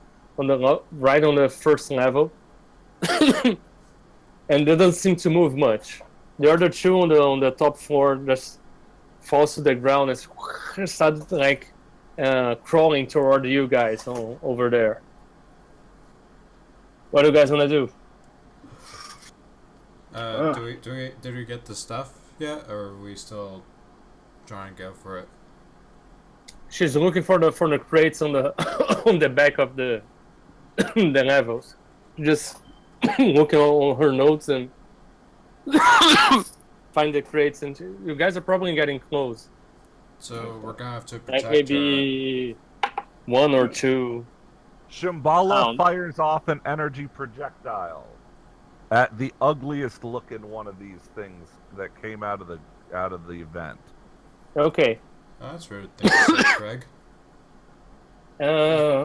right on the first level. And they don't seem to move much. The other two on the top floor just falls to the ground and start like crawling toward you guys over there. What do you guys want to do? Did we get the stuff yet, or are we still trying to go for it? She's looking for the crates on the on the back of the the levels. Just looking on her notes and find the crates, and you guys are probably getting close. So we're gonna have to protect Like maybe one or two. Shambhala fires off an energy projectile at the ugliest looking one of these things that came out of the event. Okay. Oh, that's rude. Thank you, Craig.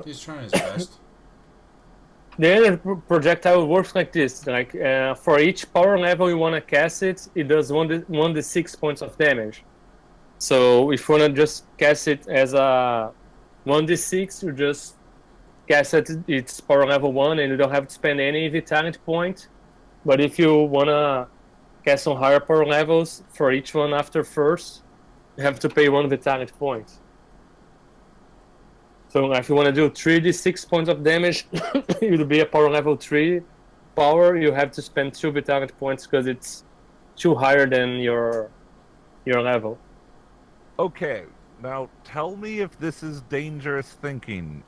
He's trying his best. The other projectile works like this: like for each power level you want to cast it, it does 1d6 points of damage. So if you want to just cast it as a 1d6, you just cast it its power level 1, and you don't have to spend any vitality point. But if you want to cast on higher power levels, for each one after first, you have to pay 1 vitality point. So if you want to do 3d6 points of damage, it will be a power level 3. power, you have to spend 2 vitality points because it's 2 higher than your level. Okay, now tell me if this is dangerous thinking.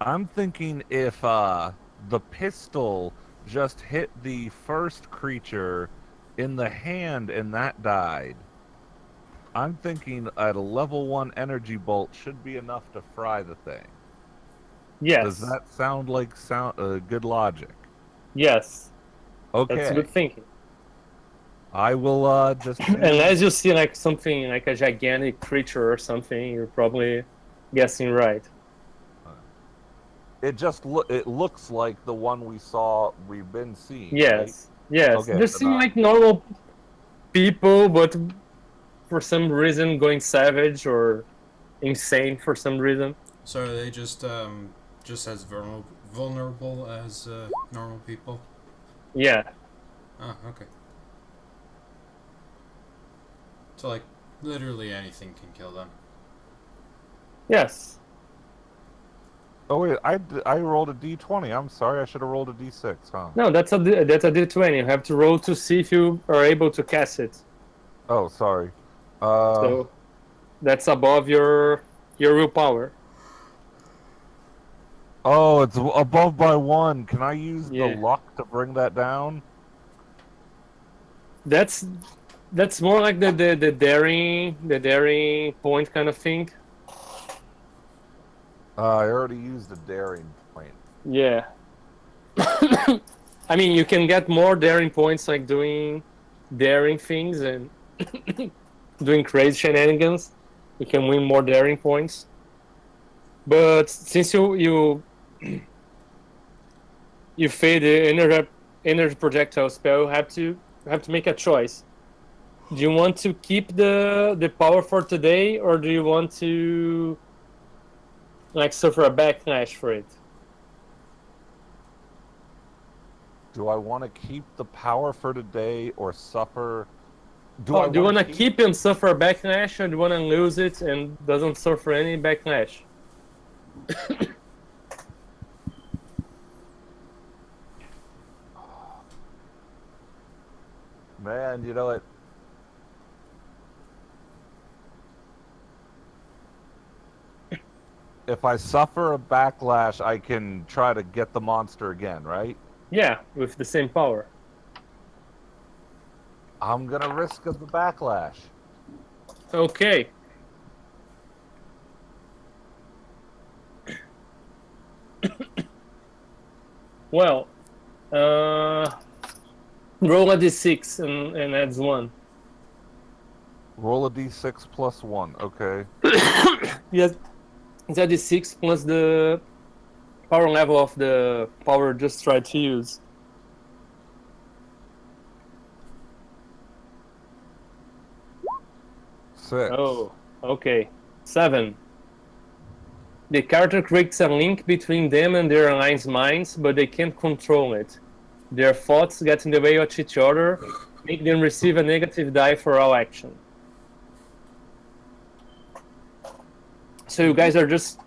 I'm thinking if the pistol just hit the first creature in the hand and that died, I'm thinking at a level 1 energy bolt should be enough to fry the thing. Yes. Does that sound like good logic? Yes. Okay. That's good thinking. I will just use... Unless you see like something like a gigantic creature or something, you're probably guessing right. It just it looks like the one we've been seeing. Yes. Right? Yes. Okay, They seem like normal people, but for some reason going savage or insane for some reason. So are they just as vulnerable as normal people? Yeah. Oh, okay. So like literally anything can kill them. Yes. Oh wait, I rolled a d20. I'm sorry, I should have rolled a d6, huh? No, that's a d20. You have to roll to see if you are able to cast it. Oh, sorry. So that's above your willpower. Oh, it's above by 1. Can I use the Yeah. luck to bring that down? That's more like the daring point kind of thing. I already used a daring point. Yeah. I mean, you can get more daring points like doing daring things and doing crazy shenanigans. You can win more daring points. But since you fail the energy projectile spell, you have to make a choice. Do you want to keep the power for today, or do you want to like suffer a backlash for it? Do I want to keep the power for today or suffer? Do you want to keep and suffer a backlash, or do you want to lose it and doesn't suffer any backlash? Man, you know what? If I suffer a backlash, I can try to get the monster again, right? Yeah, with the same power. I'm gonna risk the backlash. Okay. Well, roll a d6 and adds 1. Roll a d6 plus 1, okay. Yes, it's a d6 plus the power level of the power just tried to use. Six. Oh, okay. 7. The character creates a link between them and their alliance minds, but they can't control it. Their thoughts get in the way of each other, make them receive a negative die for all action. So you guys are just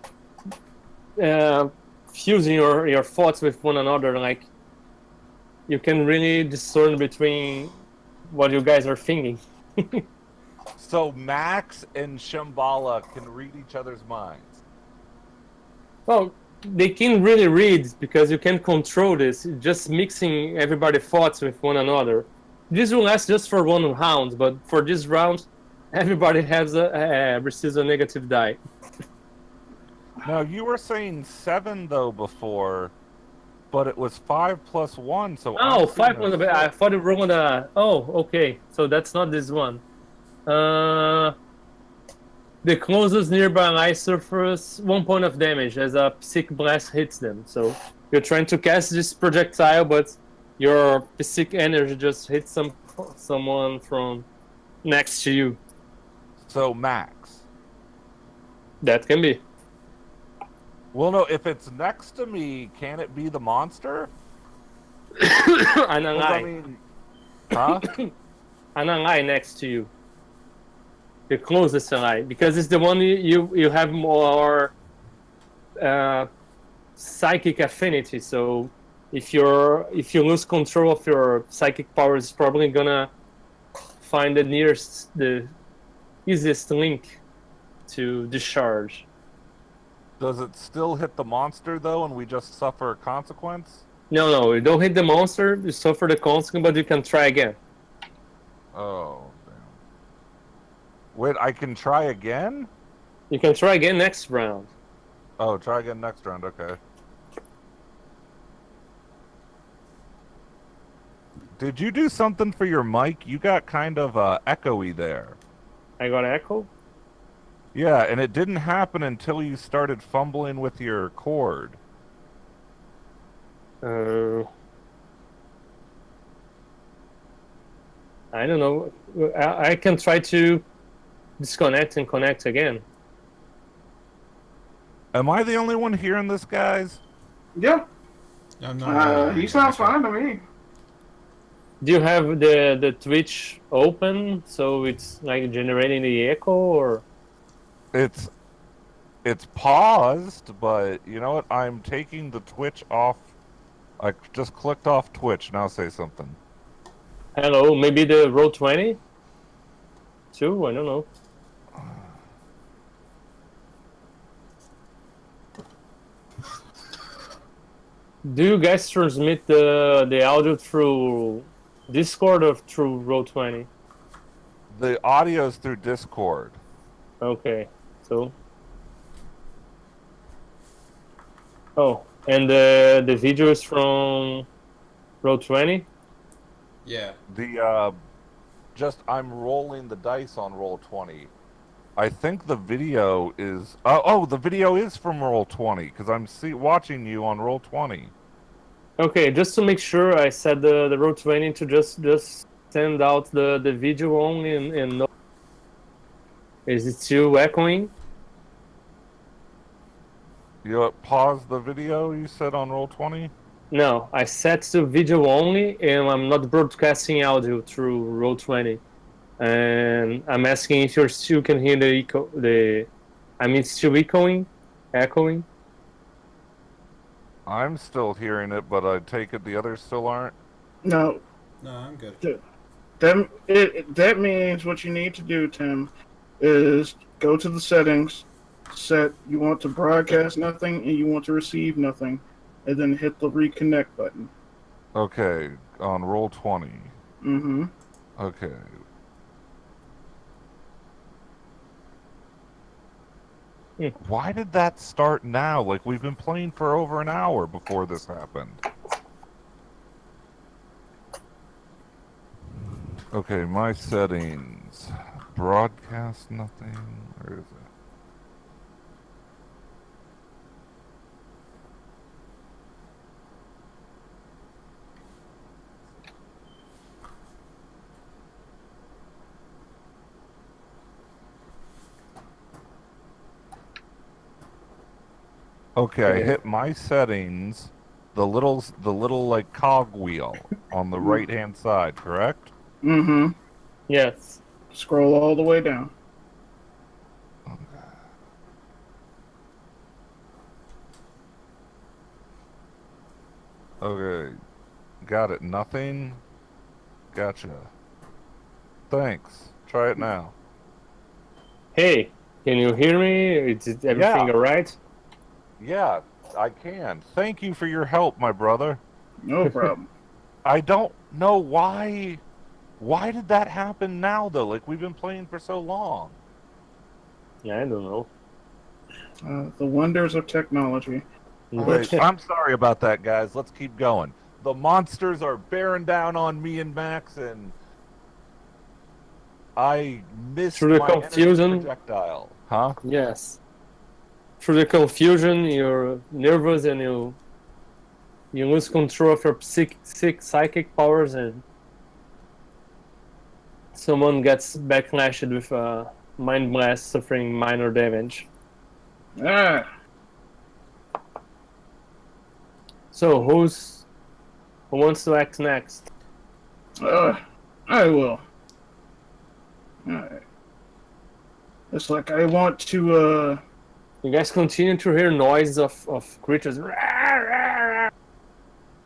fusing your thoughts with one another, like you can really discern between what you guys are thinking. So Max and Shambhala can read each other's minds. Well, they can really read because you can control this, just mixing everybody's thoughts with one another. This will last just for 1 round, but for this round, everybody has receives a negative die. Now, you were saying 7, though, before, but it was 5 plus 1, so... Oh, 5 plus... I thought you rolled a... Oh, okay. So that's not this one. The closest nearby ally suffers 1 point of damage as a Psychic Blast hits them. So you're trying to cast this projectile, but your Psychic energy just hits someone from next to you. So Max. That can be. Well, no, if it's next to me, can it be the monster? An ally. I mean, huh? An ally next to you. The closest ally, because it's the one you have more psychic affinity. So if you lose control of your psychic powers, it's probably gonna find the easiest link to discharge. Does it still hit the monster though, and we just suffer a consequence? No, you don't hit the monster. You suffer the consequence, but you can try again. Oh, damn. Wait, I can try again? You can try again next round. Oh, try again next round. Okay. Did you do something for your mic? You got kind of echoey there. I got echo. Yeah, and it didn't happen until you started fumbling with your cord. I don't know. I can try to disconnect and connect again. Am I the only one hearing this, guys? Yeah. I'm not He sounds fine to me. Do you have the Twitch open so it's like generating the echo, or? It's paused, but you know what? I'm taking the Twitch off. I just clicked off Twitch. Now say something. Hello, maybe the Roll20 too. I don't know. Do you guys transmit the audio through Discord or through Roll20? The audio's through Discord. Okay, so. Oh, and the video is from Roll20? Yeah. The just I'm rolling the dice on Roll20. I think the video is the video is from Roll20 because I'm watching you on Roll20. Okay, just to make sure, I set the Roll20 to just send out the video only and no. Is it still echoing? You pause the video you said on Roll20? No, I set to video only, and I'm not broadcasting audio through Roll20. And I'm asking if you still can hear the echo. It's still echoing. I'm still hearing it, but I take it the others still aren't. No, No, I'm good. that means what you need to do, Tim, is go to the settings, set you want to broadcast nothing and you want to receive nothing, and then hit the reconnect button. Okay, on Roll20. Mm-hmm. Okay. Why did that start now? Like, we've been playing for over an hour before this happened. Okay, my settings. Broadcast nothing. Where is it? Okay, I hit my settings, the little like cog wheel on the right hand side, correct? Mm-hmm. Yes. Scroll all the way down. Okay, got it. Nothing. Gotcha. Thanks. Try it now. Hey, can you hear me? Is everything alright? Yeah, I can. Thank you for your help, my brother. No problem. I don't know why. Why did that happen now, though? Like, we've been playing for so long. Yeah, I don't know. The wonders of technology. Wait, I'm sorry about that, guys. Let's keep going. The monsters are bearing down on me and Max, and I missed Through the my energy confusion. projectile. Huh? Yes. Through the confusion, you're nervous and you lose control of your psychic powers, and someone gets backlashed with a mind blast, suffering minor damage. Ah, So who wants to act next? I will. Alright. It's like I want to, You guys continue to hear noises of creatures.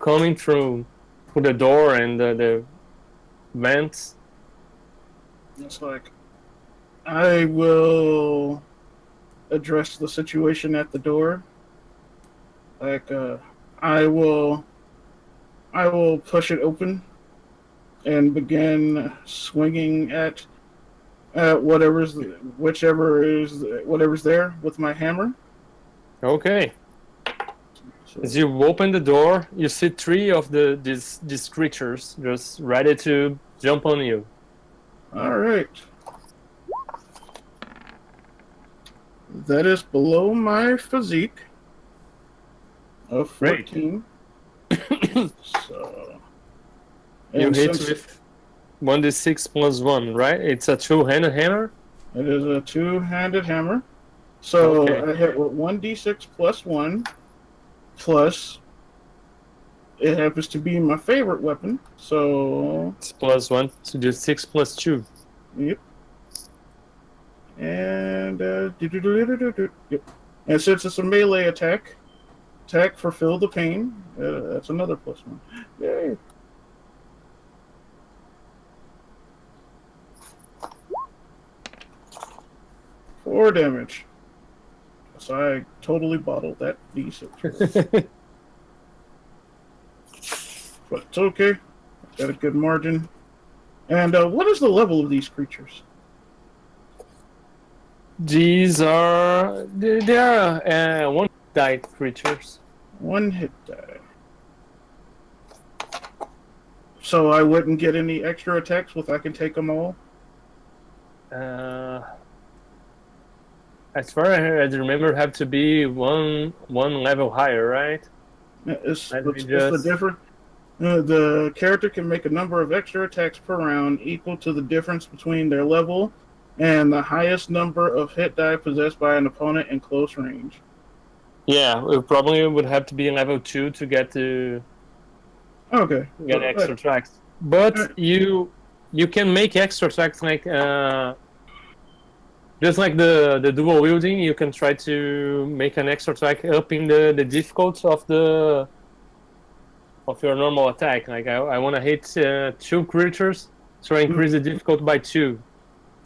coming through the door and the vents. It's like I will address the situation at the door. Like I will push it open and begin swinging at whatever's there with my hammer. Okay. So, As you open the door, you see three of these creatures just ready to jump on you. all right. That is below my physique of Great. 14. So, You and hit since with 1d6 plus 1, right? It's a two-handed hammer? it is a two-handed hammer, so Okay. I hit with 1d6 plus 1, plus it happens to be my favorite weapon, so It's plus 1, so do 6 plus 2. yep. And yep. And since it's a melee attack for feel the pain, that's another plus 1. Yay! Four damage. So I totally bottled that d6. But it's okay. Got a good margin. And what is the level of these creatures? These are... They are one-die creatures. One hit die. So I wouldn't get any extra attacks if I can take them all? As far as I remember, have to be one level higher, right? It's Let me the just- difference. The character can make a number of extra attacks per round equal to the difference between their level and the highest number of hit die possessed by an opponent in close range. Yeah, it probably would have to be level 2 to get Okay. extra tracks. But Alright. you can make extra tracks like just like the dual wielding. You can try to make an extra track up in the difficulty of your normal attack. Like I want to hit 2 creatures, so I increase the difficulty by 2.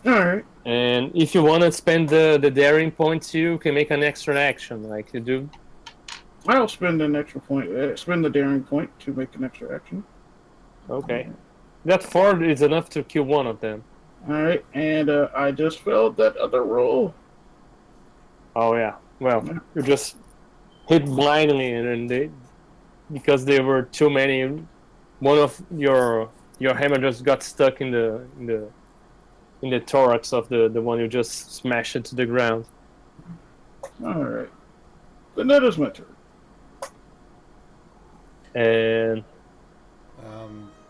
Alright. And if you want to spend the daring points, you can make an extra action, like you do. I'll spend an extra point. Spend the daring point to make an extra action. Okay, that 4 is enough to kill one of them. Alright, and I just failed that other roll. Oh yeah. Well, you just hit blindly, and because there were too many, one of your hammer just got stuck in the thorax of the one you just smashed it to the ground. Alright. Then that is my turn. And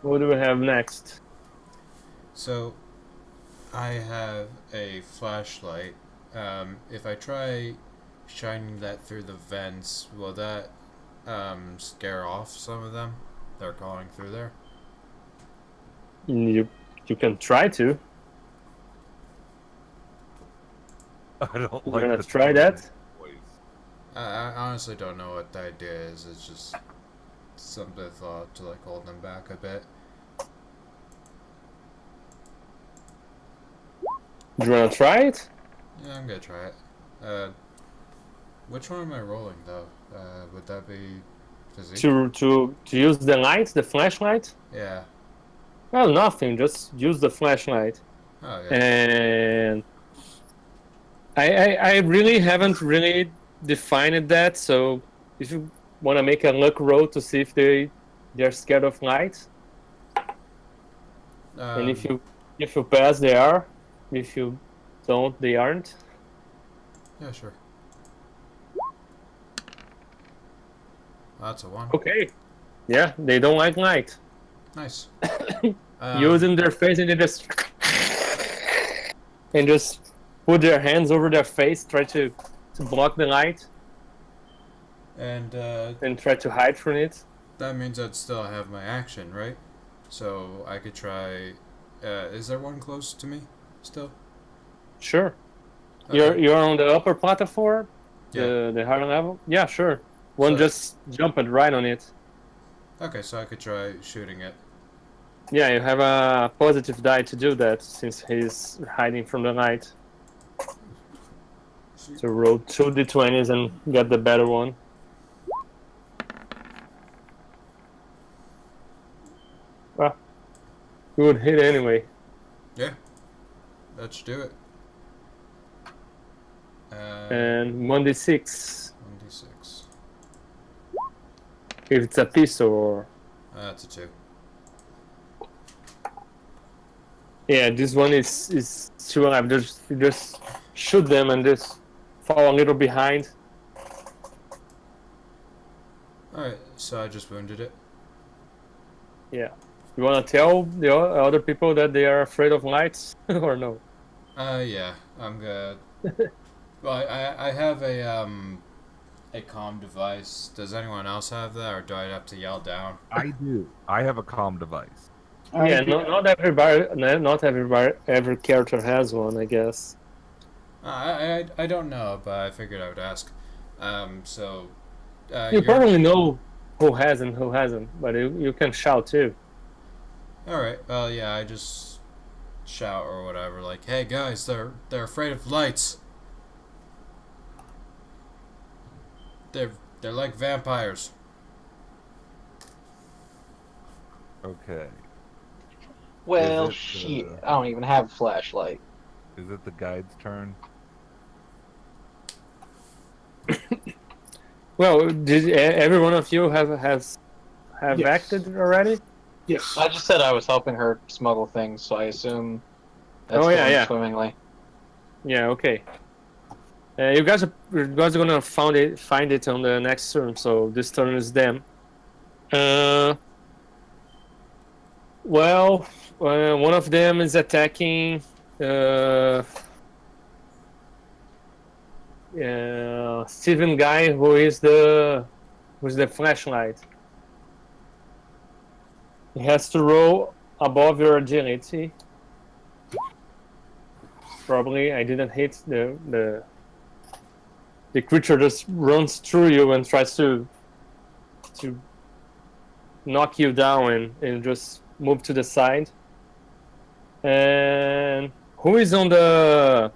what do we have next? So, I have a flashlight. If I try shining that through the vents, will that scare off some of them? They're calling through there. You can try to. I don't You like wanna the try tone that? of his voice. I honestly don't know what the idea is. It's just something I thought to like hold them back a bit. Do you wanna try it? Yeah, I'm gonna try it. Which one am I rolling though? Would that be physique? To use the light, the flashlight? Yeah. Well, nothing. Just use the flashlight. Oh yeah. And I really haven't really defined that. So if you want to make a luck roll to see if they're scared of light, and if you pass, they are. If you don't, they aren't. Yeah, sure. That's a 1. Okay. Yeah, they don't like light. Nice. Using their face and they just put their hands over their face, try to block the light, And try to hide from it. that means I'd still have my action, right? So I could try. Is there one close to me still? Sure. Okay. You're on the upper platform, Yeah. the higher level. Yeah, sure. One So- just jumped right on it. Okay, so I could try shooting it. Yeah, you have a positive die to do that since he's hiding from the light. So roll 2d20s and get the better one. Well, you would hit anyway. Yeah. Let's do it. And 1d6 1d6. if it's a pistol or... That's a 2. Yeah, this one is still alive. You just shoot them and just fall a little behind. Alright, so I just wounded it. Yeah. You want to tell the other people that they are afraid of lights or no? Yeah, I'm good. Well, I have a comm device. Does anyone else have that, or do I have to yell down? I do. I have a comm device. Yeah, not every character has one, I guess. I don't know, but I figured I would ask. So You probably know who has and who hasn't, but you can shout too. All right. Well, yeah, I just shout or whatever, like, "Hey guys, they're afraid of lights. They're like vampires." Okay. Well, Is it, shit. I don't even have a flashlight. Is it the guide's turn? Well, did every one of you have Yes. acted already? Yes. I just said I was helping her smuggle things, so I assume that's Oh, yeah, going yeah. swimmingly. Yeah, okay. You guys are gonna find it on the next turn. So this turn is them. Well, one of them is attacking. Steven guy who's the flashlight. He has to roll above your agility. Probably I didn't hit the creature just runs through you and tries to knock you down and just move to the side. And who is on the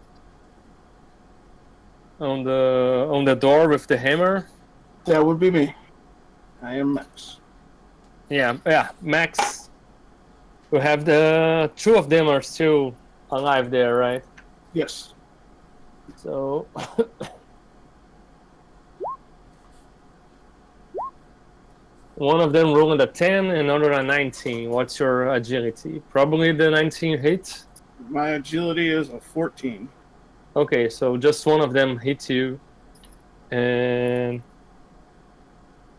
door with the hammer? That would be me. I am Max. Yeah, Max. We have the two of them are still alive there, right? Yes. So one of them rolled a 10, another a 19. What's your agility? Probably the 19 hit. My agility is a 14. Okay, so just one of them hits you, and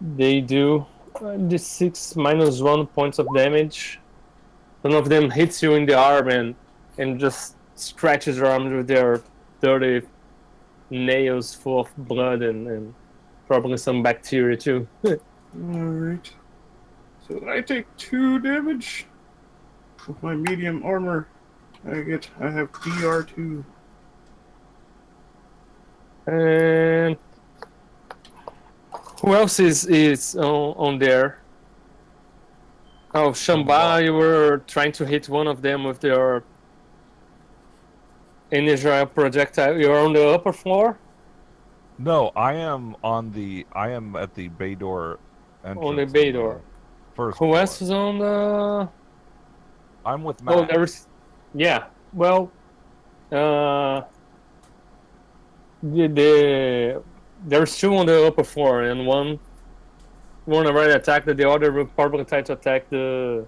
they do d6 minus 1 points of damage. One of them hits you in the arm and just scratches your arm with their dirty nails full of blood and probably some bacteria too. Alright. So I take 2 damage. With my medium armor, I have DR2. And who else is on there? Oh, Shamba, you were trying to hit one of them with your energy projectile. You're on the upper floor? No, I am at the bay door entrance. On the bay door. First Who floor. else is on the... I'm with Matt. Oh, yeah. Well, there's two on the upper floor, and one already attacked. The other will probably try to attack the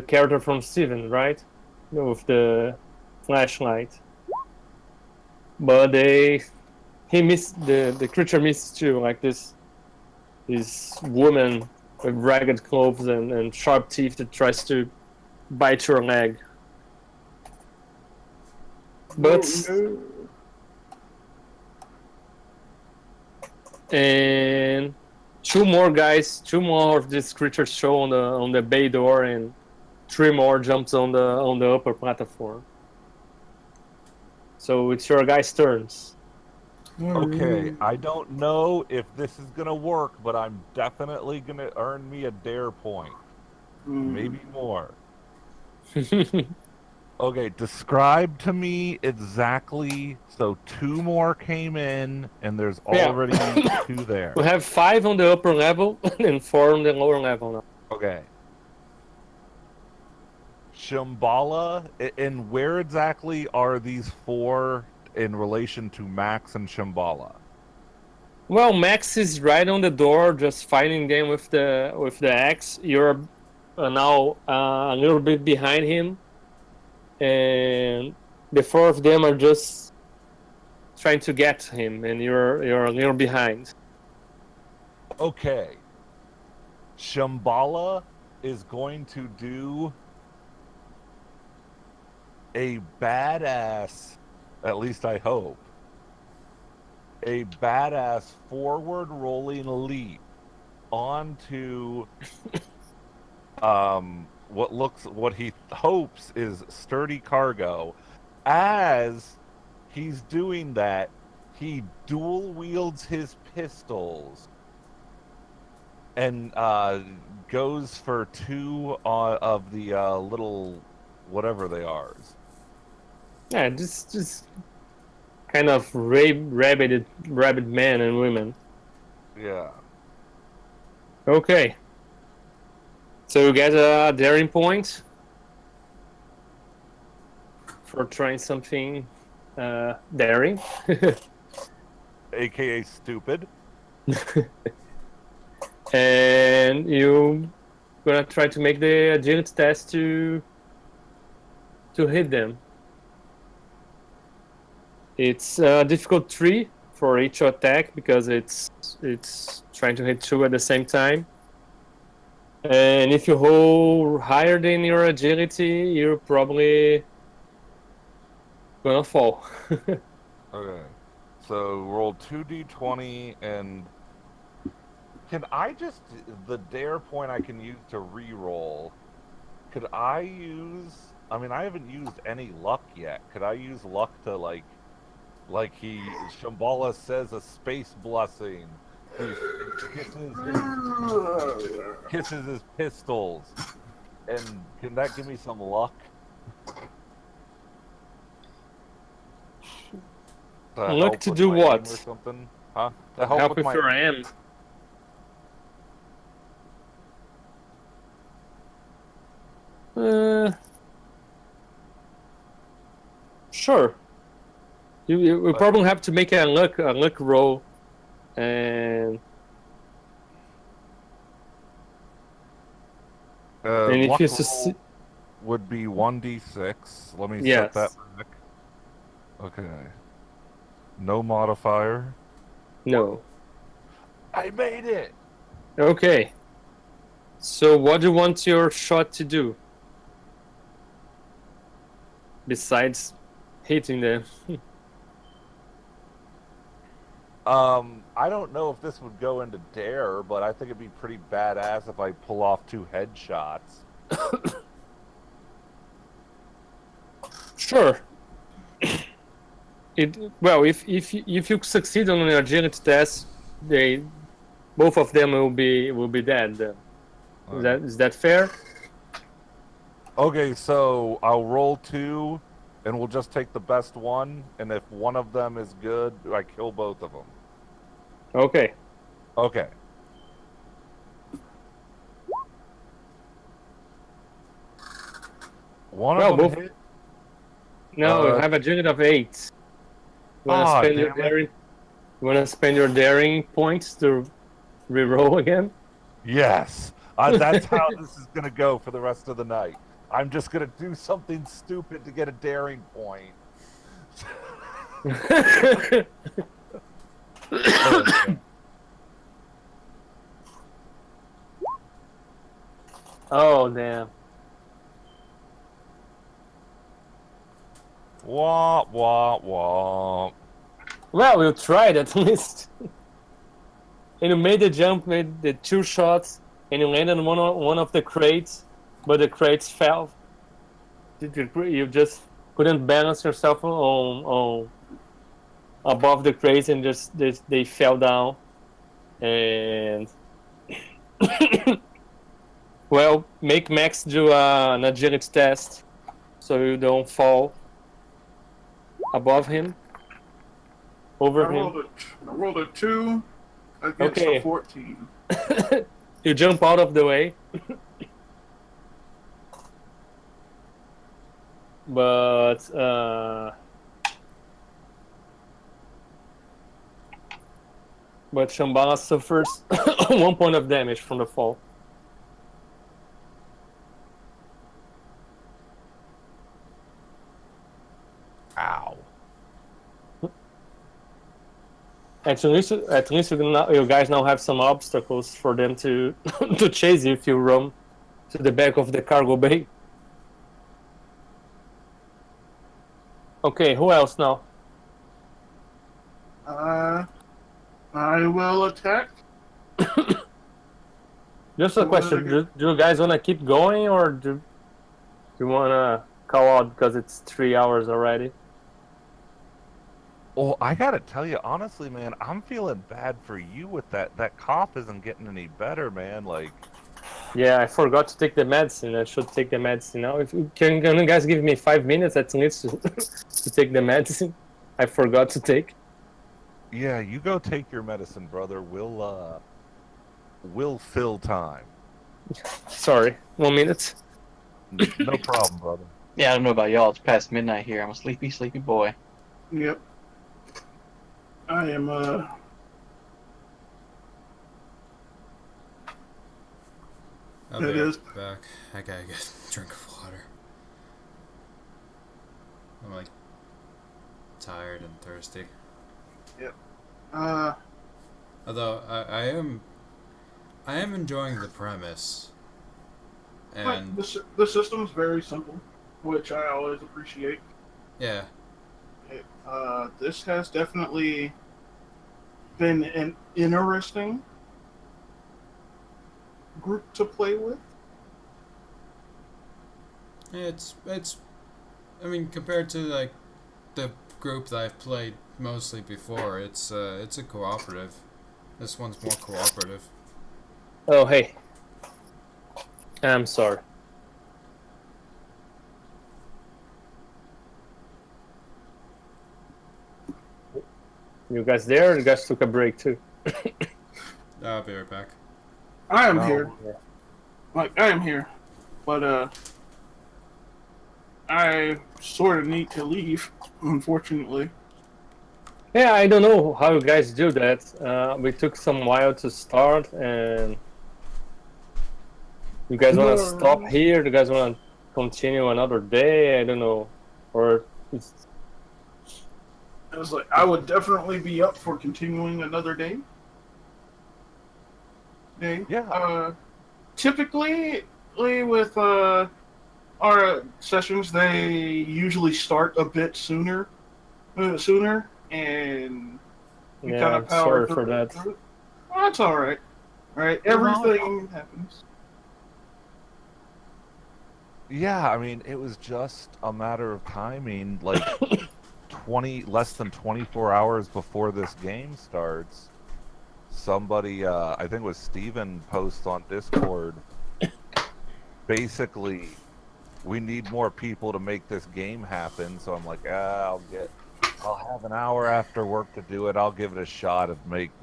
character from Steven, right? With the flashlight. But he missed, the creature missed too, like this woman with ragged clothes and sharp teeth that tries to bite your leg. But Oh, no. and two more of these creatures show on the bay door, and 3 more jumps on the upper platform. So it's your guys' turns. Okay, I don't know if this is gonna work, but I'm definitely gonna earn me a dare point. Maybe more. Okay, describe to me exactly. So 2 more came in, and there's Yeah. already 2 there. We have 5 on the upper level and 4 on the lower level now. Okay. Shambhala, and where exactly are these 4 in relation to Max and Shambhala? Well, Max is right on the door, just fighting them with the axe. You're now a little bit behind him, and the 4 of them are just trying to get him, and you're a little behind. Okay. Shambhala is going to do a badass, at least I hope, a badass forward rolling leap onto what he hopes is sturdy cargo. As he's doing that, he dual wields his pistols and goes for 2 of the little whatever they are. Yeah, just kind of rabid men and women. Yeah. Okay. So you get a daring point for trying something daring. AKA stupid. And you gonna try to make the agility test to hit them. It's difficult 3 for each attack because it's trying to hit 2 at the same time. And if you roll higher than your agility, you're probably gonna fall. Okay. So roll 2d20 and can I just the dare point I can use to re-roll? Could I use I mean I haven't used any luck yet. Could I use luck to like Shambhala says a space blessing. He kisses his pistols. And can that give me some luck? Luck to do what? Or something? Huh? To help with with your aim. Sure. You probably have to make a luck roll, and if luck you roll would be 1d6. Let me yes. set that back. Okay. No modifier. No. I made it. Okay. So what do you want your shot to do? Besides hitting them. I don't know if this would go into dare, but I think it'd be pretty badass if I pull off 2 headshots. Sure. Well, if you succeed on an agility test, both of them will be dead. Then. Is that fair? Okay, so I'll roll 2, and we'll just take the best one. And if one of them is good, I kill both of them. Okay. Okay. One of them hit. No, you have a agility of 8. You wanna spend your daring points to re-roll again? Yes. That's how this is gonna go for the rest of the night. I'm just gonna do something stupid to get a daring point. Oh damn. Wah wah wah. Well, you tried at least. And you made the jump, made the 2 shots, and you landed on one of the crates, but the crates fell. You just couldn't balance yourself on above the crates and just they fell down. And well, make Max do an agility test so you don't fall above him, over him. I rolled a 2 against Okay. a 14. You jump out of the way. But Shambhala suffers 1 point of damage from the fall. Ow. At least you guys now have some obstacles for them to to chase you if you run to the back of the cargo bay. Okay, who else now? I will attack. Just a question: do you guys want to keep going, or do you want to call out because it's 3 hours already? Well, I gotta tell you, honestly, man, I'm feeling bad for you with that. That cough isn't getting any better, man. Like, Yeah, I forgot to take the medicine. I should take the medicine now. If you can you guys give me 5 minutes at least to take the medicine? I forgot to take. yeah, you go take your medicine, brother. We'll fill time. Sorry, 1 minute. No problem, brother. Yeah, I don't know about y'all. It's past midnight here. I'm a sleepy, sleepy boy. Yep. I am I'll be It is. back. I gotta get a drink of water. I'm like tired and thirsty. Although I am enjoying the premise. And the system's very simple, which I always appreciate. yeah, This has definitely been an interesting group to play with. it's I mean, compared to like the group that I've played mostly before, it's a cooperative. This one's more cooperative. Oh, hey. I'm sorry. You guys there? You guys took a break too. I'll be right back. I am Oh, here. yeah. I am here. But I sort of need to leave, unfortunately. Yeah, I don't know how you guys do that. We took some while to start, and you guys want to stop here? You guys want to continue another day? I don't know, or it's... I was like, I would definitely be up for continuing another day. Yeah. Typically, with our sessions, they usually start a bit sooner, and we Yeah, kind I'm of power sorry for that. through it. Oh, that's all right. Right, everything happens. Yeah, I mean, it was just a matter of timing. Like, less than 24 hours before this game starts, somebody, I think it was Steven, posts on Discord, basically, we need more people to make this game happen. So I'm like, I'll have an hour after work to do it. I'll give it a shot and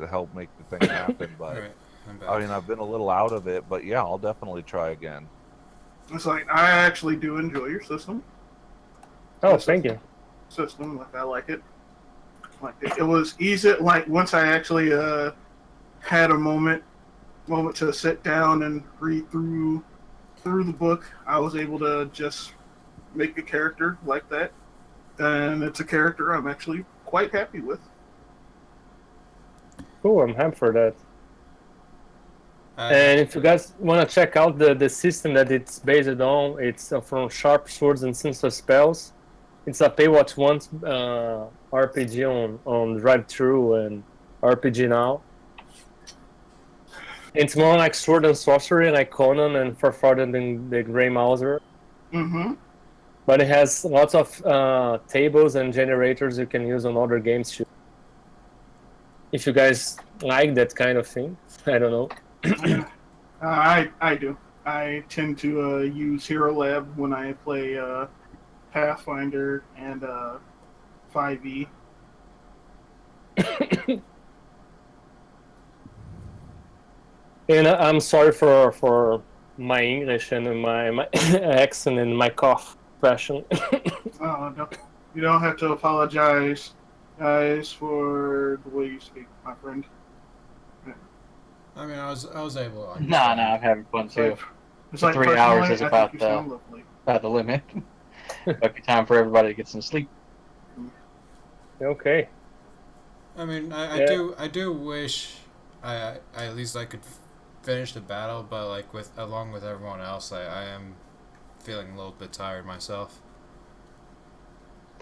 help make the thing happen. But Alright, I'm back. I mean, I've been a little out of it, but yeah, I'll definitely try again. It's like, I actually do enjoy your system. Oh, thank you. System, like, I like it. Like, it was easy. Like, once I actually had a moment to sit down and read through the book, I was able to just make a character like that, and it's a character I'm actually quite happy with. Cool, I'm happy for that. And if you guys want to check out the system that it's based on, it's from Sharp Swords and Sinister Spells. It's a pay what you want RPG on Drive-Thru and RPG Now. It's more like Sword and Sorcery, like Conan and Farther than the Grey Mouser. Mm-hmm. But it has lots of tables and generators you can use on other games too. if you guys like that kind of thing. I don't know. I do. I tend to use Hero Lab when I play Pathfinder and 5e. And I'm sorry for my English and my accent and my cough fashion. No, you don't have to apologize, guys, for the way you speak, my friend. I mean, I was able to understand. Nah, I'm having fun It's too. like, it's like 3 hours personally, is I about think you sound lovely. the limit. Might be time for everybody to get some sleep. Okay. I mean, Yeah. I do wish I at least I could finish the battle, but like along with everyone else, I am feeling a little bit tired myself.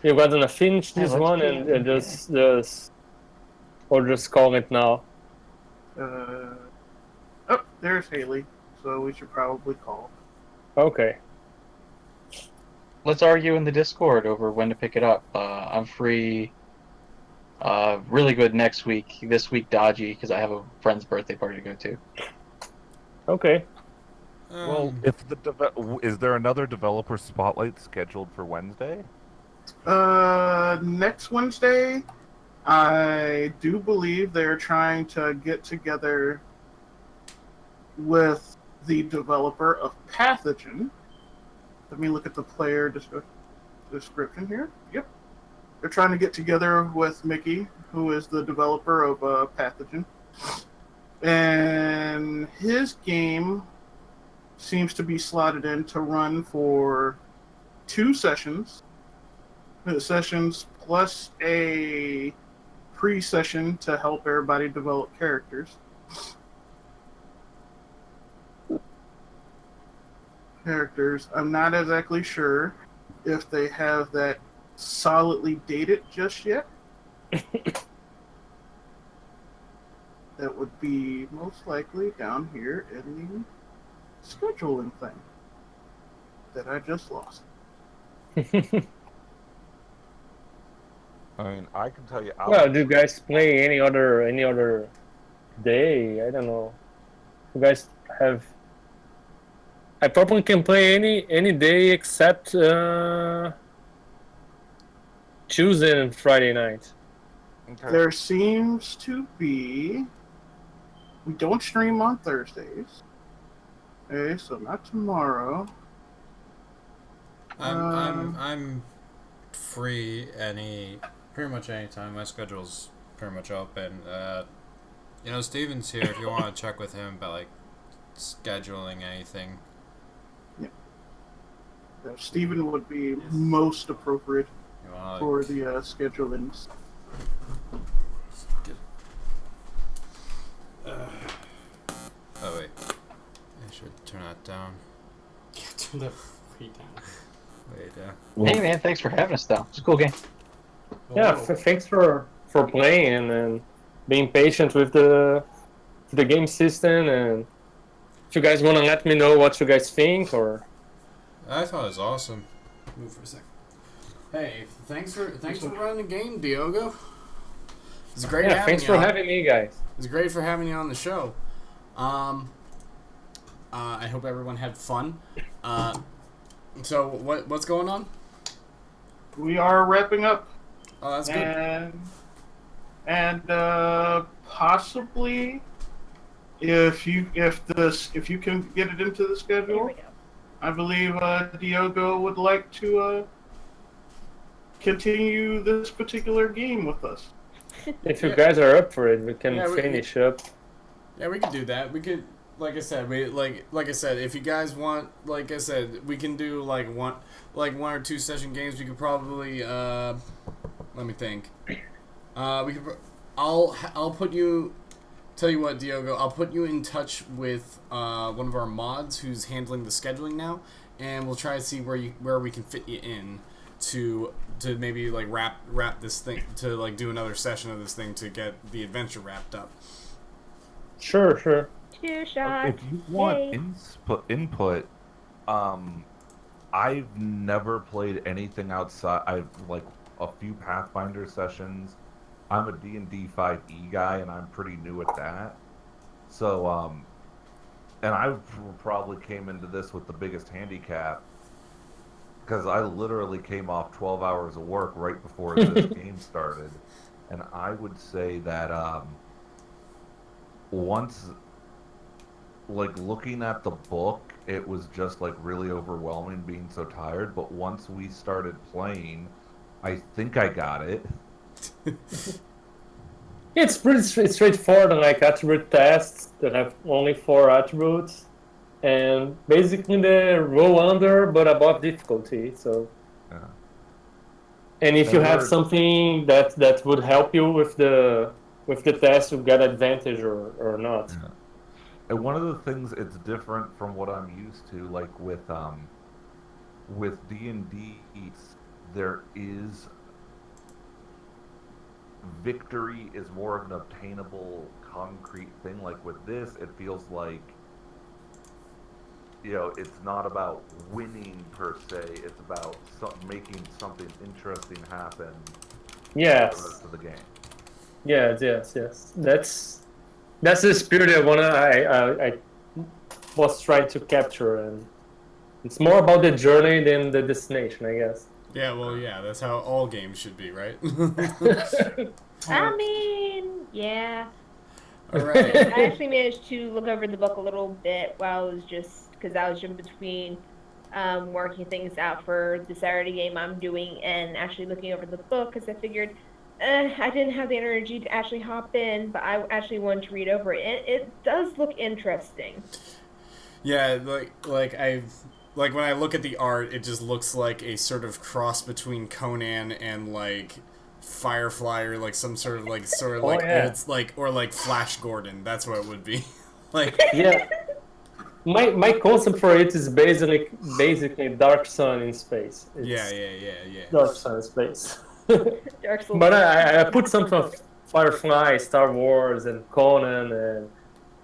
You're gonna finish Yeah, this let's one do and it. just call it now. Oh, there's Haley, so we should probably call. Okay. Let's argue in the Discord over when to pick it up. I'm free. Really good next week. This week dodgy because I have a friend's birthday party to go to. Okay. Well, if is there another developer spotlight scheduled for Wednesday? Next Wednesday, I do believe they're trying to get together with the developer of Pathogen. Let me look at the player description here. Yep. They're trying to get together with Mickey, who is the developer of Pathogen. And his game seems to be slotted in to run for 2 sessions. Sessions plus a pre-session to help everybody develop characters. I'm not exactly sure if they have that solidly dated just yet. That would be most likely down here in the scheduling thing that I just lost. I mean, I can tell you. Well, do you guys play any other day? I don't know. You guys have. I probably can play any day except Tuesday and Friday night. Okay. There seems to be. We don't stream on Thursdays. Okay, so not tomorrow. I'm free pretty much any time. My schedule's pretty much open. You know, Steven's here if you want to check with him about like scheduling anything. Steven would be most appropriate You wanna, for the schedulings. oh wait, I should turn that down. Turn that way down. Way down. Hey man, thanks for having us though. It's a cool game. Yeah, Whoa. thanks for playing and being patient with the game system. And if you guys want to let me know what you guys think, or I thought it was awesome. Move for a sec. Hey, thanks for running the game, Diogo. It's great. yeah, having thanks you for on. having me, guys. It's great for having you on the show. I hope everyone had fun. So what's going on? We are wrapping up, Oh, that's good. and possibly if you can get it into the There schedule, we go. I believe Diogo would like to continue this particular game with us. If you guys are up for it, we can Yeah, finish up. Yeah, we could do that. We could, like I said, if you guys want, like I said, we can do like one or two session games. We could probably, let me think. We could. I'll put you. Tell you what, Diogo, I'll put you in touch with one of our mods who's handling the scheduling now, and we'll try to see where we can fit you in to maybe like wrap this thing, to like do another session of this thing to get the adventure wrapped up. Sure. 2 shots. If you want Yay. input, I've never played anything outside. I've like a few Pathfinder sessions, I'm a D&D 5e guy, and I'm pretty new at that. So, and I probably came into this with the biggest handicap because I literally came off 12 hours of work right before this game started. And I would say that once, like, looking at the book, it was just, like, really overwhelming being so tired. But once we started playing, I think I got it. It's pretty straightforward, like attribute tests that have only 4 attributes, and basically they roll under but above difficulty. So, Yeah. and if And you have we're- something that would help you with the test, you get advantage or not. Yeah. And one of the things it's different from what I'm used to, like with D&D, there is victory is more of an obtainable, concrete thing. Like with this, it feels like, you know, it's not about winning per se. It's about making something interesting happen for the Yes, rest of the game. yes. That's the spirit I was trying to capture, and it's more about the journey than the destination, I guess. Yeah, well, yeah, that's how all games should be, right? I mean, yeah. All right. I actually managed to look over the book a little bit while I was because I was in between working things out for the Saturday game I'm doing and actually looking over the book because I figured I didn't have the energy to actually hop in, but I actually wanted to read over it. It does look interesting. Yeah, like when I look at the art, it just looks like a sort of cross between Conan and like Firefly or like some sort of yeah. it's like or like Flash Gordon. That's what it would be. Like Yeah. My concept for it is basically Dark Sun in space. It's yeah. Dark Sun in space. Dark Souls. But I put something of Firefly, Star Wars, and Conan, and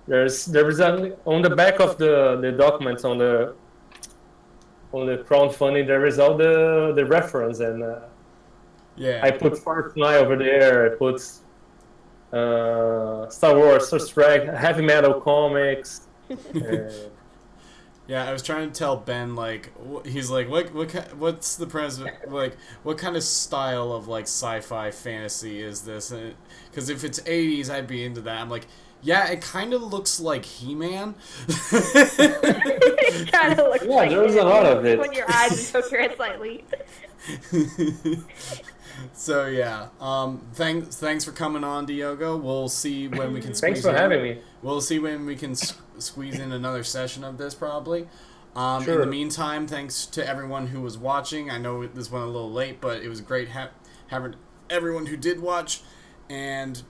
there is on the back of the documents on the crowdfunding there is all the reference, and yeah. I put Firefly over there. I put Star Wars, Star Trek, heavy metal comics. Yeah, I was trying to tell Ben like he's like what's the like what kind of style of like sci-fi fantasy is this? Because if it's 80s, I'd be into that. I'm like, yeah, it kind of looks like He-Man. It kind of looks like there's a lot of it. when your eyes are so slightly. So yeah, thanks for coming on, Diogo. We'll see when we can. Thanks for having me. We'll see when we can squeeze in another session of this, probably. In Sure. the meantime, thanks to everyone who was watching. I know this went a little late, but it was great having everyone who did watch, and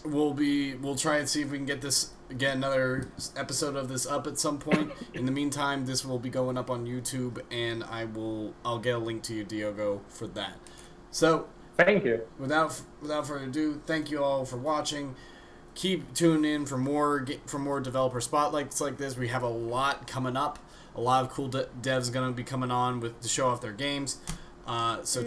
we'll try and see if we can get another episode of this up at some point. In the meantime, this will be going up on YouTube, and I'll get a link to you, Diogo, for that. So, Thank you. without further ado, thank you all for watching. Keep tuning in for more developer spotlights like this. We have a lot coming up. A lot of cool devs going to be coming on to show off their games. So